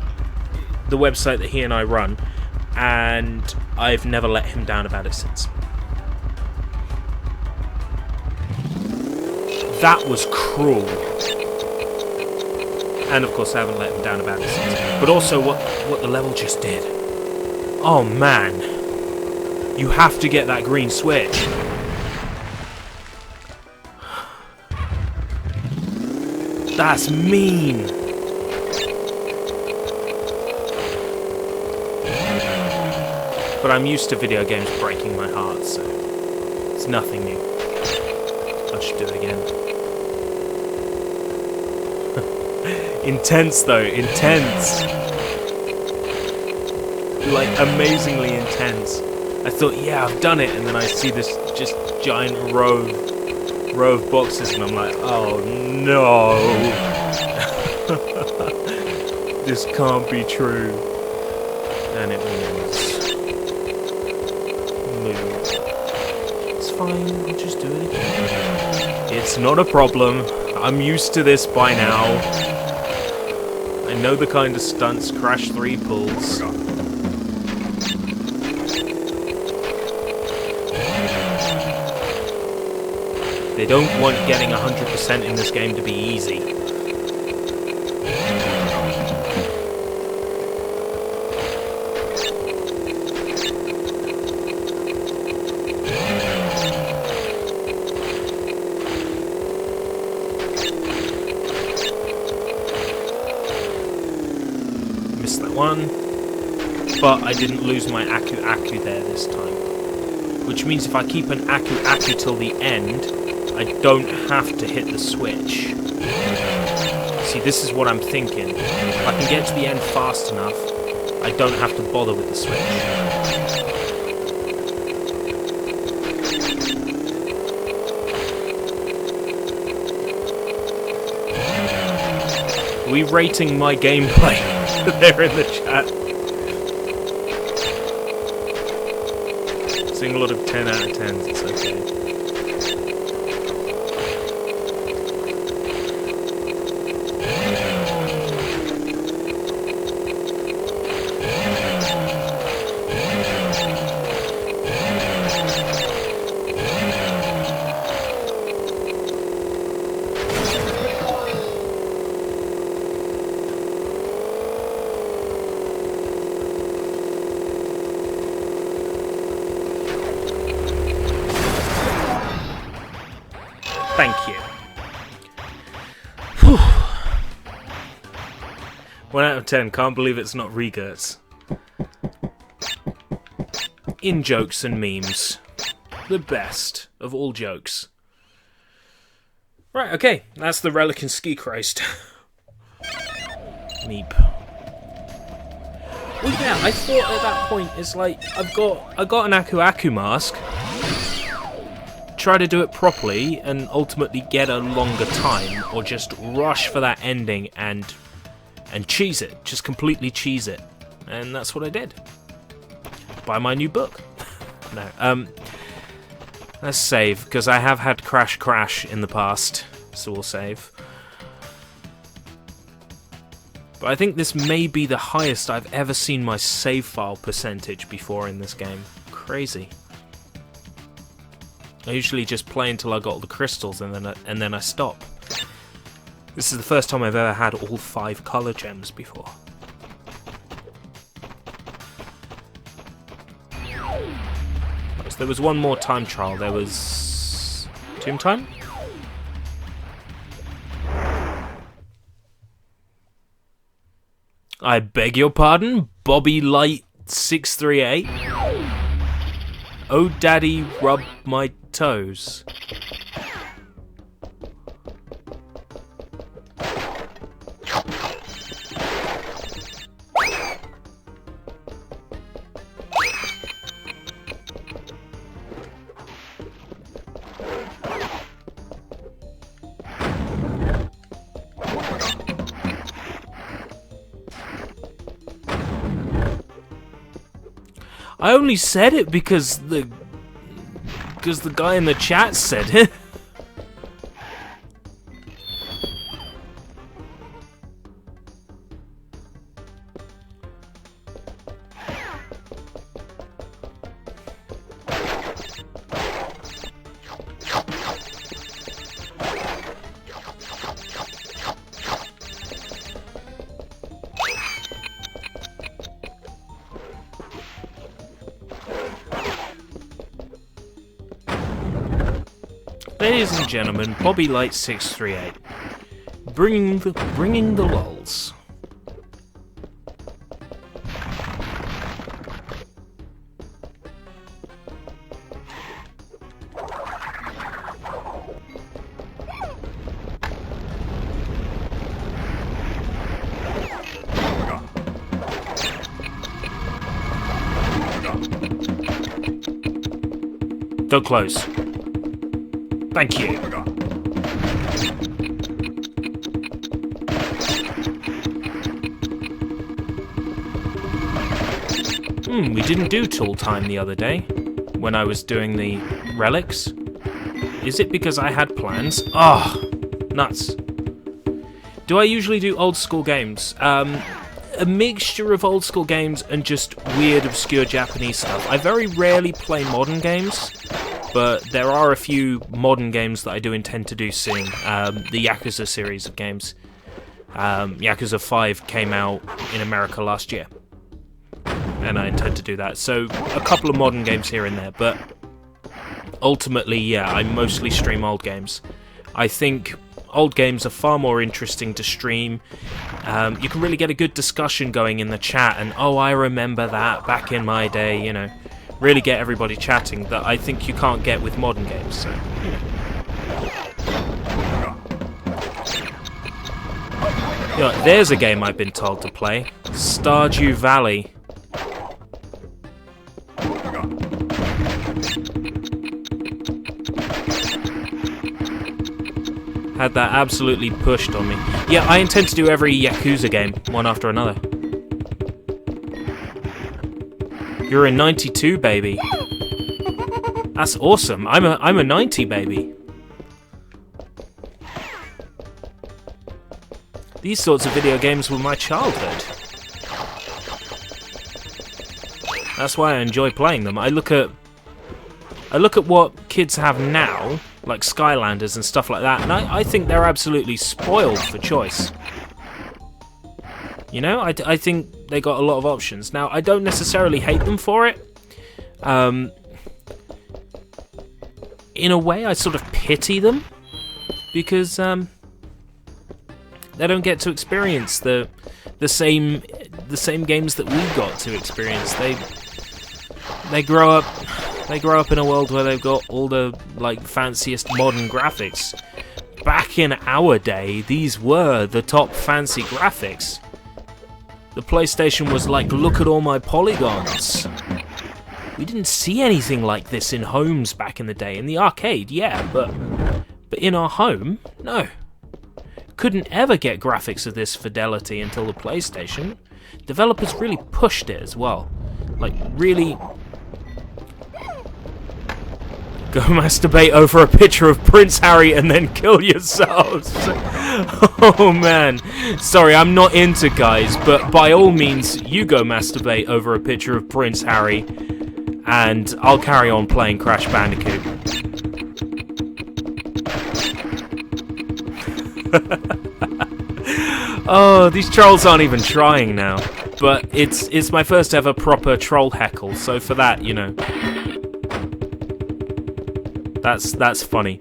the website that he and I run, and I've never let him down about it since. That was cruel. And of course I haven't let him down about it since. But also what the level just did. Oh man. You have to get that green switch. That's mean. But I'm used to video games breaking my heart, so it's nothing new. I should do it again. Intense though, intense. Like amazingly intense. I thought, yeah, I've done it, and then I see this just giant row of boxes, and I'm like, oh no. This can't be true. And it was. It's fine, I'll just do it again. It's not a problem. I'm used to this by now. I know the kind of stunts Crash 3 pulls. They don't want getting 100% in this game to be easy. Missed that one. But I didn't lose my Aku there this time. Which means if I keep an Aku till the end, I don't have to hit the switch. See, this is what I'm thinking. If I can get to the end fast enough, I don't have to bother with the switch. Are we rating my gameplay? There in the chat. Seeing a lot of 10 out of 10s, it's okay. Thank you. Whew. 1 out of 10. Can't believe it's not Regert's. In jokes and memes. The best of all jokes. Right, okay, that's the Relic and Ski Christ. Meep. Well, yeah, I thought at that point, it's like, I got an Aku Aku mask, try to do it properly, and ultimately get a longer time, or just rush for that ending and cheese it, just completely cheese it. And that's what I did. Buy my new book. No, let's save, because I have had crash in the past, so we'll save. But I think this may be the highest I've ever seen my save file percentage before in this game. Crazy. I usually just play until I got all the crystals and then I stop. This is the first time I've ever had all 5 color gems before. So there was one more time trial. There was Tomb Time? I beg your pardon, Bobby Light 638. Oh daddy, rub my toes. I only said it because the guy in the chat said it. Ladies and gentlemen, Bobby Light 638, bringing the lulz. Don't close. Thank you. We didn't do tool time the other day when I was doing the relics. Is it because I had plans? Oh, nuts. Do I usually do old school games? A mixture of old school games and just weird, obscure Japanese stuff. I very rarely play modern games. But there are a few modern games that I do intend to do soon. The Yakuza series of games. Yakuza 5 came out in America last year. And I intend to do that. So, a couple of modern games here and there. But ultimately, yeah, I mostly stream old games. I think old games are far more interesting to stream. You can really get a good discussion going in the chat. And, oh, I remember that back in my day, you know. Really get everybody chatting that I think you can't get with modern games. So, you know, there's a game I've been told to play. Stardew Valley. Had that absolutely pushed on me. Yeah, I intend to do every Yakuza game, one after another. You're a 92 baby. That's awesome. I'm a 90 baby. These sorts of video games were my childhood. That's why I enjoy playing them. I look at what kids have now, like Skylanders and stuff like that, and I think they're absolutely spoiled for choice. You know, I think they got a lot of options. Now, I don't necessarily hate them for it. In a way, I sort of pity them because they don't get to experience the same games that we got to experience. They grow up in a world where they've got all the like fanciest modern graphics. back in our day, these were the top fancy graphics. The PlayStation was like, look at all my polygons. We didn't see anything like this in homes back in the day. In the arcade, yeah, but in our home, no. Couldn't ever get graphics of this fidelity until the PlayStation. Developers really pushed it as well. Like, really... Go masturbate over a picture of Prince Harry and then kill yourselves. Oh man. Sorry, I'm not into guys, but by all means, you go masturbate over a picture of Prince Harry, and I'll carry on playing Crash Bandicoot. Oh, these trolls aren't even trying now. But it's my first ever proper troll heckle, so for that, you know. That's funny.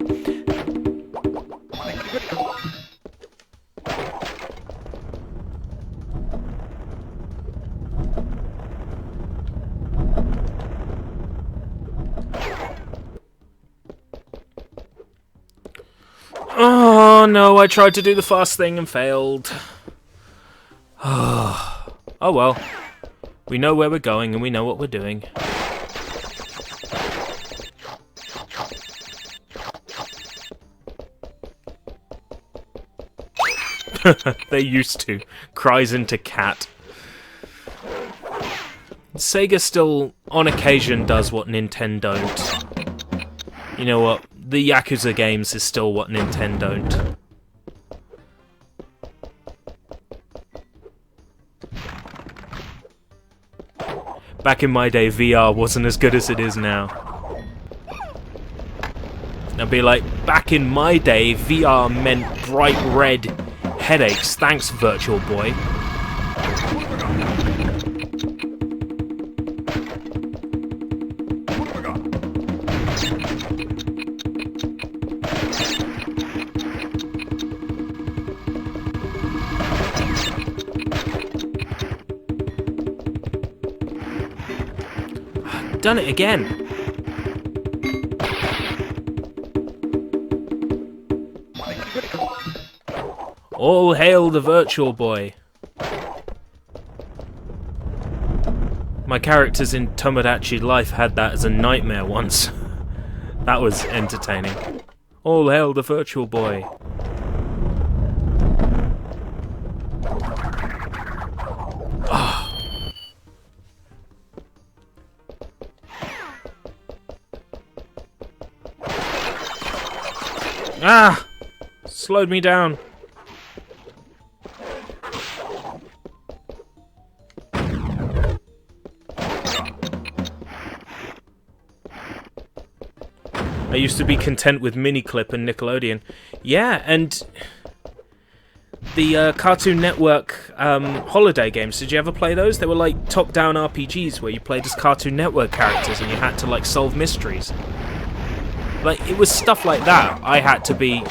Oh no, I tried to do the fast thing and failed. Oh well. We know where we're going and we know what we're doing. They used to. Cries into cat. Sega still, on occasion, does what Nintendo don't. You know what? The Yakuza games is still what Nintendo don't. Back in my day, VR wasn't as good as it is now. I'd be like, back in my day, VR meant bright red headaches. Thanks, Virtual Boy. Done it again. All hail the Virtual Boy. My characters in Tomodachi Life had that as a nightmare once. That was entertaining. All hail the Virtual Boy. Ah! Slowed me down. I used to be content with Miniclip and Nickelodeon. Yeah, and the Cartoon Network holiday games, did you ever play those? They were like top-down RPGs where you played as Cartoon Network characters and you had to like solve mysteries. Like, it was stuff like that I had to be,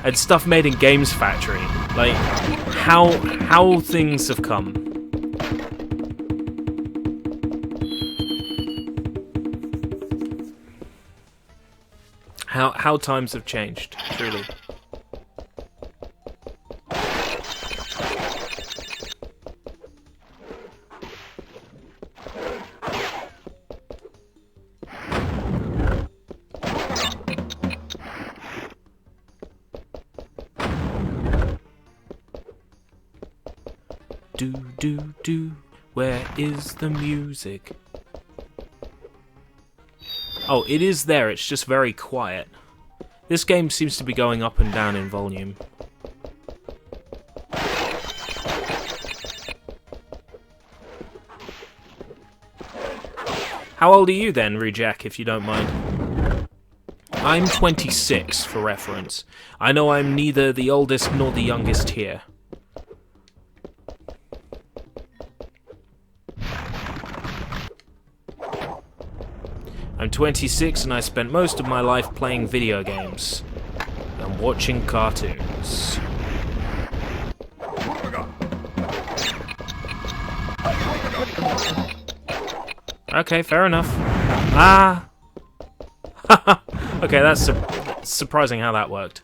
and stuff made in Games Factory. Like, how things have come. How times have changed, truly. Do, where is the music? Oh, it is there, it's just very quiet. This game seems to be going up and down in volume. How old are you then, Reject, if you don't mind? I'm 26, for reference. I know I'm neither the oldest nor the youngest here. I'm 26 and I spent most of my life playing video games and watching cartoons. Okay, fair enough. Ah! Okay, that's surprising how that worked.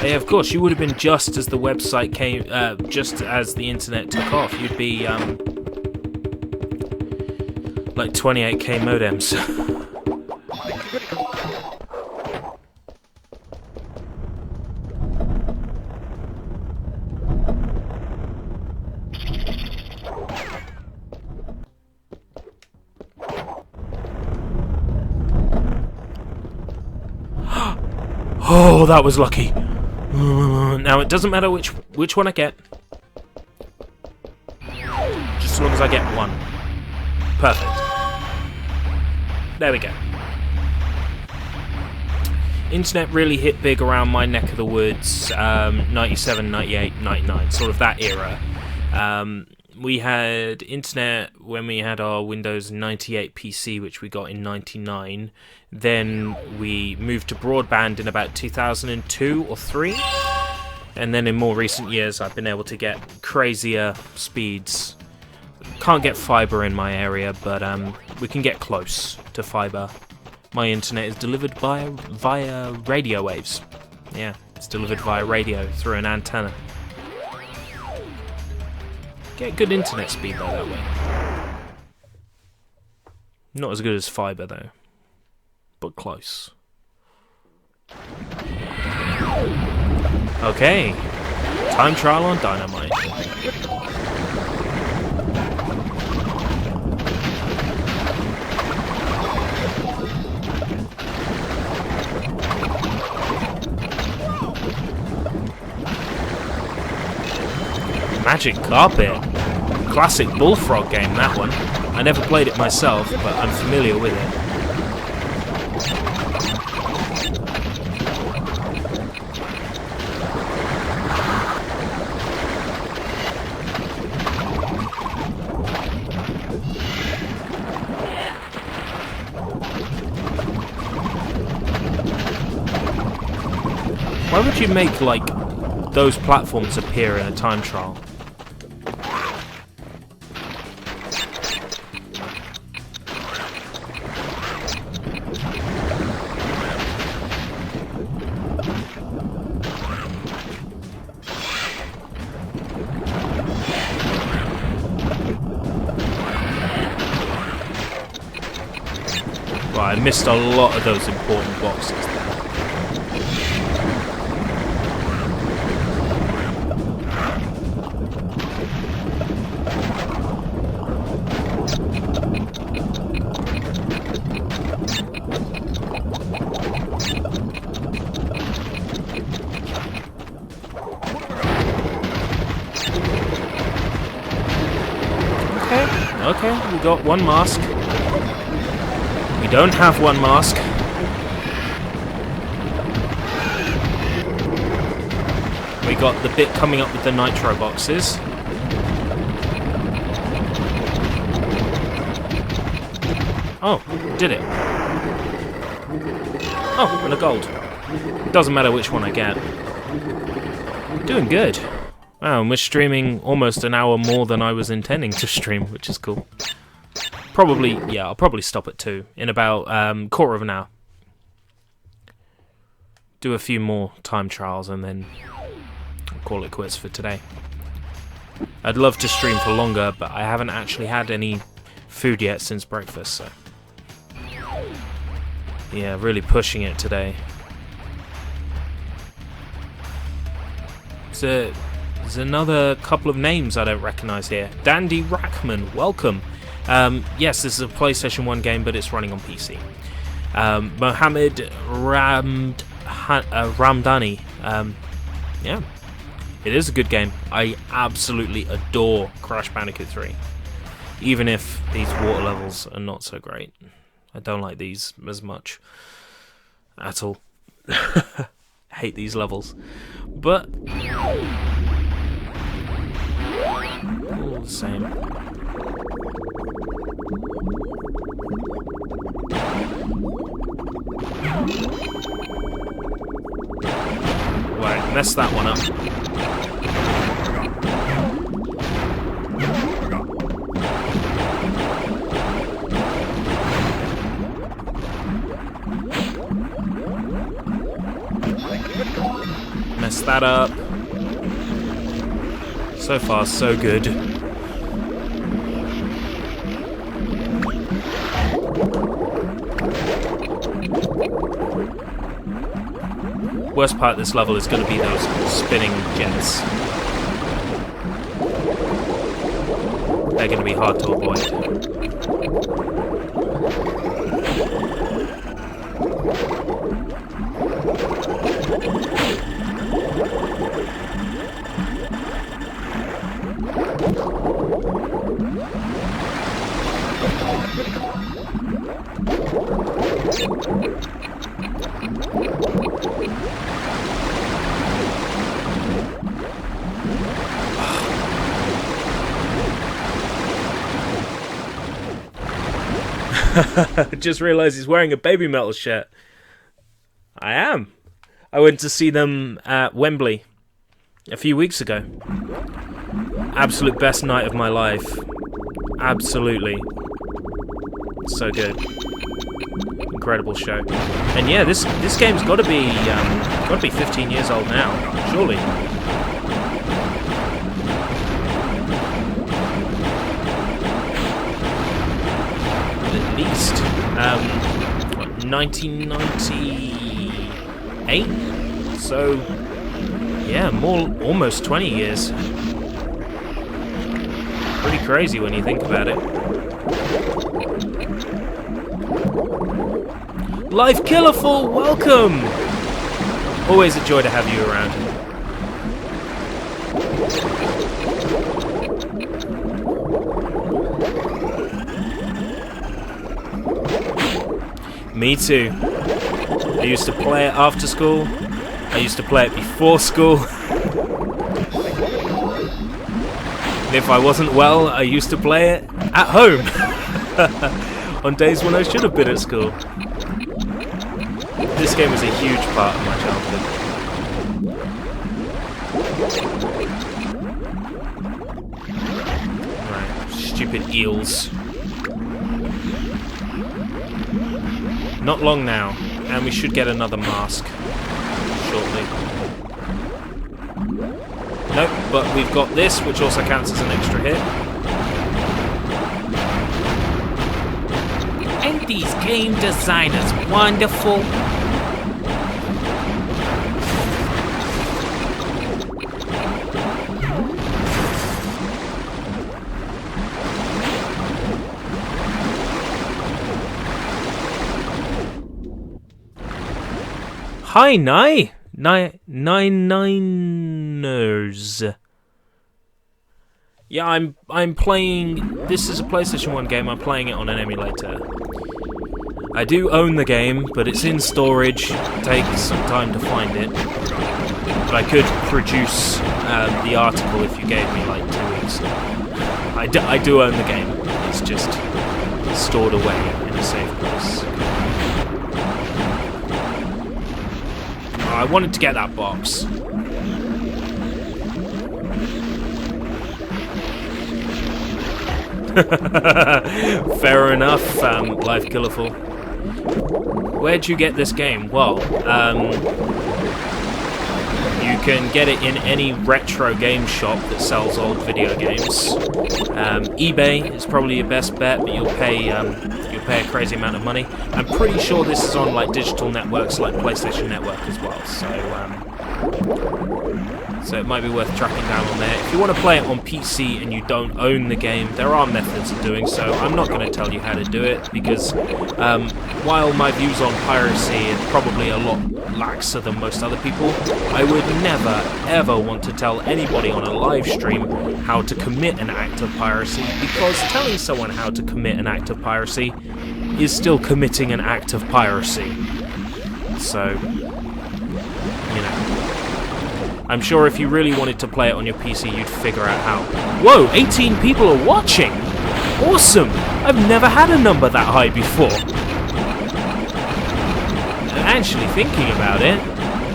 Yeah, of course, you would have been just as the website came, just as the internet took off. You'd be, like 28k modems. Oh, that was lucky. Now it doesn't matter which one I get, just as long as I get one. Perfect. There we go. Internet really hit big around my neck of the woods, 97, 98, 99, sort of that era. We had internet when we had our Windows 98 PC, which we got in 99. Then we moved to broadband in about 2002 or 3. And then in more recent years, I've been able to get crazier speeds. Can't get fiber in my area, but we can get close to fiber. My internet is delivered via radio waves. Yeah, it's delivered via radio through an antenna. Get good internet speed though that way. Not as good as fiber though, but close. Okay, time trial on Dynamite. Magic Carpet. Classic Bullfrog game, that one. I never played it myself, but I'm familiar with it. Why would you make, like, those platforms appear in a time trial? Right, I missed a lot of those important boxes there. Okay, we got one mask. We don't have one mask. We got the bit coming up with the nitro boxes. Oh, did it? Oh, and a gold. It doesn't matter which one I get. Doing good. Wow, and we're streaming almost an hour more than I was intending to stream, which is cool. Probably, yeah, I'll probably stop at 2 in about quarter of an hour. Do a few more time trials and then call it quits for today. I'd love to stream for longer, but I haven't actually had any food yet since breakfast, so... yeah, really pushing it today. So... there's another couple of names I don't recognise here. Dandy Rackman, welcome. Yes, this is a PlayStation 1 game, but it's running on PC. Mohammed Ramdani. Yeah, it is a good game. I absolutely adore Crash Bandicoot 3. Even if these water levels are not so great. I don't like these as much. At all. Hate these levels. But... all the same. Right, messed that one up. Messed that up. So far, so good. Worst part of this level is going to be those spinning jets. They're going to be hard to avoid. I just realised he's wearing a Baby Metal shirt. I am. I went to see them at Wembley a few weeks ago. Absolute best night of my life. Absolutely. So good. Incredible show. And yeah, this game's got to be 15 years old now, surely. At least 1998. So yeah, almost 20 years. Pretty crazy when you think about it. Life Killerful, welcome! Always a joy to have you around. Me too. I used to play it after school. I used to play it before school. And if I wasn't well, I used to play it at home. On days when I should have been at school. This game was a huge part of my childhood. Right, stupid eels. Not long now, and we should get another mask shortly. Nope, but we've got this, which also counts as an extra hit. Ain't these game designers wonderful? Hi, Niners. Yeah, I'm playing. This is a PlayStation 1 game. I'm playing it on an emulator. I do own the game, but it's in storage. It takes some time to find it. But I could produce the article if you gave me like 2 weeks. I do own the game. It's just stored away in a safe place. I wanted to get that box. Fair enough, Life Killerful. Where'd you get this game? Well, you can get it in any retro game shop that sells old video games. eBay is probably your best bet, but you'll pay a crazy amount of money. I'm pretty sure this is on like digital networks like PlayStation Network as well, so it might be worth tracking down on there. If you want to play it on PC and you don't own the game, there are methods of doing so. I'm not going to tell you how to do it because while my views on piracy are probably a lot laxer than most other people, I would never ever want to tell anybody on a live stream how to commit an act of piracy, because telling someone how to commit an act of piracy is still committing an act of piracy. So, you know. I'm sure if you really wanted to play it on your PC, you'd figure out how. Whoa, 18 people are watching! Awesome! I've never had a number that high before. Actually, thinking about it,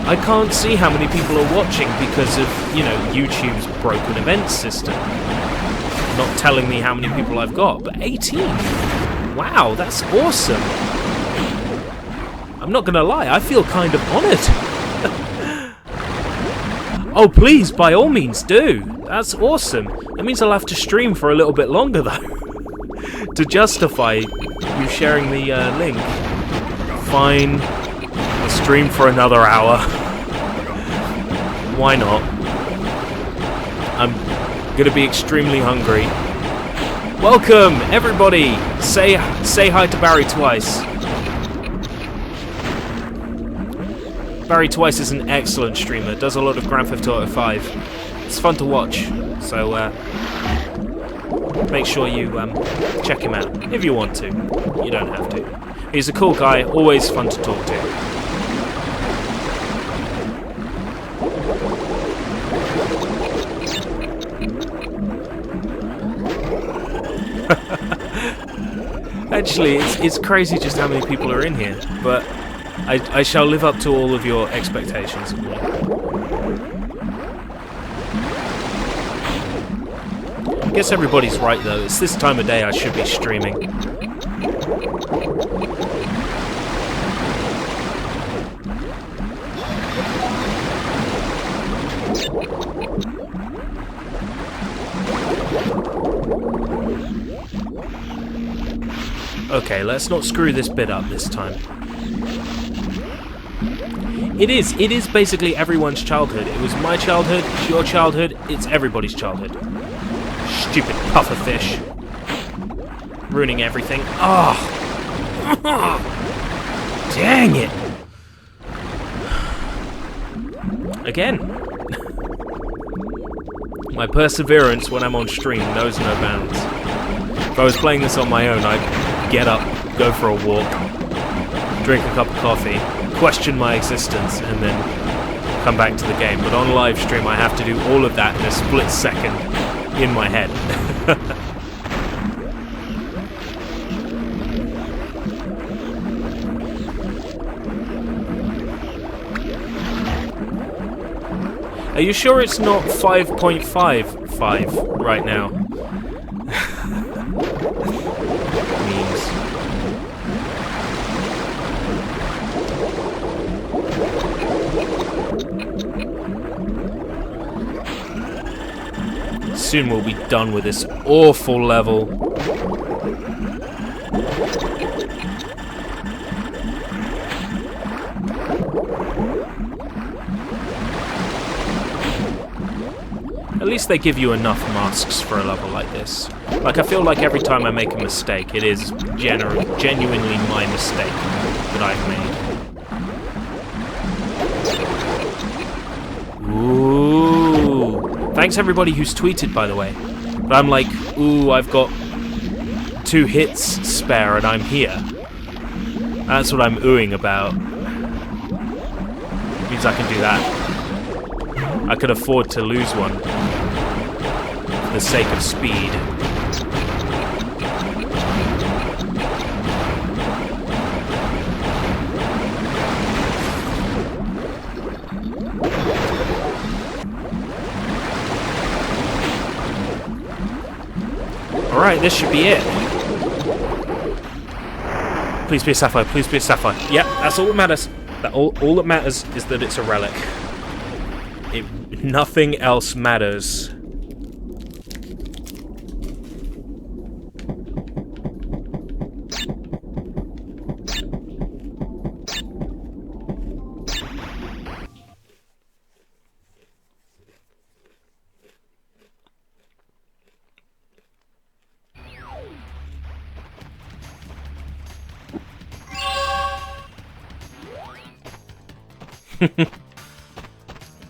I can't see how many people are watching because of, you know, YouTube's broken event system. Not telling me how many people I've got, but 18! Wow, that's awesome! I'm not gonna lie, I feel kind of honoured. Oh, please, by all means, do. That's awesome. That means I'll have to stream for a little bit longer, though, to justify you sharing the link. Fine. I'll stream for another hour. Why not? I'm gonna be extremely hungry. Welcome, everybody! Say hi to Barry Twice. Barry Twice is an excellent streamer, does a lot of Grand Theft Auto 5. It's fun to watch, so make sure you check him out, if you want to. You don't have to. He's a cool guy, always fun to talk to. Actually, it's crazy just how many people are in here, but I shall live up to all of your expectations of me. I guess everybody's right though, it's this time of day I should be streaming. Okay, let's not screw this bit up this time. It is basically everyone's childhood. It was my childhood, it's your childhood, it's everybody's childhood. Stupid pufferfish. Ruining everything. Oh! Dang it! Again. My perseverance when I'm on stream knows no bounds. If I was playing this on my own, I'd get up, go for a walk, drink a cup of coffee, question my existence, and then come back to the game. But on live stream, I have to do all of that in a split second in my head. Are you sure it's not 5.55 right now? Soon we'll be done with this awful level. At least they give you enough masks for a level like this. Like, I feel like every time I make a mistake, it is genuinely my mistake that I've made. Ooh. Thanks everybody who's tweeted, by the way. But I'm like, ooh, I've got 2 hits spare and I'm here. That's what I'm oohing about. Means I can do that. I could afford to lose one. For the sake of speed. Alright, this should be it. Please be a sapphire, please be a sapphire. Yep, that's all that matters. All that matters is that it's a relic. Nothing else matters.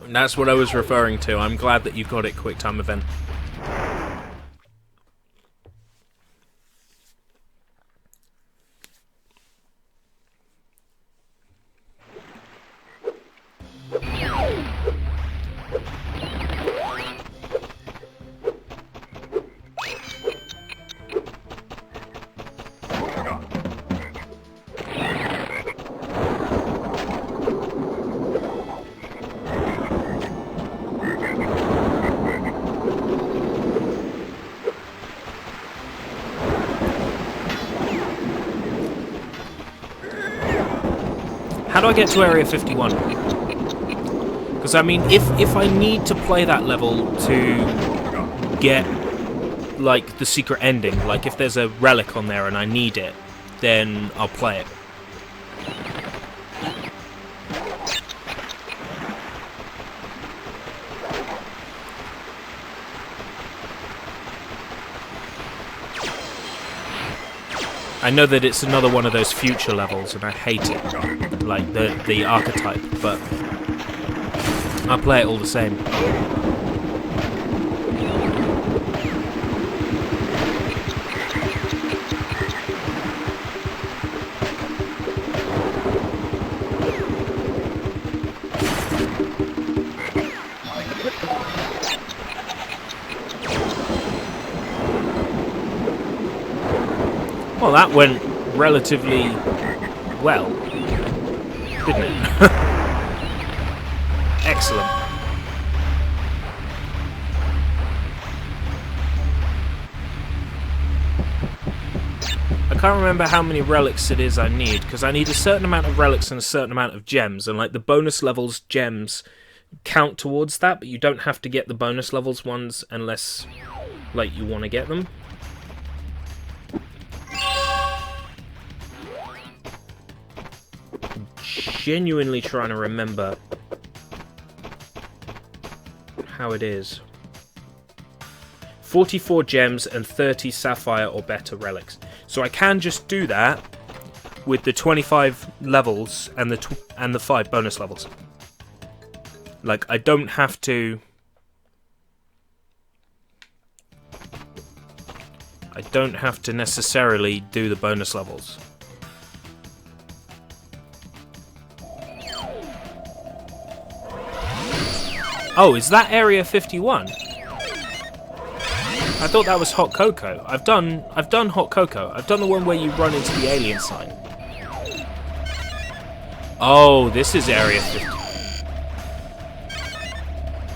That's what I was referring to. I'm glad that you got it, quick time event. How do I get to Area 51? Because, I mean, if I need to play that level to get, like, the secret ending, like if there's a relic on there and I need it, then I'll play it. I know that it's another one of those future levels, and I hate it, like the archetype, but I'll play it all the same. Well, that went relatively well, didn't it? Excellent. I can't remember how many relics it is I need, because I need a certain amount of relics and a certain amount of gems, and like the bonus levels gems count towards that, but you don't have to get the bonus levels ones unless like you want to get them. Genuinely trying to remember how it is. 44 gems and 30 sapphire or better relics. So I can just do that with the 25 levels and the 5 bonus levels. Like, I don't have to... I don't have to necessarily do the bonus levels. Oh, is that Area 51? I thought that was Hot Cocoa. I've done Hot Cocoa. I've done the one where you run into the alien sign. Oh, this is Area 50.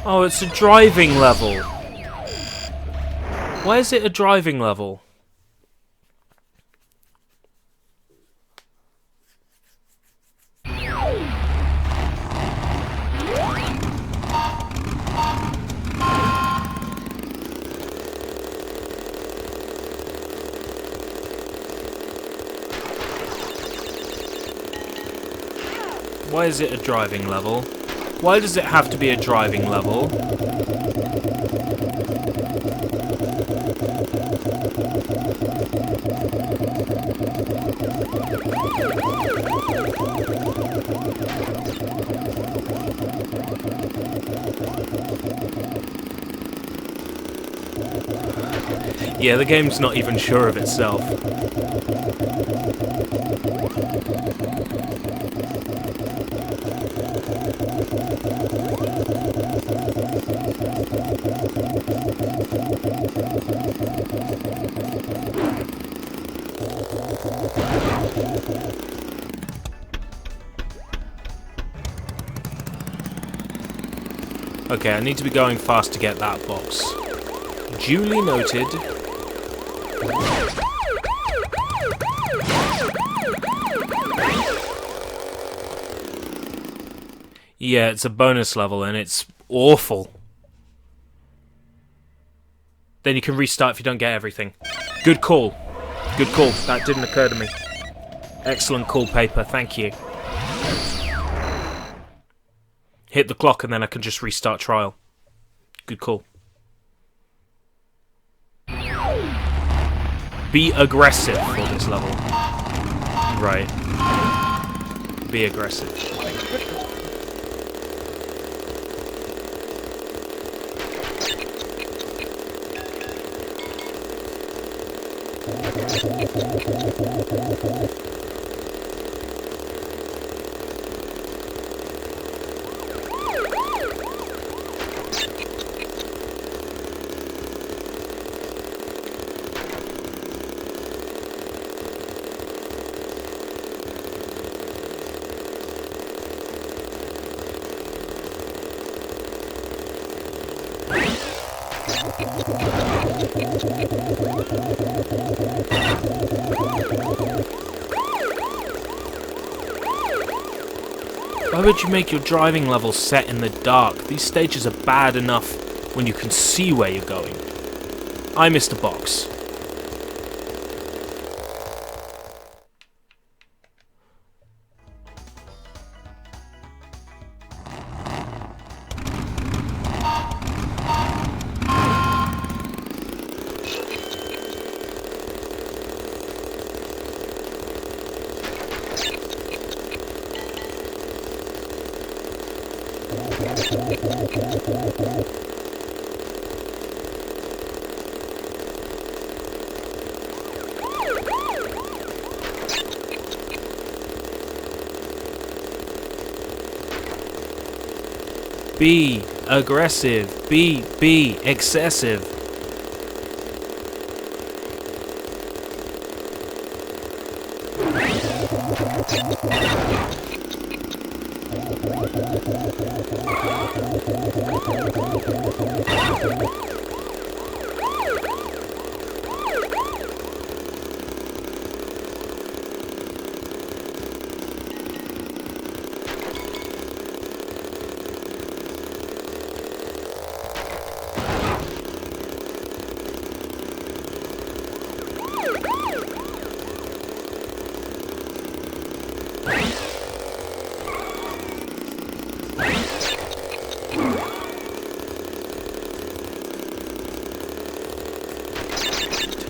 Oh, it's a driving level. Why is it a driving level? Why is it a driving level? Why does it have to be a driving level? Yeah, the game's not even sure of itself. Okay, I need to be going fast to get that box. Duly noted. Yeah, it's a bonus level and it's awful. Then you can restart if you don't get everything. Good call. Good call. That didn't occur to me. Excellent call, Paper. Thank you. Hit the clock and then I can just restart trial. Good call. Be aggressive for this level. Right. Be aggressive. Why would you make your driving level set in the dark? These stages are bad enough when you can see where you're going. I missed a box. Be aggressive. Be excessive.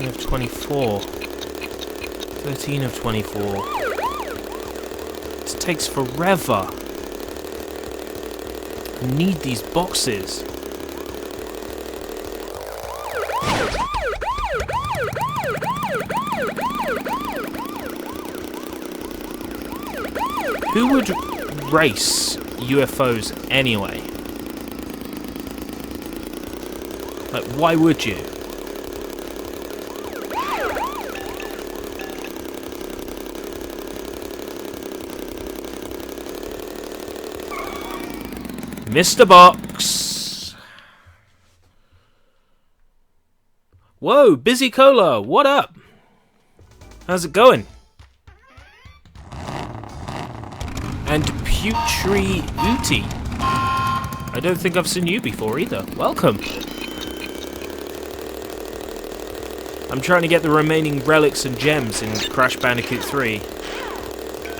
Of 24. 13 of 24. This takes forever. I need these boxes. Who would race UFOs anyway? Like, why would you? Mr. Box! Whoa, Busy Cola, what up? How's it going? And Putri Uti. I don't think I've seen you before either. Welcome. I'm trying to get the remaining relics and gems in Crash Bandicoot 3.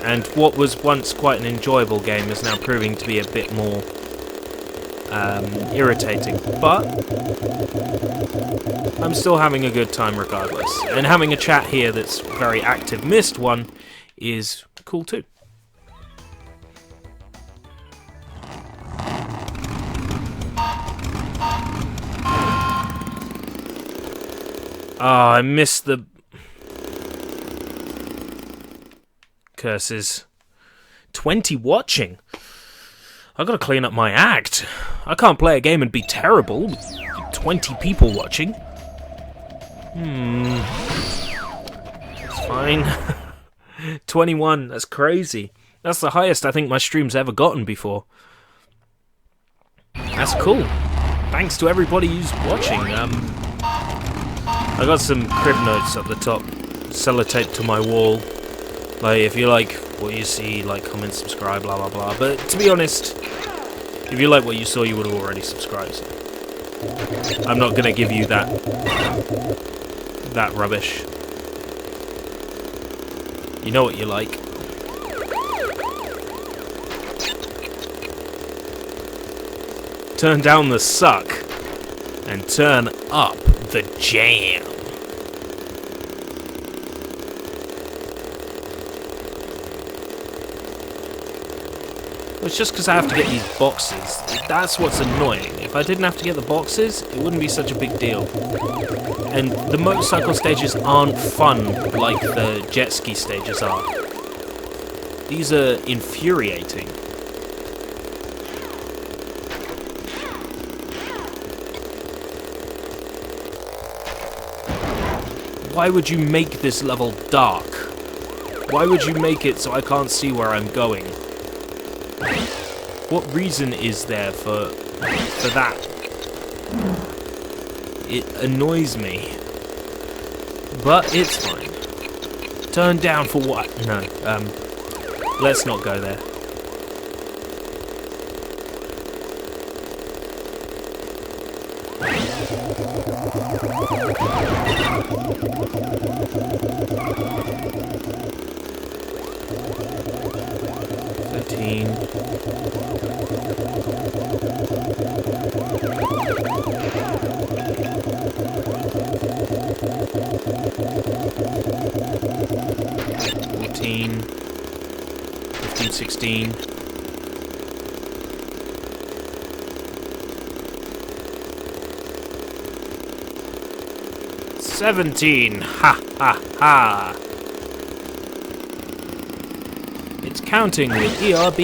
And what was once quite an enjoyable game is now proving to be a bit more irritating, but I'm still having a good time regardless, and having a chat here that's very active, missed one, is cool too. I missed the curses. 20 watching. I gotta clean up my act. I can't play a game and be terrible with 20 people watching. It's fine. 21, that's crazy. That's the highest I think my stream's ever gotten before. That's cool. Thanks to everybody who's watching. I got some crib notes at the top, sellotaped to my wall. Like, if you like what you see, like, comment, subscribe, blah blah blah. But to be honest, if you like what you saw, you would have already subscribed. So I'm not gonna give you that rubbish. You know what you like. Turn down the suck and turn up the jam. It's just because I have to get these boxes. That's what's annoying. If I didn't have to get the boxes, it wouldn't be such a big deal. And the motorcycle stages aren't fun like the jet ski stages are. These are infuriating. Why would you make this level dark? Why would you make it so I can't see where I'm going? What reason is there for that? It annoys me. But it's fine. Turn down for what? No, let's not go there. $16. 17. Ha ha ha. It's counting with ERB.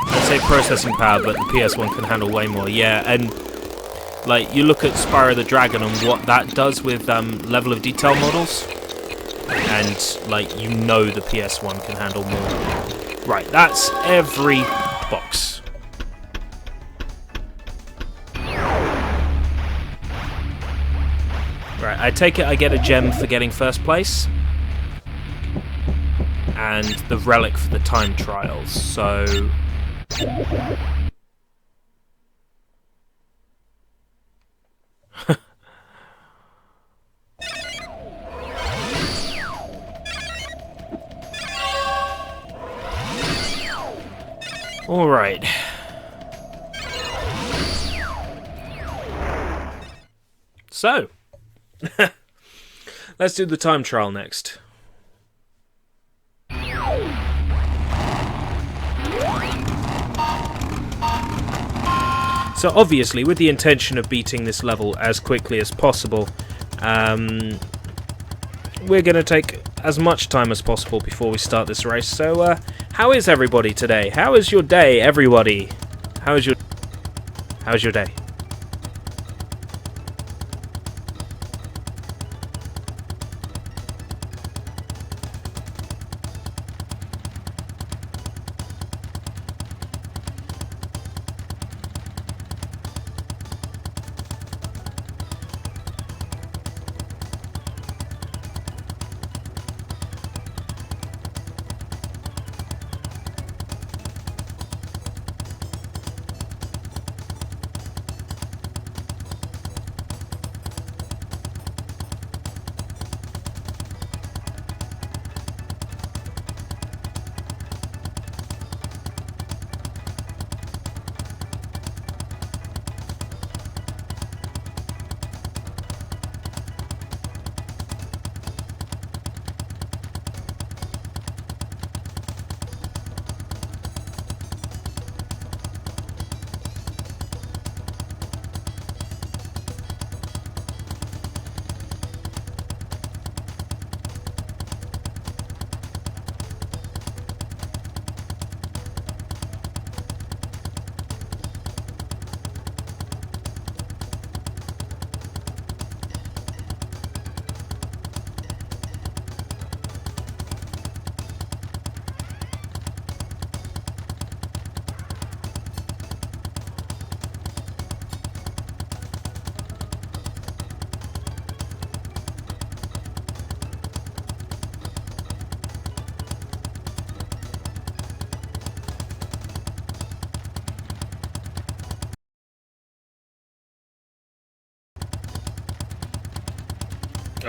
I'd say processing power, but the PS1 can handle way more. Yeah, and like you look at Spyro the Dragon and what that does with level of detail models, and like you know the PS1 can handle more. Right, that's every box. Right, I take it I get a gem for getting first place, and the relic for the time trials, so... Alright. So, let's do the time trial next. So obviously, with the intention of beating this level as quickly as possible, we're going to take as much time as possible before we start this race. So, how is everybody today? How is your day, everybody? How's your day?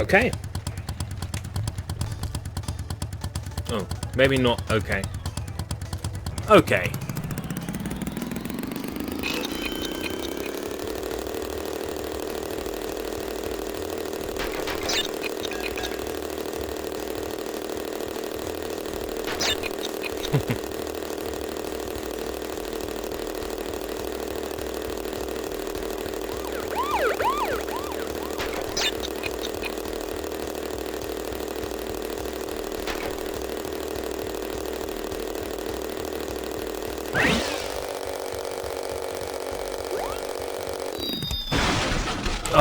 Okay. Oh, maybe not okay. Okay.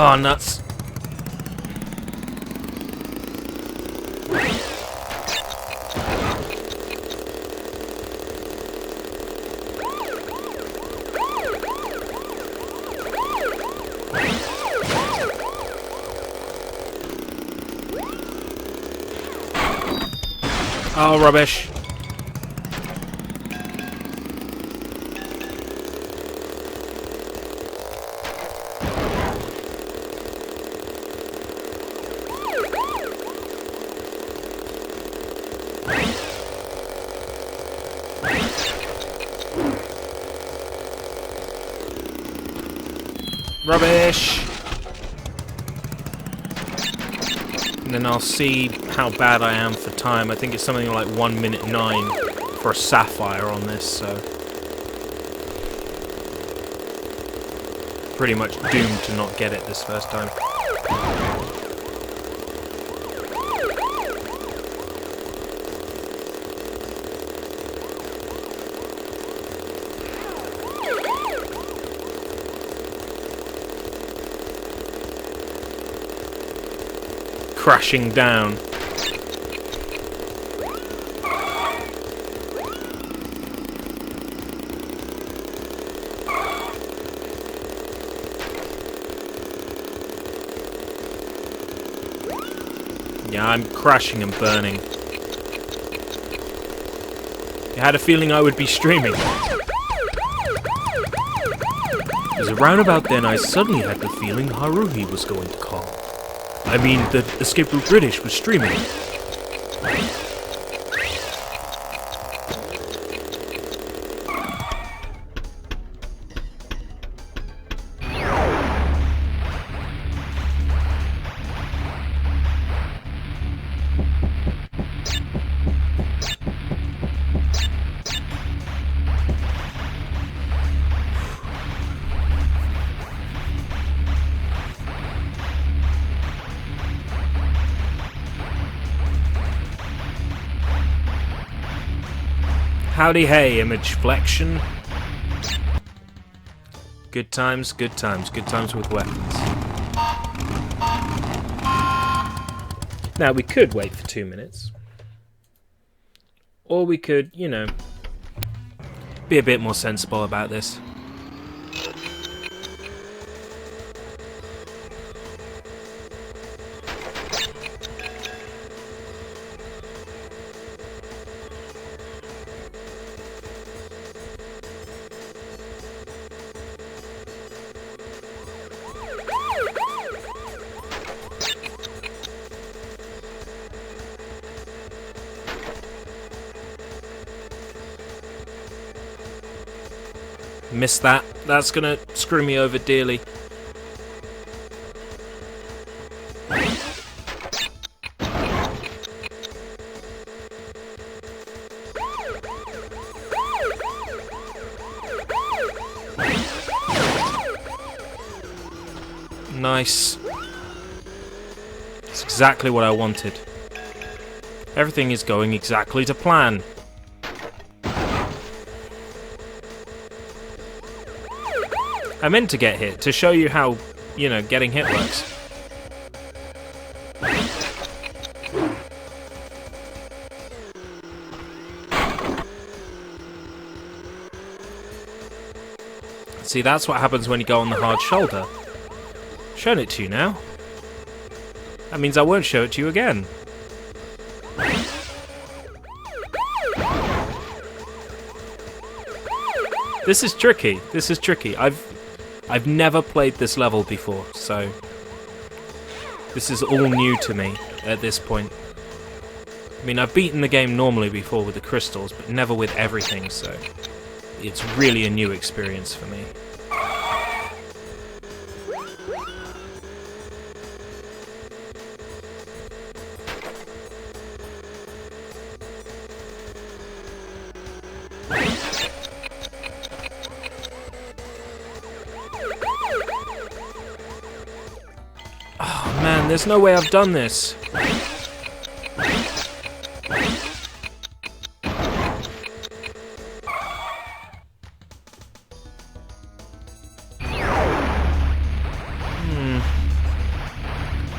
Oh, nuts. Oh, rubbish. Rubbish! And then I'll see how bad I am for time. I think it's something like 1 minute 9 for a sapphire on this, so... pretty much doomed to not get it this first time. Crashing down. Yeah, I'm crashing and burning. I had a feeling I would be streaming. It was around about then I suddenly had the feeling Haruhi was going to call. I mean, the Escape Route British was streaming. Howdy hey, image flexion. Good times, good times, good times with weapons. Now, we could wait for 2 minutes. Or we could, you know, be a bit more sensible about this. Missed that. That's gonna screw me over dearly. Nice. That's exactly what I wanted. Everything is going exactly to plan. I meant to get hit, to show you how, you know, getting hit works. See, that's what happens when you go on the hard shoulder. Shown it to you now. That means I won't show it to you again. This is tricky. This is tricky. I've never played this level before, so this is all new to me at this point. I mean, I've beaten the game normally before with the crystals, but never with everything, so it's really a new experience for me. Man, there's no way I've done this.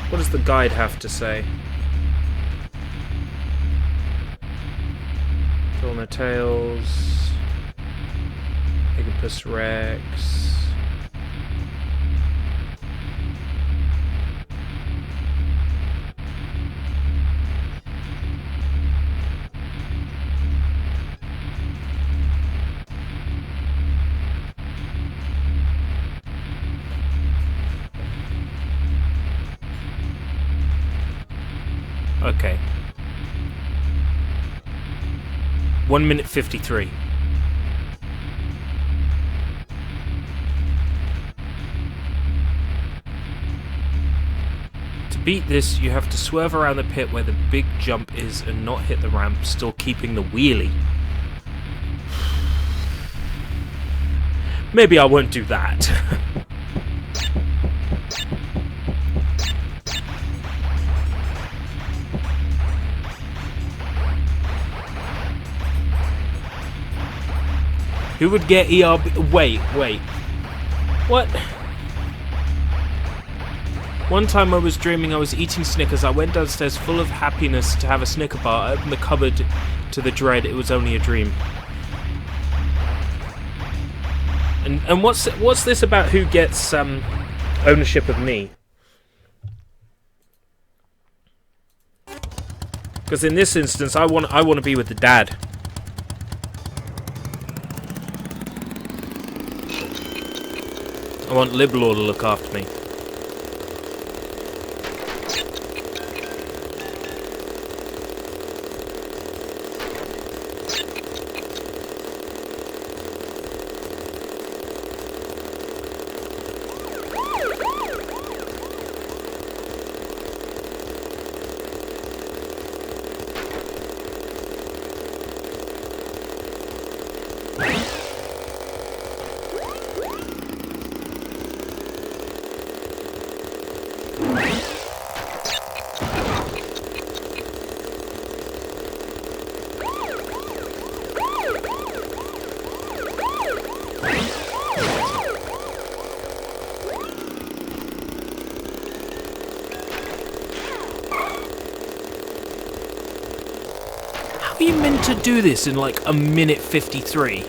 What does the guide have to say? Tails, Oedipus Rex. Okay. 1 minute 53. To beat this, you have to swerve around the pit where the big jump is and not hit the ramp, still keeping the wheelie. Maybe I won't do that. Who would get ERB? Wait. What? One time I was dreaming I was eating Snickers. I went downstairs full of happiness to have a Snicker bar. I opened the cupboard to the dread. It was only a dream. And what's this about who gets ownership of me? Because in this instance, I want to be with the dad. I want Liblor to look after me. How are you meant to do this in like a minute 53?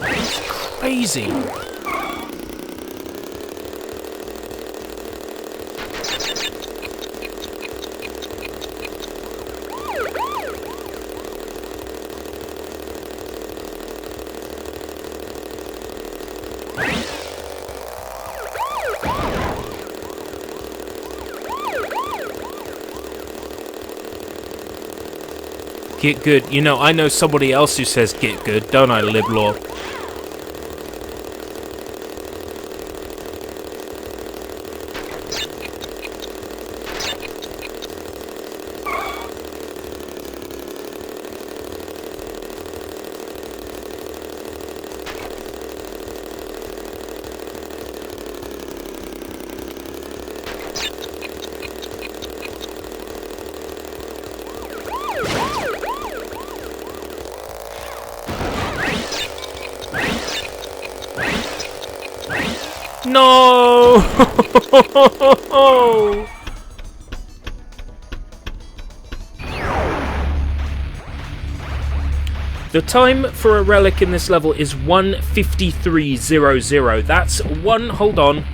That's crazy. Get good. You know, I know somebody else who says get good, don't I, Liblor? No! The time for a relic in this level is 1:53:00. That's one. Hold on.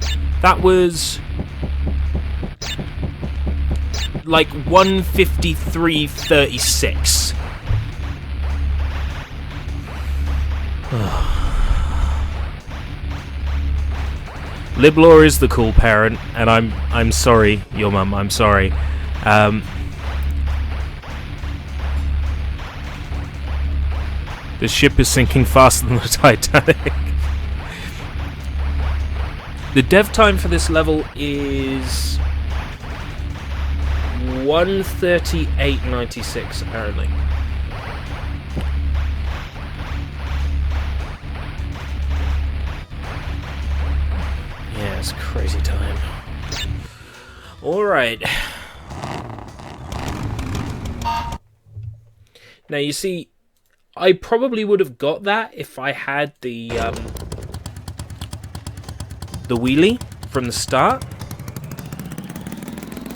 That was like 1:53:36. Liblor is the cool parent, and I'm sorry, your mum. I'm sorry. The ship is sinking faster than the Titanic. The dev time for this level is 1:38:96, apparently. Yeah, it's crazy time. Alright. Now, you see, I probably would have got that if I had the wheelie from the start.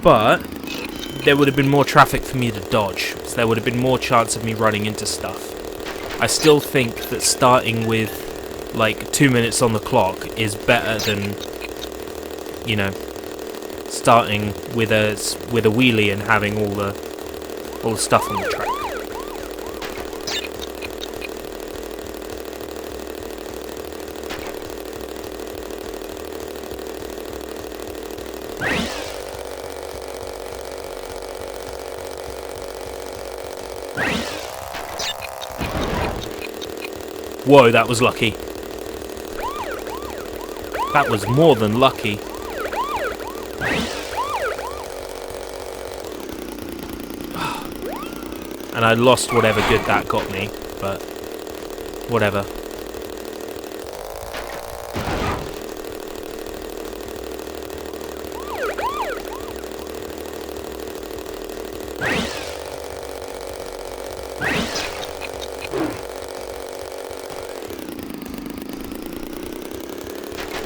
But there would have been more traffic for me to dodge. So there would have been more chance of me running into stuff. I still think that starting with like 2 minutes on the clock is better than, you know, starting with a wheelie and having all the stuff on the track. Whoa, that was lucky. That was more than lucky. And I lost whatever good that got me, but whatever.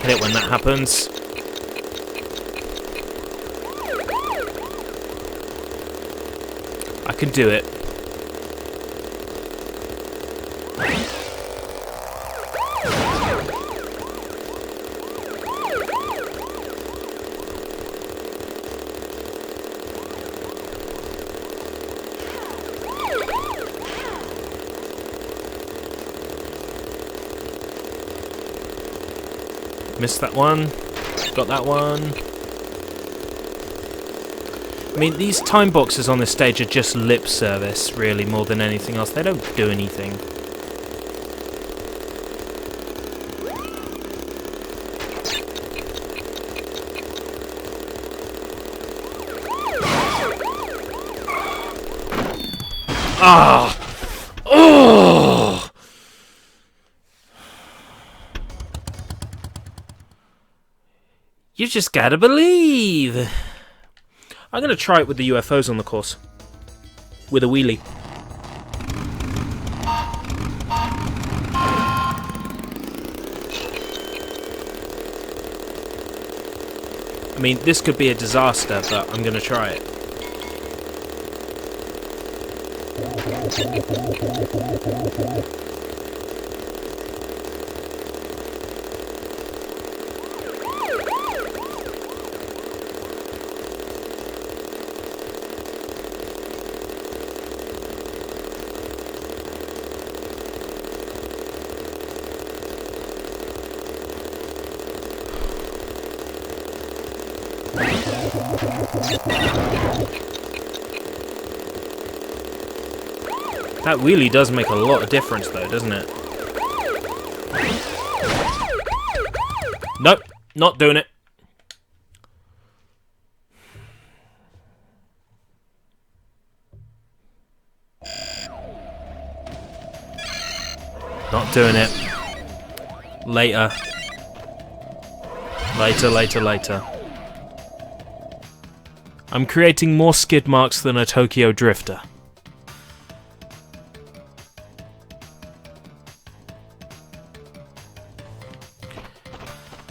Hit it when that happens. I can do it. Missed that one. Got that one. I mean, these time boxes on this stage are just lip service, really, more than anything else. They don't do anything. Ah! Oh! You just gotta believe. I'm gonna try it with the UFOs on the course. With a wheelie. I mean, this could be a disaster, but I'm gonna try it. That wheelie does make a lot of difference though, doesn't it? Nope, not doing it. Not doing it. Later. Later. I'm creating more skid marks than a Tokyo Drifter.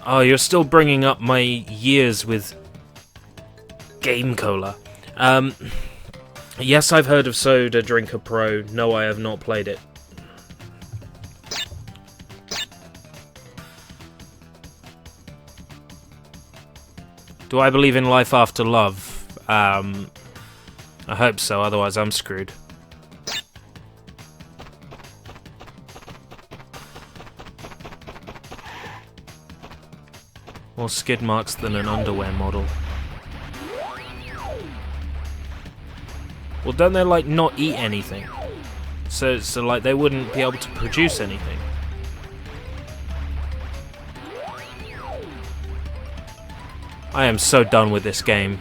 Oh, you're still bringing up my years with Game Cola. Yes, I've heard of Soda Drinker Pro. No, I have not played it. Do I believe in life after love? I hope so, otherwise I'm screwed. More skid marks than an underwear model. Well, don't they, like, not eat anything? So like, they wouldn't be able to produce anything. I am so done with this game.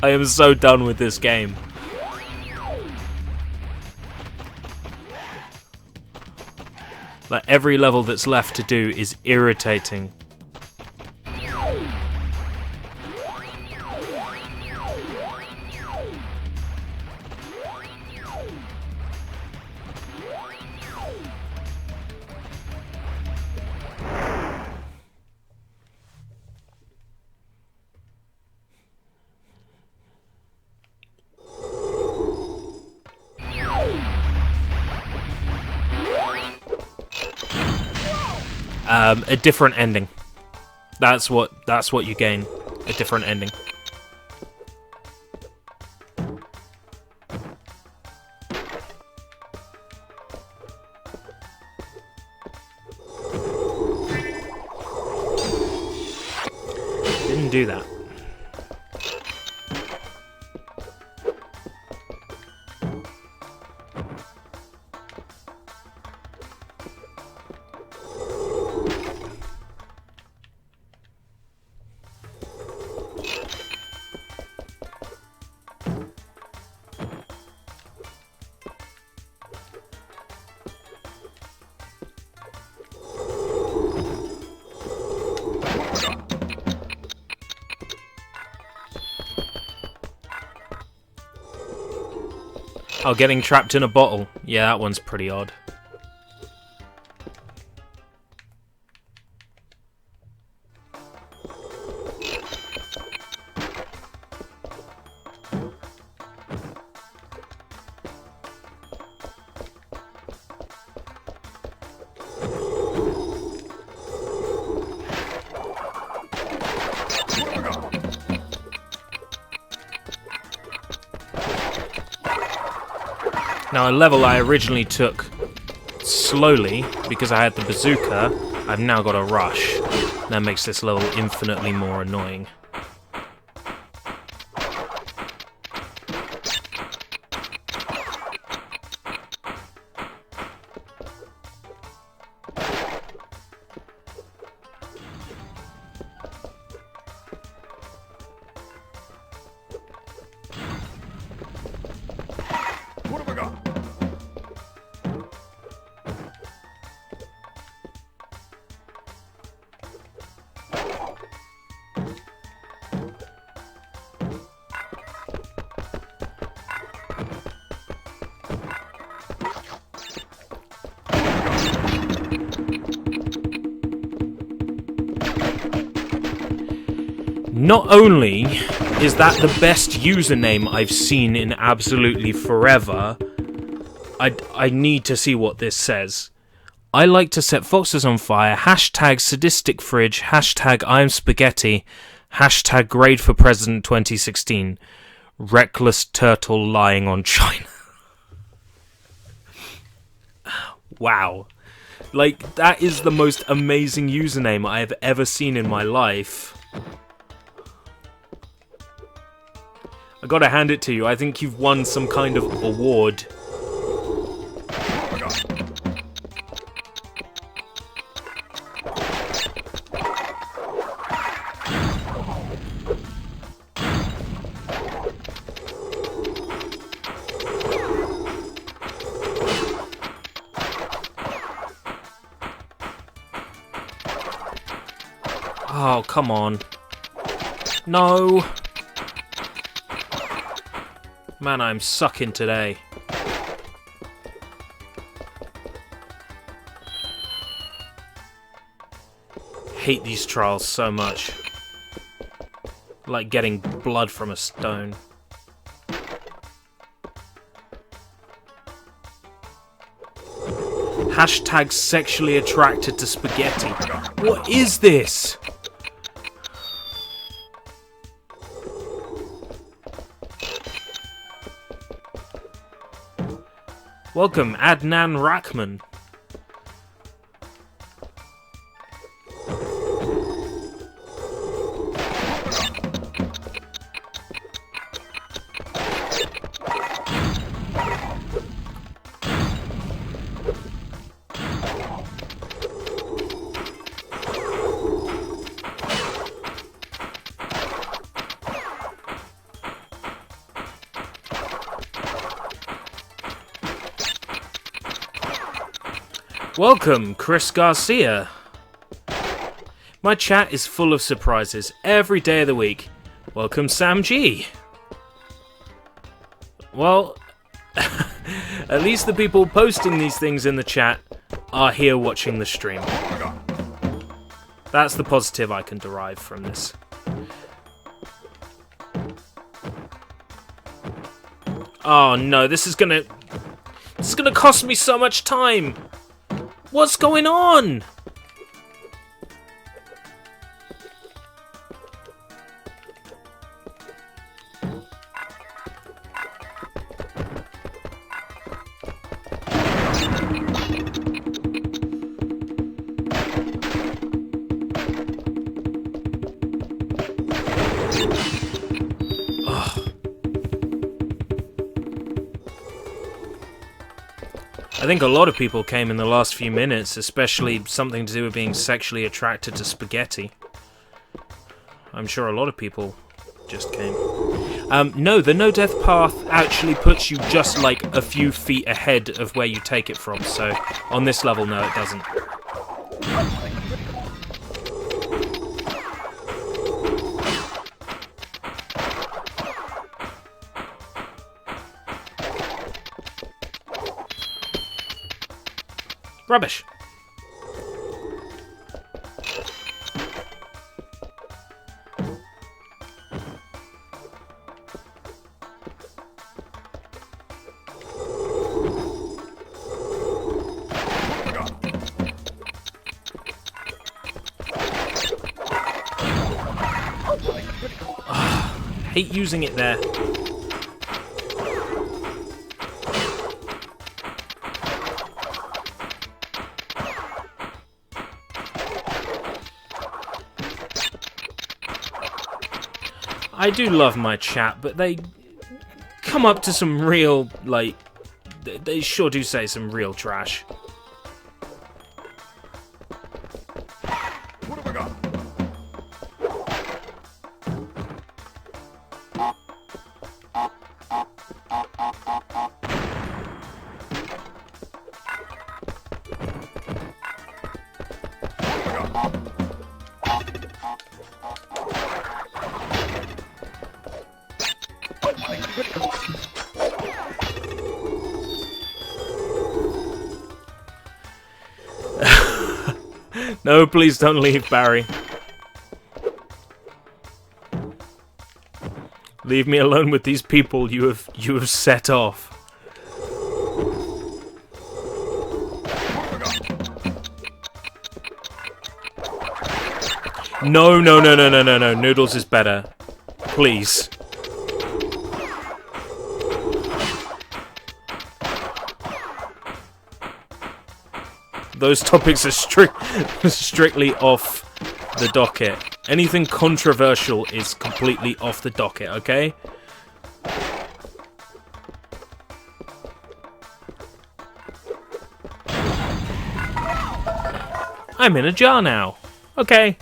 I am so done with this game. Like, every level that's left to do is irritating. A different ending. That's what you gain. A different ending. Didn't do that. Oh, getting trapped in a bottle. Yeah, that one's pretty odd. Now, a level I originally took slowly because I had the bazooka, I've now got a rush. That makes this level infinitely more annoying. What have I got? Not only is that the best username I've seen in absolutely forever, I need to see what this says. I like to set foxes on fire, hashtag sadistic fridge, hashtag I'm spaghetti, hashtag grade for president 2016, reckless turtle lying on China. Wow. Like, that is the most amazing username I have ever seen in my life. I gotta hand it to you. I think you've won some kind of award. Oh, come on. No. Man, I'm sucking today. Hate these trials so much. Like getting blood from a stone. Hashtag sexually attracted to spaghetti. What is this? Welcome, Adnan Rachman. Welcome, Chris Garcia. My chat is full of surprises every day of the week. Welcome, Sam G. Well, at least the people posting these things in the chat are here watching the stream. That's the positive I can derive from this. Oh no, this is gonna cost me so much time. What's going on? I think a lot of people came in the last few minutes, especially something to do with being sexually attracted to spaghetti. I'm sure a lot of people just came. No, the no-death path actually puts you just like a few feet ahead of where you take it from, so on this level, no, it doesn't. Rubbish. Hate using it there. I do love my chat, but they come up to some real, like, they sure do say some real trash. What have I got? No, please don't leave, Barry. Leave me alone with these people you have set off. No, no, no, no, no, no, no. Noodles is better. Please. Those topics are strictly off the docket. Anything controversial is completely off the docket, okay? I'm in a jar now. Okay.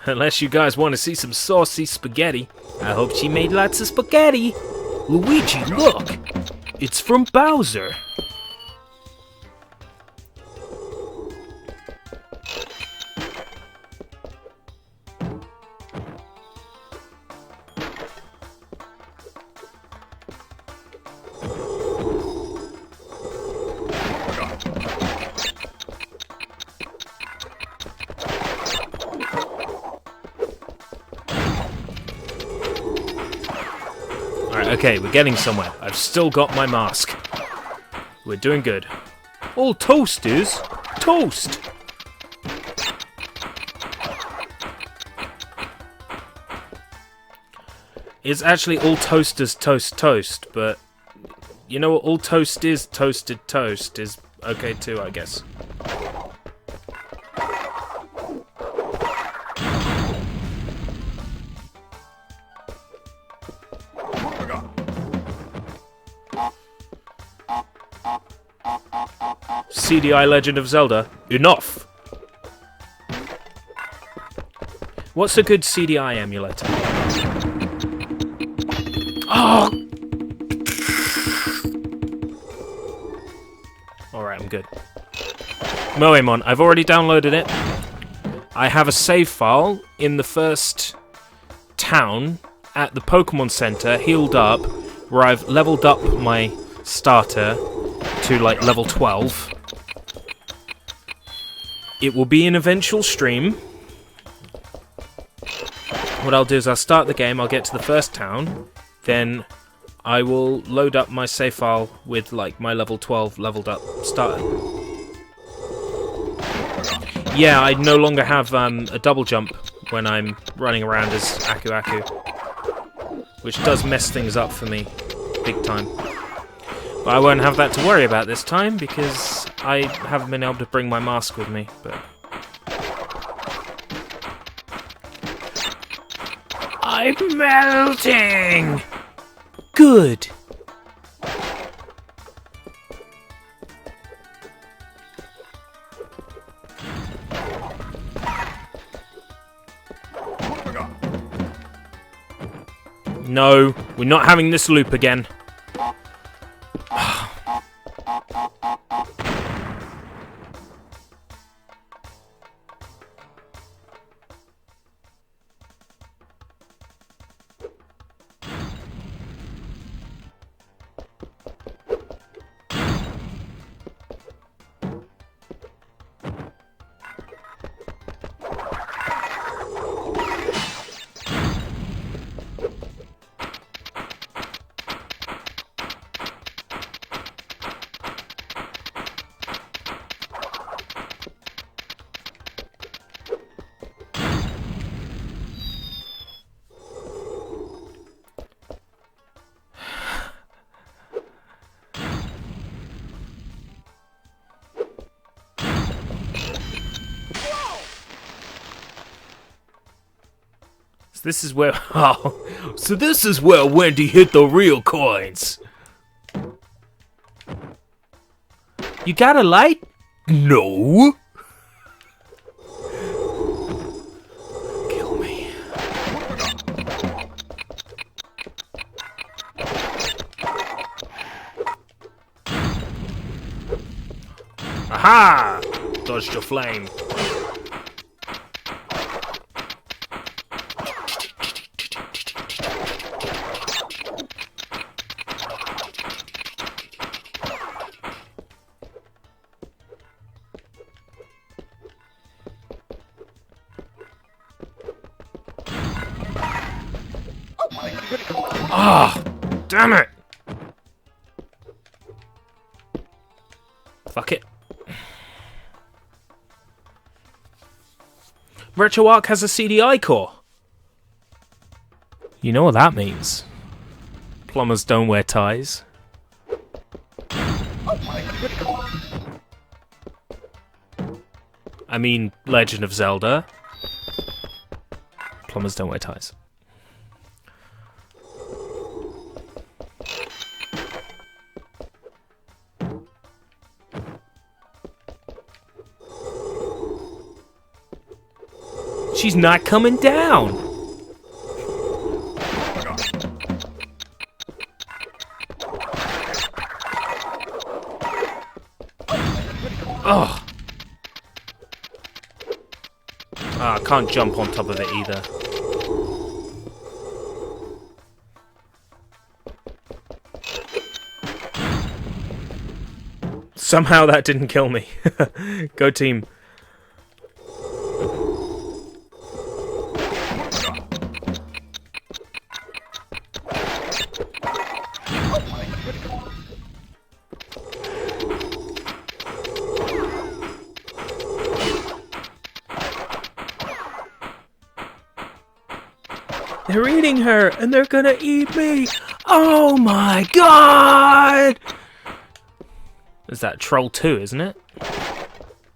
Unless you guys want to see some saucy spaghetti. I hope she made lots of spaghetti. Luigi, look! It's from Bowser. Okay, we're getting somewhere. I've still got my mask. We're doing good. All toasters? Toast! It's actually all toasters toast, but you know what all toast is? Toasted toast is okay too, I guess. CDI Legend of Zelda. Enough! What's a good CDI emulator? Oh! Alright, I'm good. Moemon, I've already downloaded it. I have a save file in the first town at the Pokemon Center, healed up, where I've leveled up my starter to like level 12. It will be an eventual stream. What I'll do is I'll start the game, I'll get to the first town, then I will load up my save file with like my level 12 leveled up starter. Yeah, I no longer have a double jump when I'm running around as Aku Aku, which does mess things up for me big time. But I won't have that to worry about this time because I haven't been able to bring my mask with me. But I'm melting! Good. No, we're not having this loop again. this is where... Oh, so this is where Wendy hid the real coins. You got a light? No. Kill me. Aha! Dodged your flame. Ah, damn it! Fuck it. RetroArch has a CDI core. You know what that means. Plumbers don't wear ties. I mean, Legend of Zelda. Plumbers don't wear ties. She's not coming down. Oh. Ah, I can't jump on top of it either. Somehow that didn't kill me. Go team. They're eating her, and they're gonna eat me! Oh my god! Is that Troll 2, isn't it?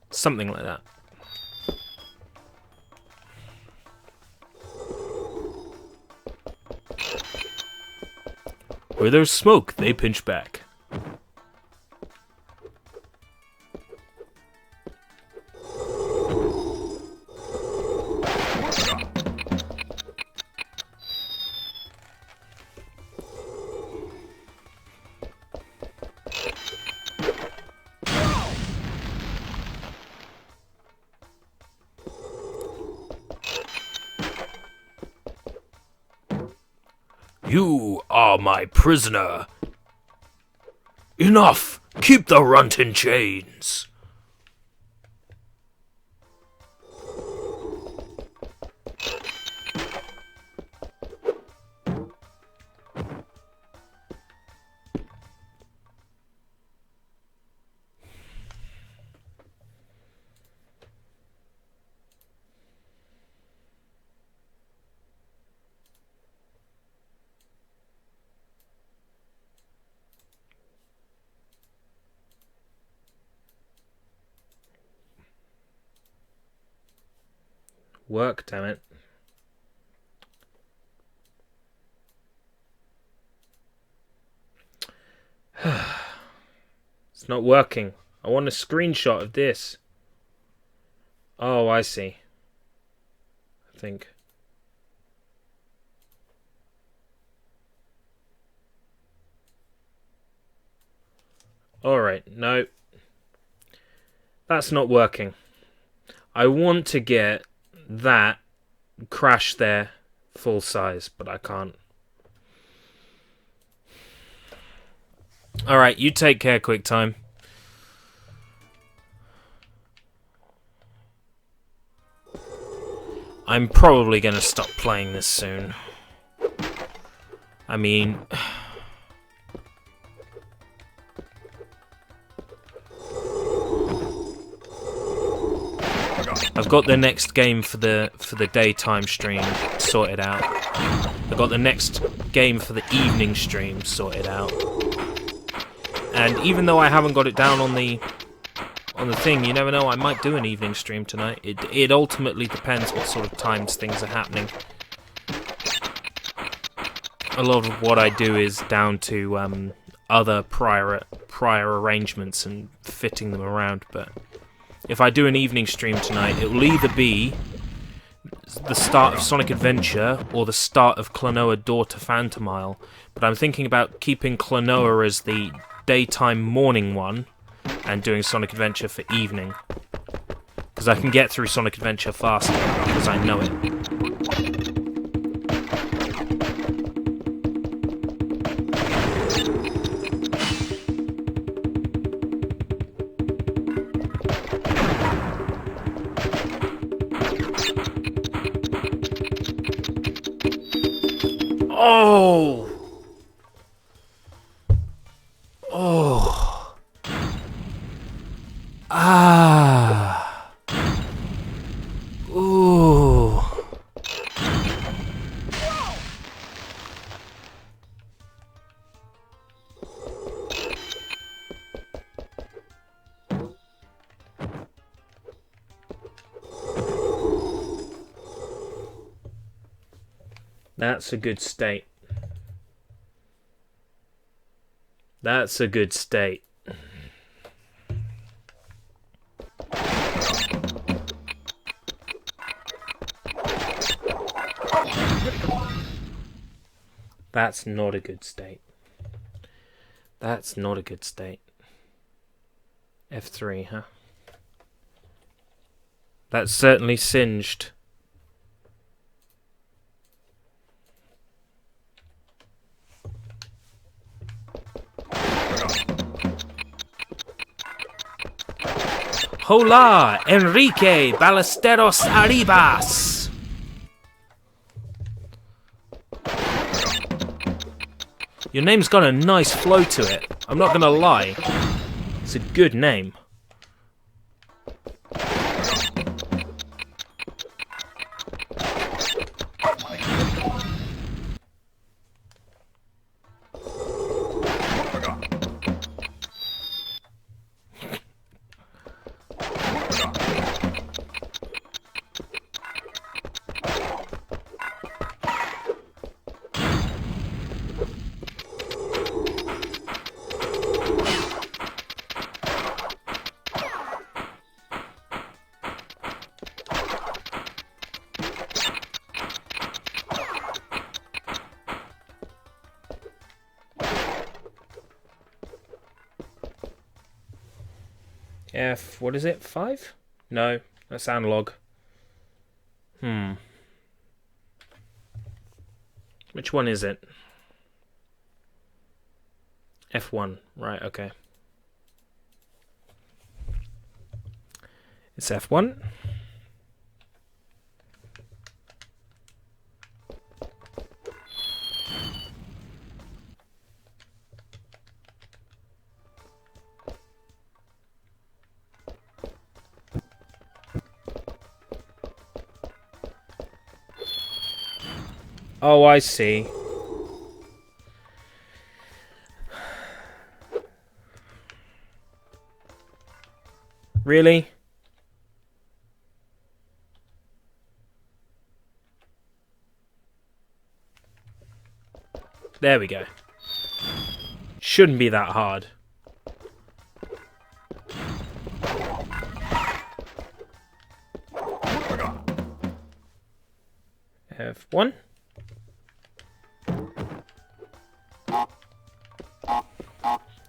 Something like that. Where there's smoke, they pinch back. You are my prisoner. Enough! Keep the runt in chains. Work, damn it. It's not working. I want a screenshot of this. Oh, I see. I think. Alright, no. That's not working. I want to get that crash there full size, but I can't. Alright, you take care, QuickTime. I'm probably going to stop playing this soon. I mean... I've got the next game for the daytime stream sorted out. I've got the next game for the evening stream sorted out. And even though I haven't got it down on the thing, you never know, I might do an evening stream tonight. It ultimately depends what sort of times things are happening. a lot of what I do is down to other prior arrangements and fitting them around, but if I do an evening stream tonight, it will either be the start of Sonic Adventure or the start of Klonoa Door to Phantomile, but I'm thinking about keeping Klonoa as the daytime morning one and doing Sonic Adventure for evening, because I can get through Sonic Adventure faster because I know it. Oh! Oh! Ah! Ooh! That's a good state. That's a good state. That's not a good state. That's not a good state. F3, huh? That's certainly singed. Hola, Enrique Ballesteros Arribas. Your name's got a nice flow to it. I'm not gonna lie. It's a good name. What is it? 5? No, that's analog. Which one is it? F1. Right, okay. It's F1. Oh, I see. Really? There we go. Shouldn't be that hard. F1.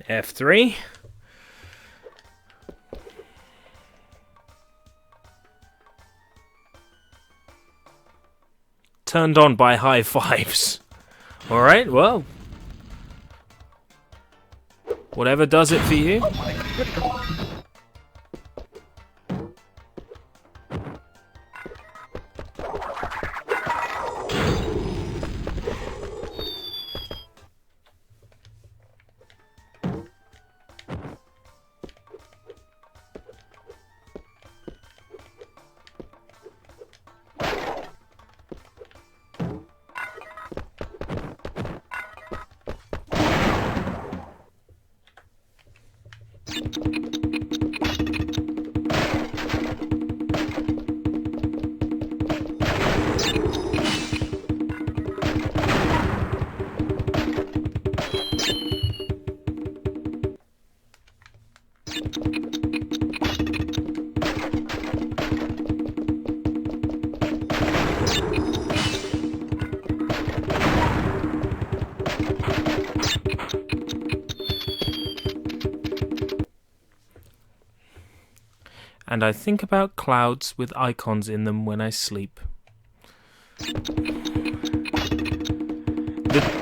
F3. Turned on by high fives. Alright, well. Whatever does it for you. And I think about clouds with icons in them when I sleep.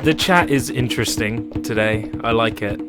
The chat is interesting today. I like it.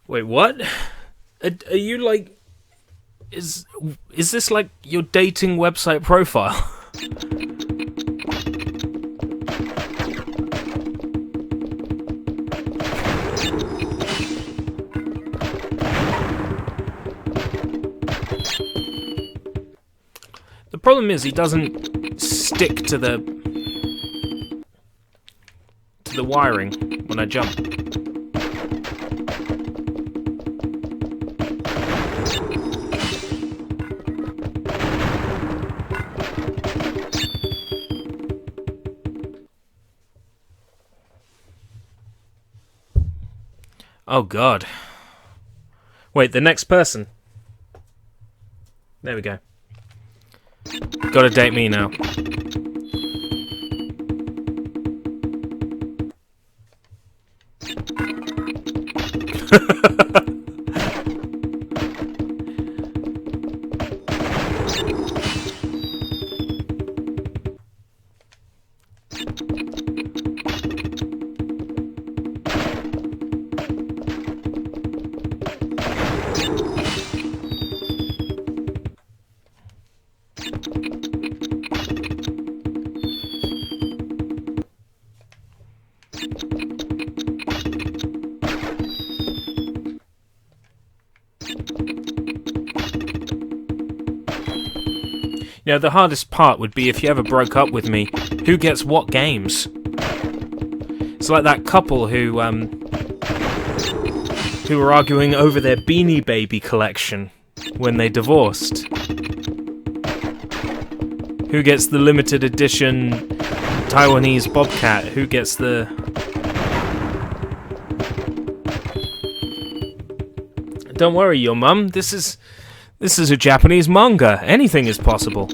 Wait, what? Are you like... Is this like your dating website profile? The problem is he doesn't stick to the wiring when I jump. Oh god. Wait, the next person. There we go. Gotta date me now. You know, the hardest part would be if you ever broke up with me, who gets what games? It's like that couple who were arguing over their Beanie Baby collection when they divorced. Who gets the limited edition Taiwanese Bobcat? Who gets the... Don't worry, your mum. This is a Japanese manga. Anything is possible.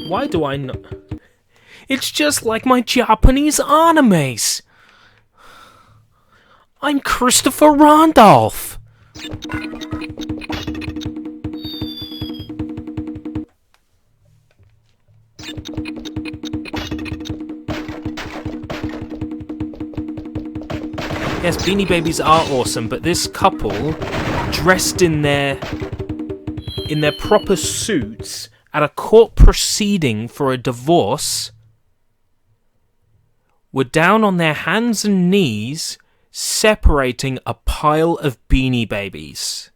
Why do I not... It's just like my Japanese animes. I'm Christopher Randolph. Yes, Beanie Babies are awesome, but this couple, dressed in their proper suits at a court proceeding for a divorce, were down on their hands and knees separating a pile of Beanie Babies.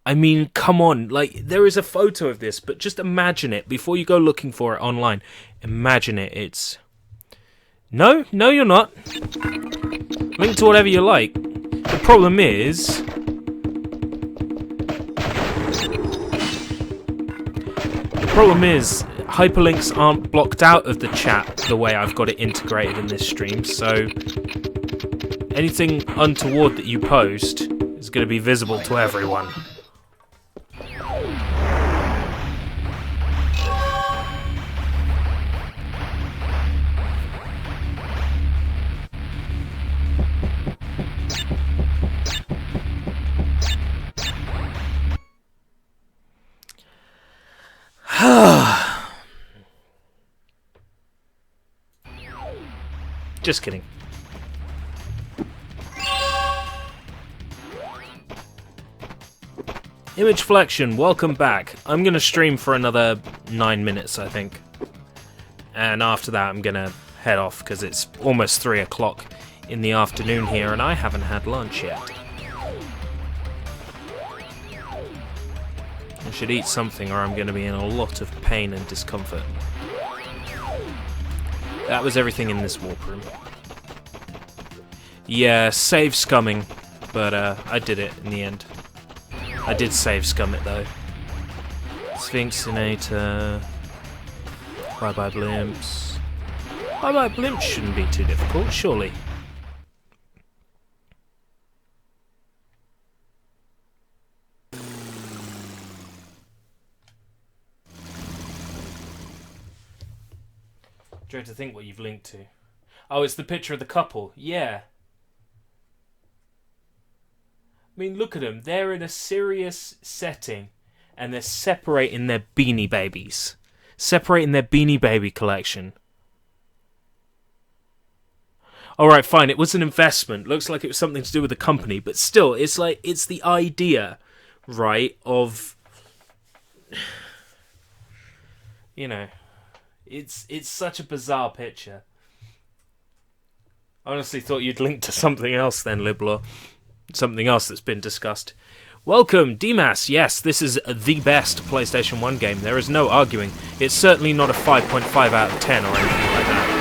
I mean, come on, like, there is a photo of this, but just imagine it before you go looking for it online. Imagine it, it's... No, you're not. Link to whatever you like. The problem is... hyperlinks aren't blocked out of the chat the way I've got it integrated in this stream, so anything untoward that you post is going to be visible to everyone. Just kidding. Image Flexion, welcome back. I'm going to stream for another 9 minutes, I think. and after that I'm gonna head off because it's almost 3 o'clock in the afternoon here and I haven't had lunch yet. I should eat something or I'm going to be in a lot of pain and discomfort. That was everything in this warp room. Yeah, save scumming, but I did it in the end. I did save scum it though. Sphinxinator. Bye-bye blimps. Bye-bye blimps shouldn't be too difficult, surely. Try to think what you've linked to. Oh, it's the picture of the couple. Yeah. I mean, look at them. They're in a serious setting, and they're separating their Beanie Babies. Separating their Beanie Baby collection. Alright, fine, it was an investment. Looks like it was something to do with the company, but still, it's like, it's the idea, right, of... You know... It's such a bizarre picture. I honestly thought you'd link to something else then, Liblaw. Something else that's been discussed. Welcome, DMAS. Yes, this is the best PlayStation 1 game. There is no arguing. It's certainly not a 5.5 out of 10 or anything like that.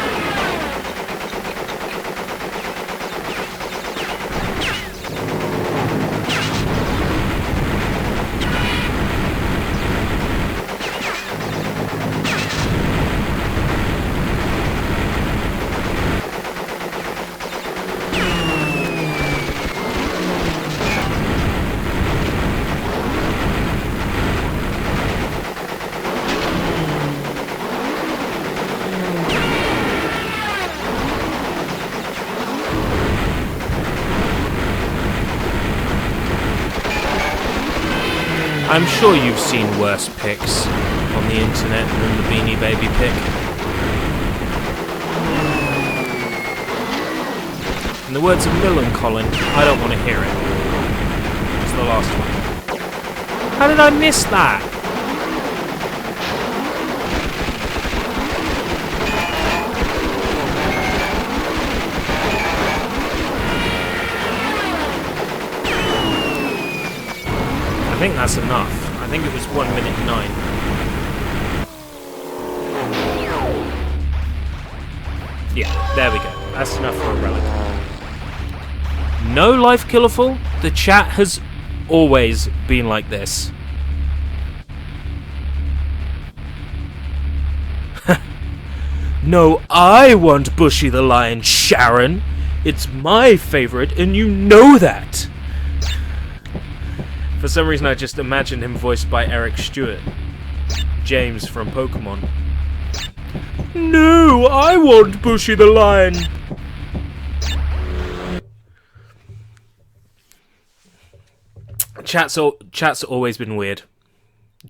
I'm sure you've seen worse pics on the internet than the Beanie Baby pic. In the words of Millencolin, I don't want to hear it. It's the last one. How did I miss that? I think that's enough. I think it was 1 minute 9. Yeah, there we go. That's enough for a relic. No life killerful? The chat has always been like this. No, I want Bushy the Lion, Sharon. It's my favourite, and you know that. For some reason, I just imagined him voiced by Eric Stewart. James from Pokemon. No, I want Bushy the Lion. Chat's always been weird.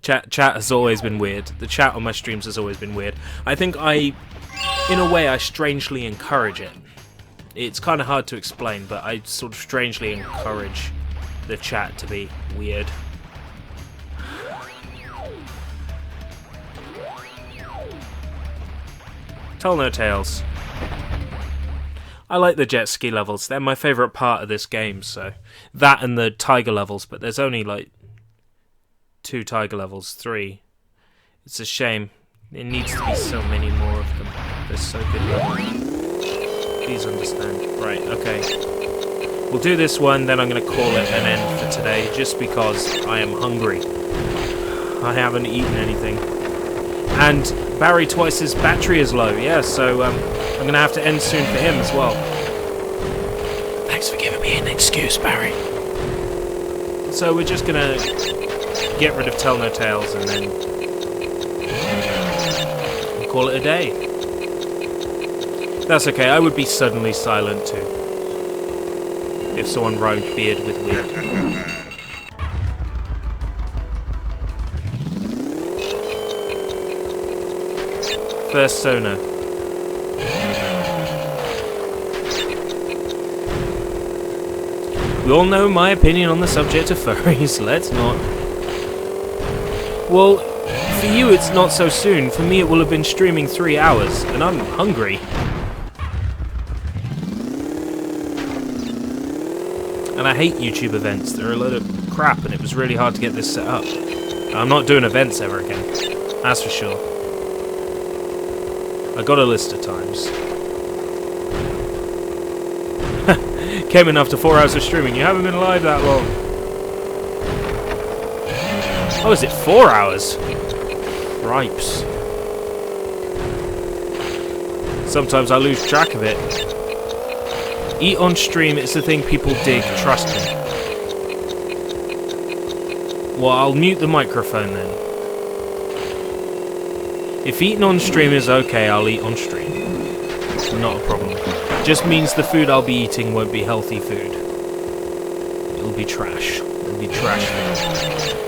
Chat has always been weird. The chat on my streams has always been weird. I think in a way, I strangely encourage it. It's kind of hard to explain, but I sort of strangely encourage the chat to be weird. Tell no tales. I like the jet ski levels. They're my favourite part of this game, so... That and the tiger levels, but there's only, like, 2 tiger levels, 3. It's a shame. There needs to be so many more of them. They're so good levels. Please understand. Right, okay. We'll do this one, then I'm going to call it an end for today, just because I am hungry. I haven't eaten anything. And Barry Twice's battery is low, yeah, so I'm going to have to end soon for him as well. Thanks for giving me an excuse, Barry. So we're just going to get rid of Tell No Tales and then call it a day. That's okay, I would be suddenly silent too. If someone rhymed beard with weird. First Sona. We all know my opinion on the subject of furries, let's not. Well, For you, it's not so soon. For me, it will have been streaming 3 hours, and I'm hungry. And I hate YouTube events. They're a load of crap, and it was really hard to get this set up. I'm not doing events ever again. That's for sure. I got a list of times. Came in after 4 hours of streaming. You haven't been live that long. Oh, is it 4 hours? Ripes. Sometimes I lose track of it. Eat on stream, it's the thing people dig, trust me. Well, I'll mute the microphone then. If eating on stream is okay, I'll eat on stream. It's not a problem. Just means the food I'll be eating won't be healthy food. It'll be trash. It'll be trash food.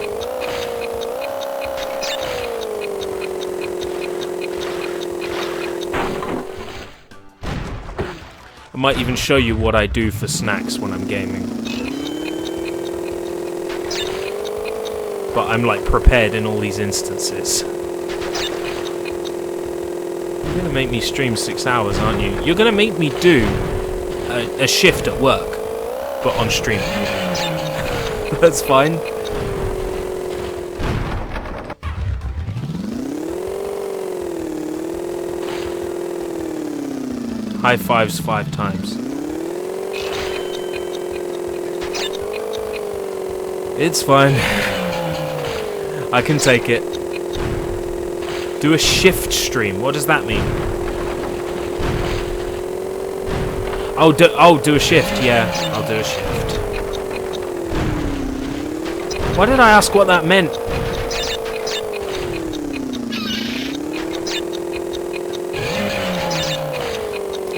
I might even show you what I do for snacks when I'm gaming. But I'm like prepared in all these instances. You're gonna make me stream 6 hours, aren't you? You're gonna make me do a shift at work, but on stream. That's fine. High fives 5 times. It's fine. I can take it. Do a shift stream. What does that mean? Oh, do a shift. Yeah, I'll do a shift. Why did I ask what that meant?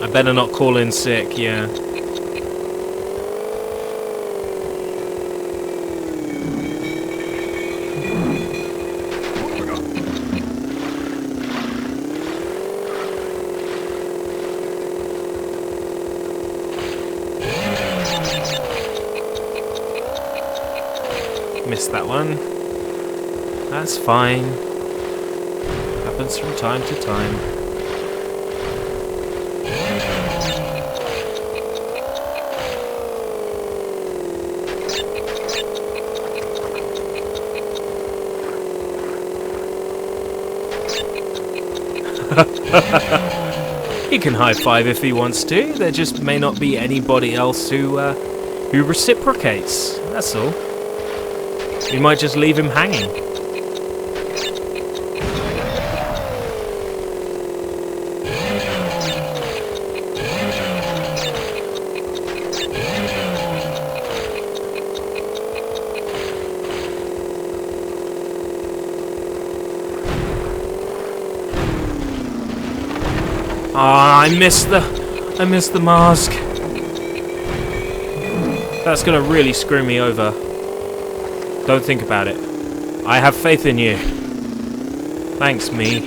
I better not call in sick, yeah. Missed that one. That's fine. Happens from time to time. He can high five if he wants to. There just may not be anybody else who reciprocates. That's all. We might just leave him hanging. Ah, I missed the mask. That's gonna really screw me over. Don't think about it. I have faith in you. Thanks, me.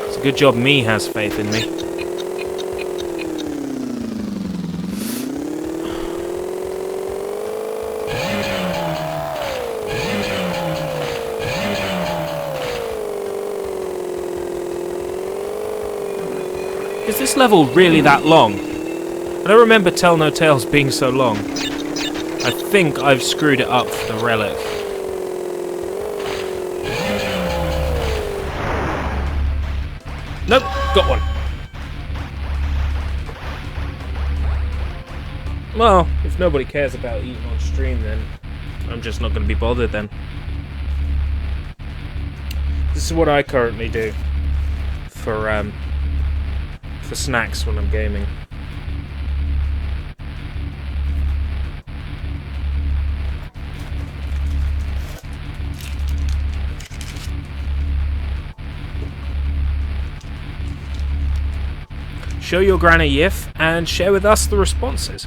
It's a good job me has faith in me. Is this level really that long? I don't remember Tell No Tales being so long. I think I've screwed it up for the relic. Nope, got one. Well, if nobody cares about eating on stream, then I'm just not going to be bothered then. This is what I currently do for snacks when I'm gaming. Show your granny YIF and share with us the responses.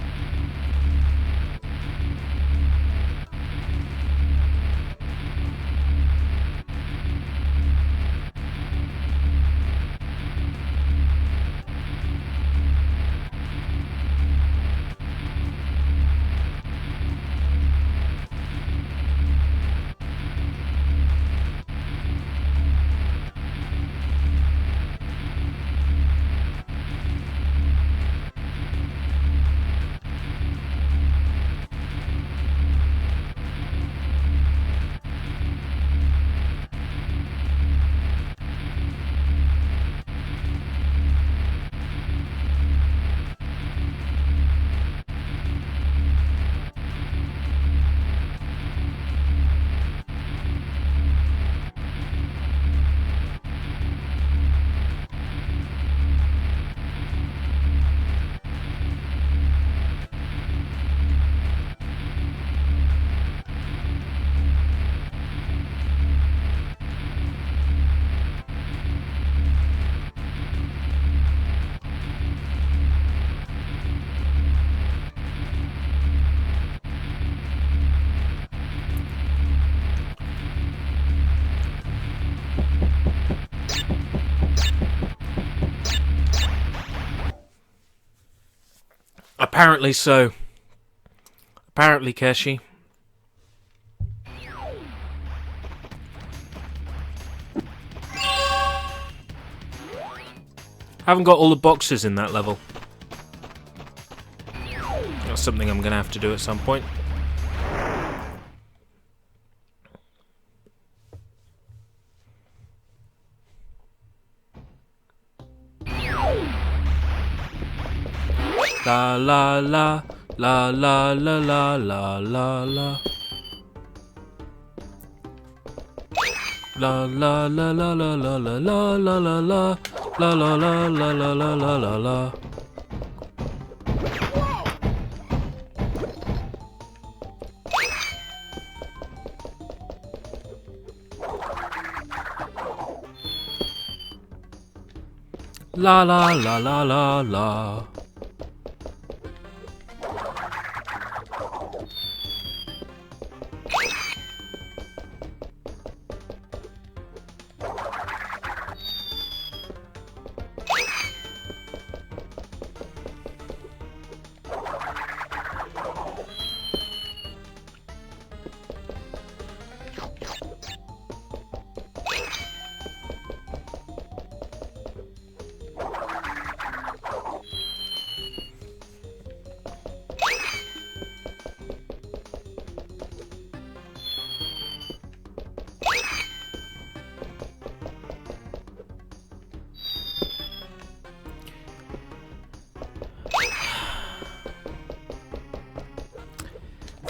Apparently so. Apparently, Keshi. Haven't got all the boxes in that level. That's something I'm gonna have to do at some point. La la la la la la la la la la. La la la la la la la la la la la la la la la la la la la la. La la la la la la.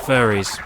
Furries.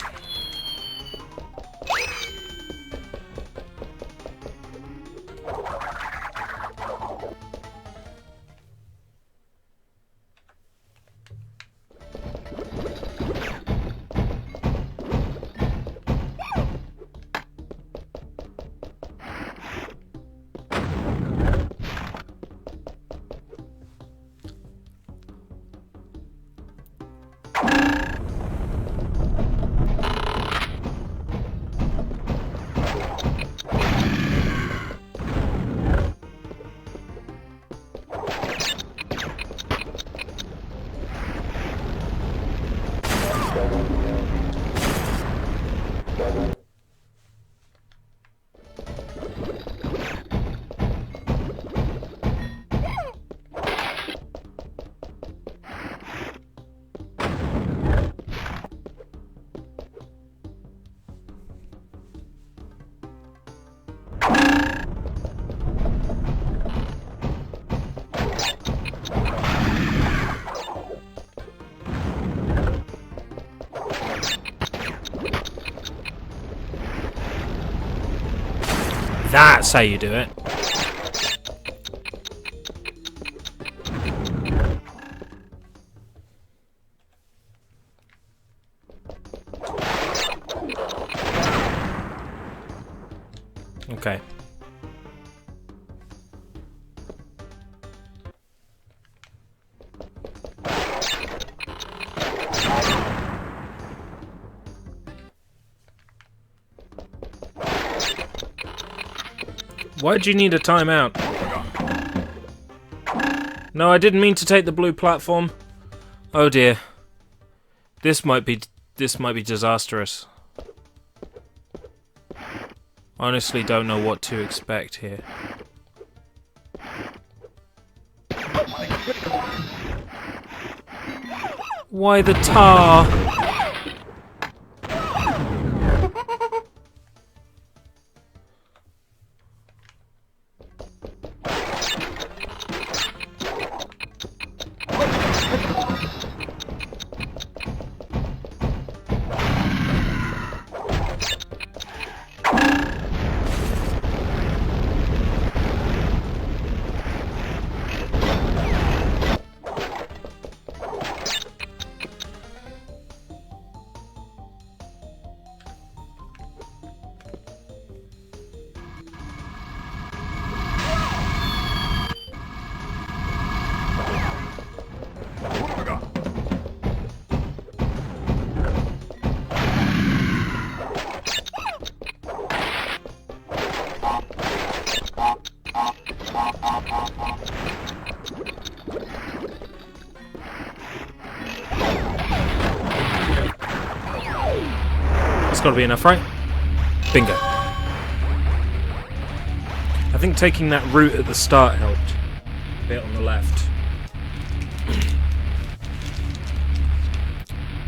That's how you do it. Okay. Why'd you need a timeout? No, I didn't mean to take the blue platform. Oh dear. This might be disastrous. Honestly, don't know what to expect here. Why the tar? That's got to be enough, right? Bingo. I think taking that route at the start helped. A bit on the left.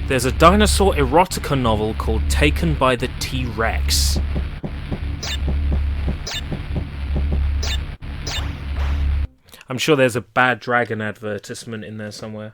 There's a dinosaur erotica novel called Taken by the T-Rex. I'm sure there's a Bad Dragon advertisement in there somewhere.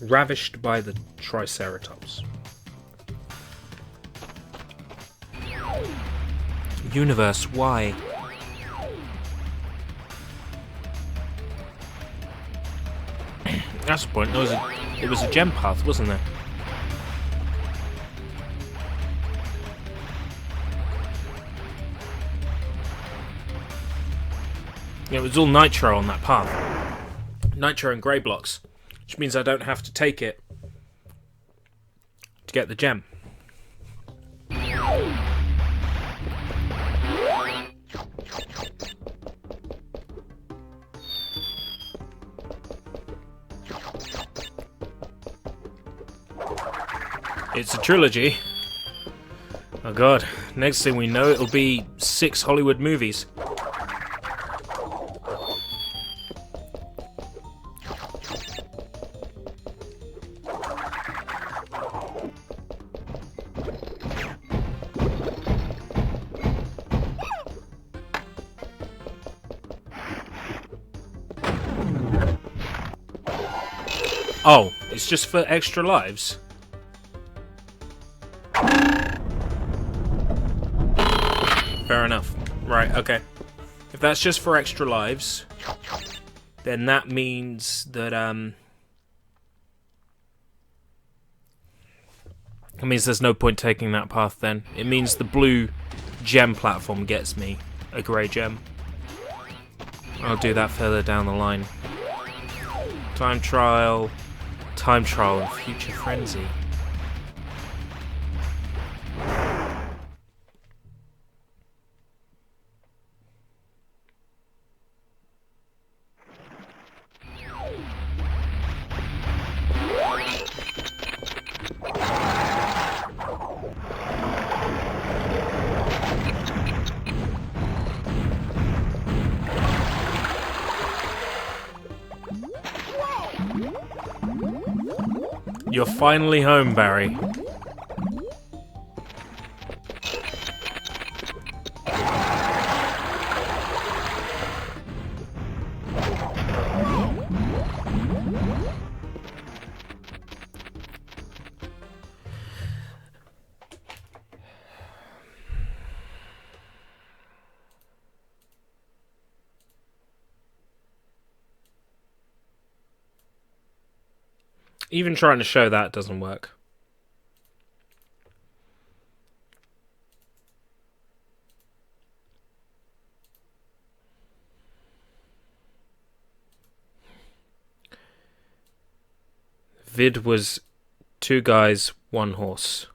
Ravished by the Triceratops. Universe, why? That's the point. It was a gem path, wasn't there? Yeah, it was all nitro on that path. Nitro and grey blocks. Which means I don't have to take it to get the gem. It's a trilogy. Oh god, next thing we know it'll be 6 Hollywood movies. Oh, it's just for extra lives? Fair enough. Right, okay. If that's just for extra lives, then that means that, it means there's no point taking that path then. It means the blue gem platform gets me a grey gem. I'll do that further down the line. Time trial and future frenzy. You're finally home, Barry. Even trying to show that doesn't work. Vid was 2 guys, 1 horse.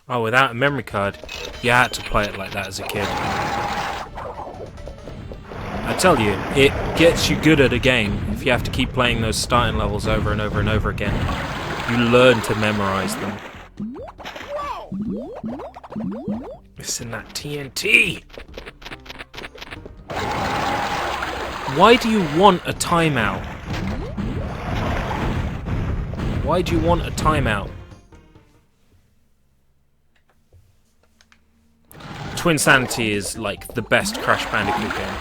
Oh, without a memory card. You had to play it like that as a kid. I tell you, it gets you good at a game if you have to keep playing those starting levels over and over and over again. You learn to memorize them. It's in that TNT! Why do you want a timeout? Why do you want a timeout? Twin Sanity is like the best Crash Bandicoot game.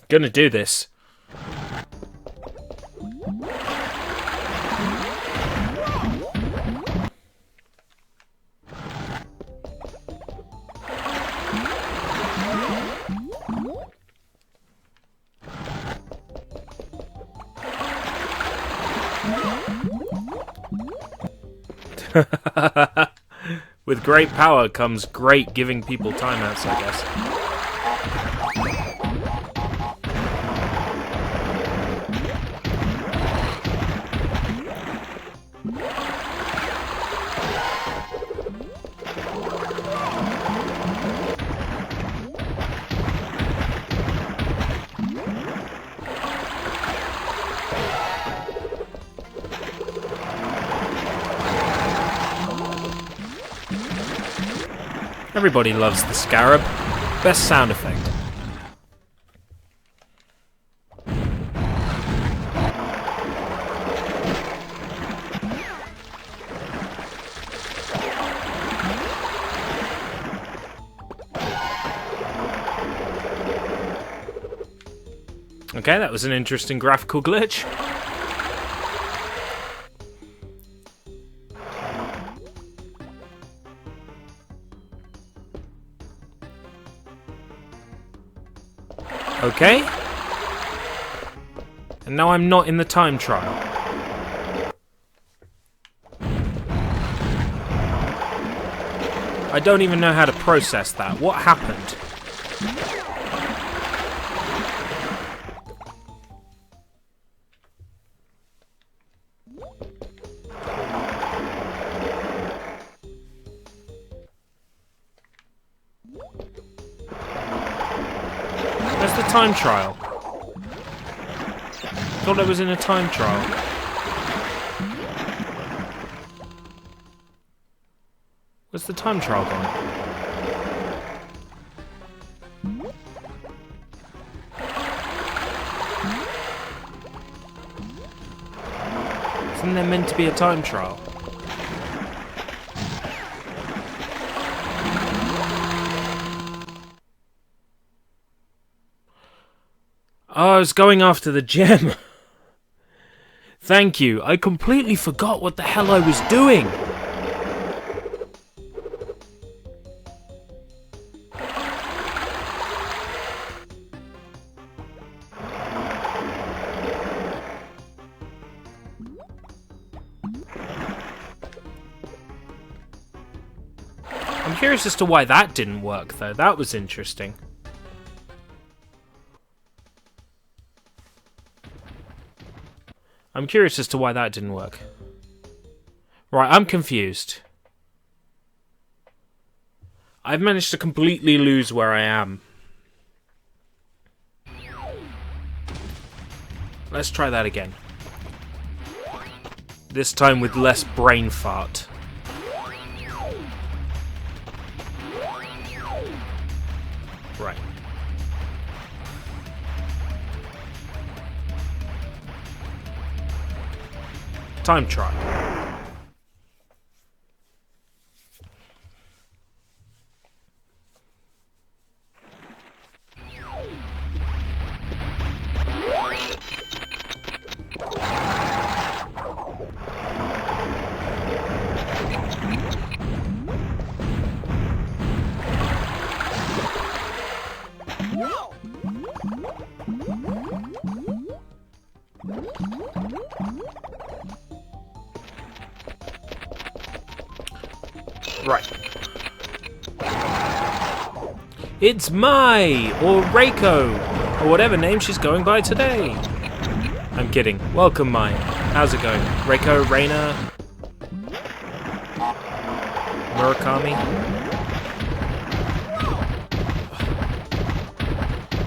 Gonna do this. With great power comes great giving people timeouts, I guess. Everybody loves the Scarab. Best sound effect. Okay, that was an interesting graphical glitch. Okay. And now I'm not in the time trial. I don't even know how to process that. What happened? Where's the time trial? Thought I was in a time trial. Where's the time trial gone? Isn't there meant to be a time trial? Oh, I was going after the gem. Thank you. I completely forgot what the hell I was doing. I'm curious as to why that didn't work, though. That was interesting. I'm curious as to why that didn't work. Right, I'm confused. I've managed to completely lose where I am. Let's try that again. This time with less brain fart. Right. Time trial. Right. It's Mai, or Reiko, or whatever name she's going by today. I'm kidding. Welcome, Mai. How's it going? Reiko, Reina, Murakami?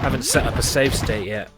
Haven't set up a save state yet.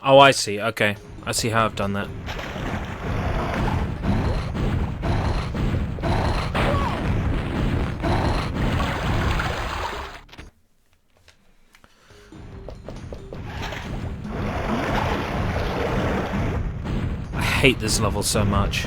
Oh, I see. Okay. I see how I've done that. I hate this level so much.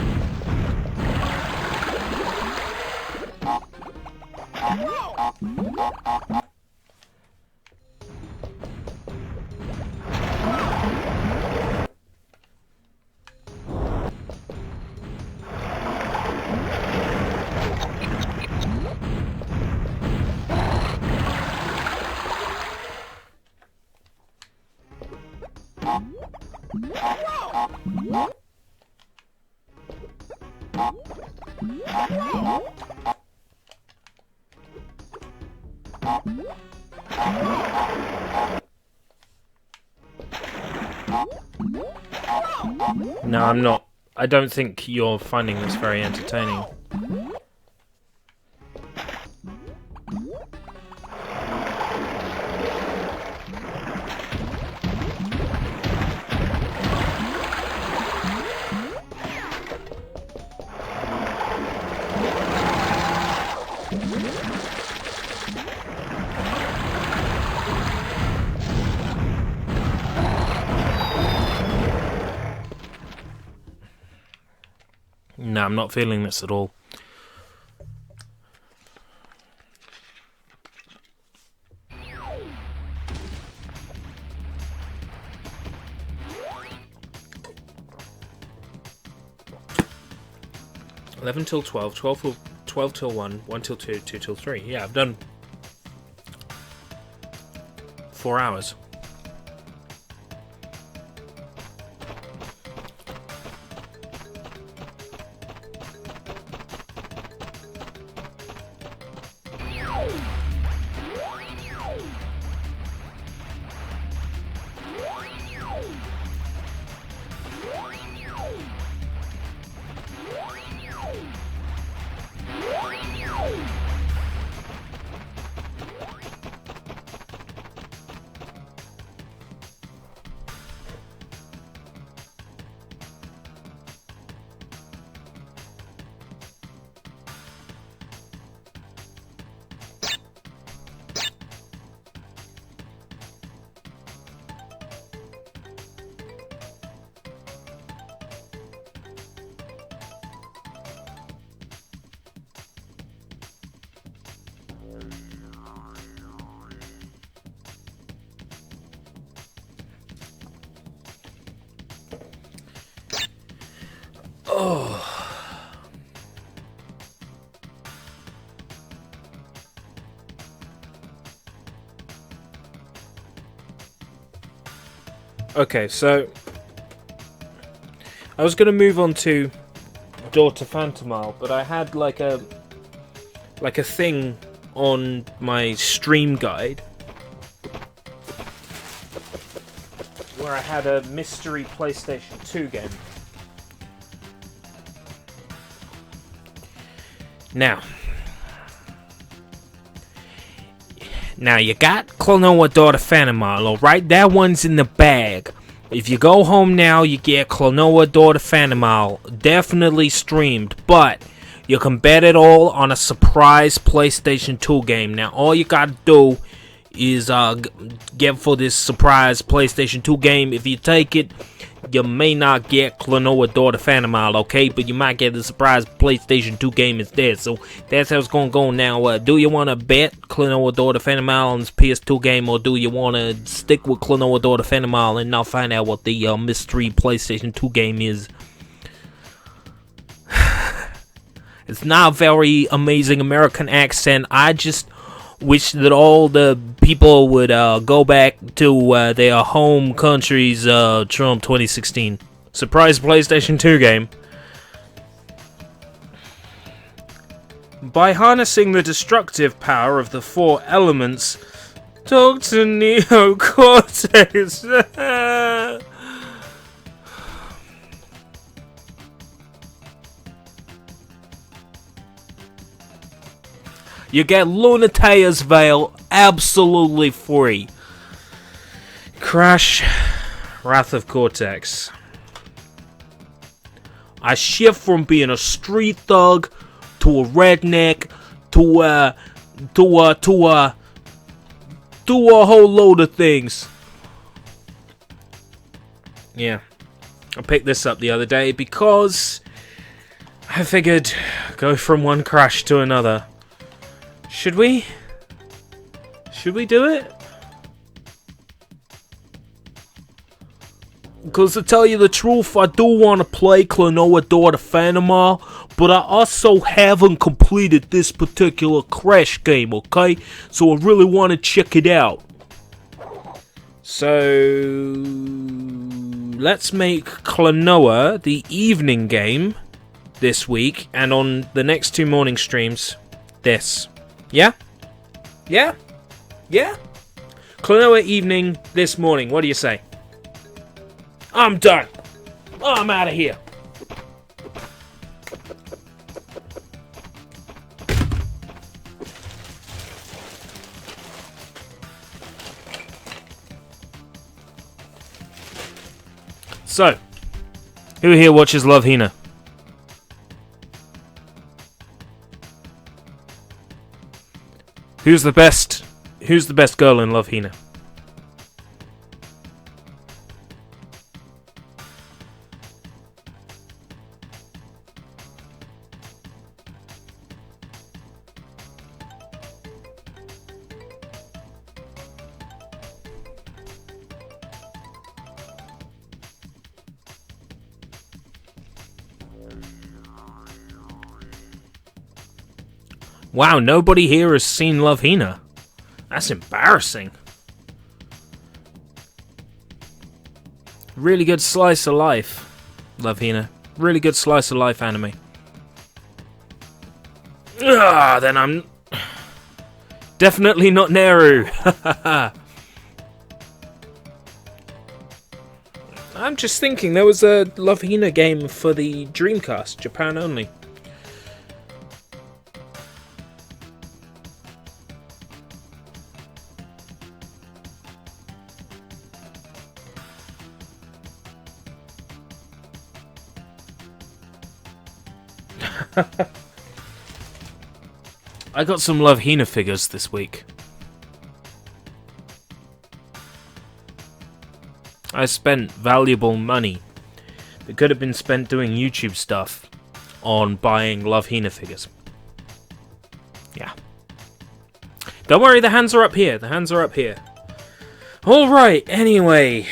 No, I'm not. I don't think you're finding this very entertaining. No, I'm not feeling this at all. "11 till 12, 12 till 1, 1 till 2, 2 till 3. Yeah, I've done 4 hours. Oh. Okay, so I was going to move on to Daughter Phantomal, but I had like a thing on my stream guide where I had a mystery PlayStation 2 game. Now you got Klonoa Daughter Phantomal, alright? That one's in the bag. If you go home now, you get Klonoa Daughter Phantomal, definitely streamed, but You can bet it all on a surprise PlayStation 2 game. Now, all you gotta do is get for this surprise PlayStation 2 game. If you take it, you may not get Klonoa Door to Phantomal, okay? But you might get the surprise PlayStation 2 game instead. So that's how it's gonna go now. Do you want to bet Klonoa Door to Phantomal on this PS2 game, or do you want to stick with Klonoa Door to Phantomal and now find out what the mystery PlayStation 2 game is? It's not a very amazing American accent. I just wish that all the people would go back to their home countries. Trump 2016 surprise PlayStation 2 game. By harnessing the destructive power of the 4 elements, talk to Neo Cortex. You get Lunatea's Veil absolutely free. Crash, Wrath of Cortex. I shift from being a street thug to a redneck to a whole load of things. Yeah, I picked this up the other day because I figured go from one crash to another. Should we? Should we do it? Because to tell you the truth, I do want to play Klonoa Door to Phantomal, but I also haven't completed this particular Crash game, okay? So I really want to check it out. So let's make Klonoa the evening game this week, and on the next 2 morning streams, this. Yeah? Yeah? Yeah? Klonoa evening this morning. What do you say? I'm done. I'm out of here. So, who here watches Love Hina? Who's the best girl in Love Hina? Wow, nobody here has seen Love Hina. That's embarrassing. Really good slice of life, Love Hina. Really good slice of life anime. Then I'm definitely not Neru. I'm just thinking, there was a Love Hina game for the Dreamcast, Japan only. I got some Love Hina figures this week. I spent valuable money that could have been spent doing YouTube stuff on buying Love Hina figures. Yeah. Don't worry, the hands are up here. The hands are up here. Alright, anyway.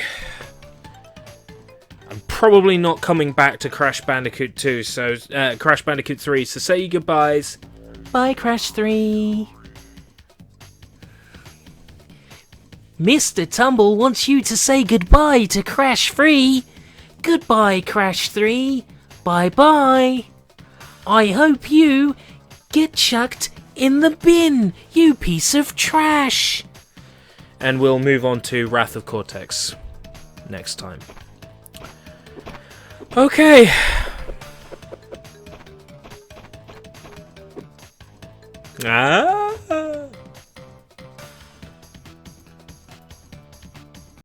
I'm probably not coming back to Crash Bandicoot 2, so Crash Bandicoot 3, so say your goodbyes. Bye, Crash 3. Mr. Tumble wants you to say goodbye to Crash 3. Goodbye, Crash 3. Bye-bye. I hope you get chucked in the bin, you piece of trash. And we'll move on to Wrath of Cortex next time. Okay. Ah.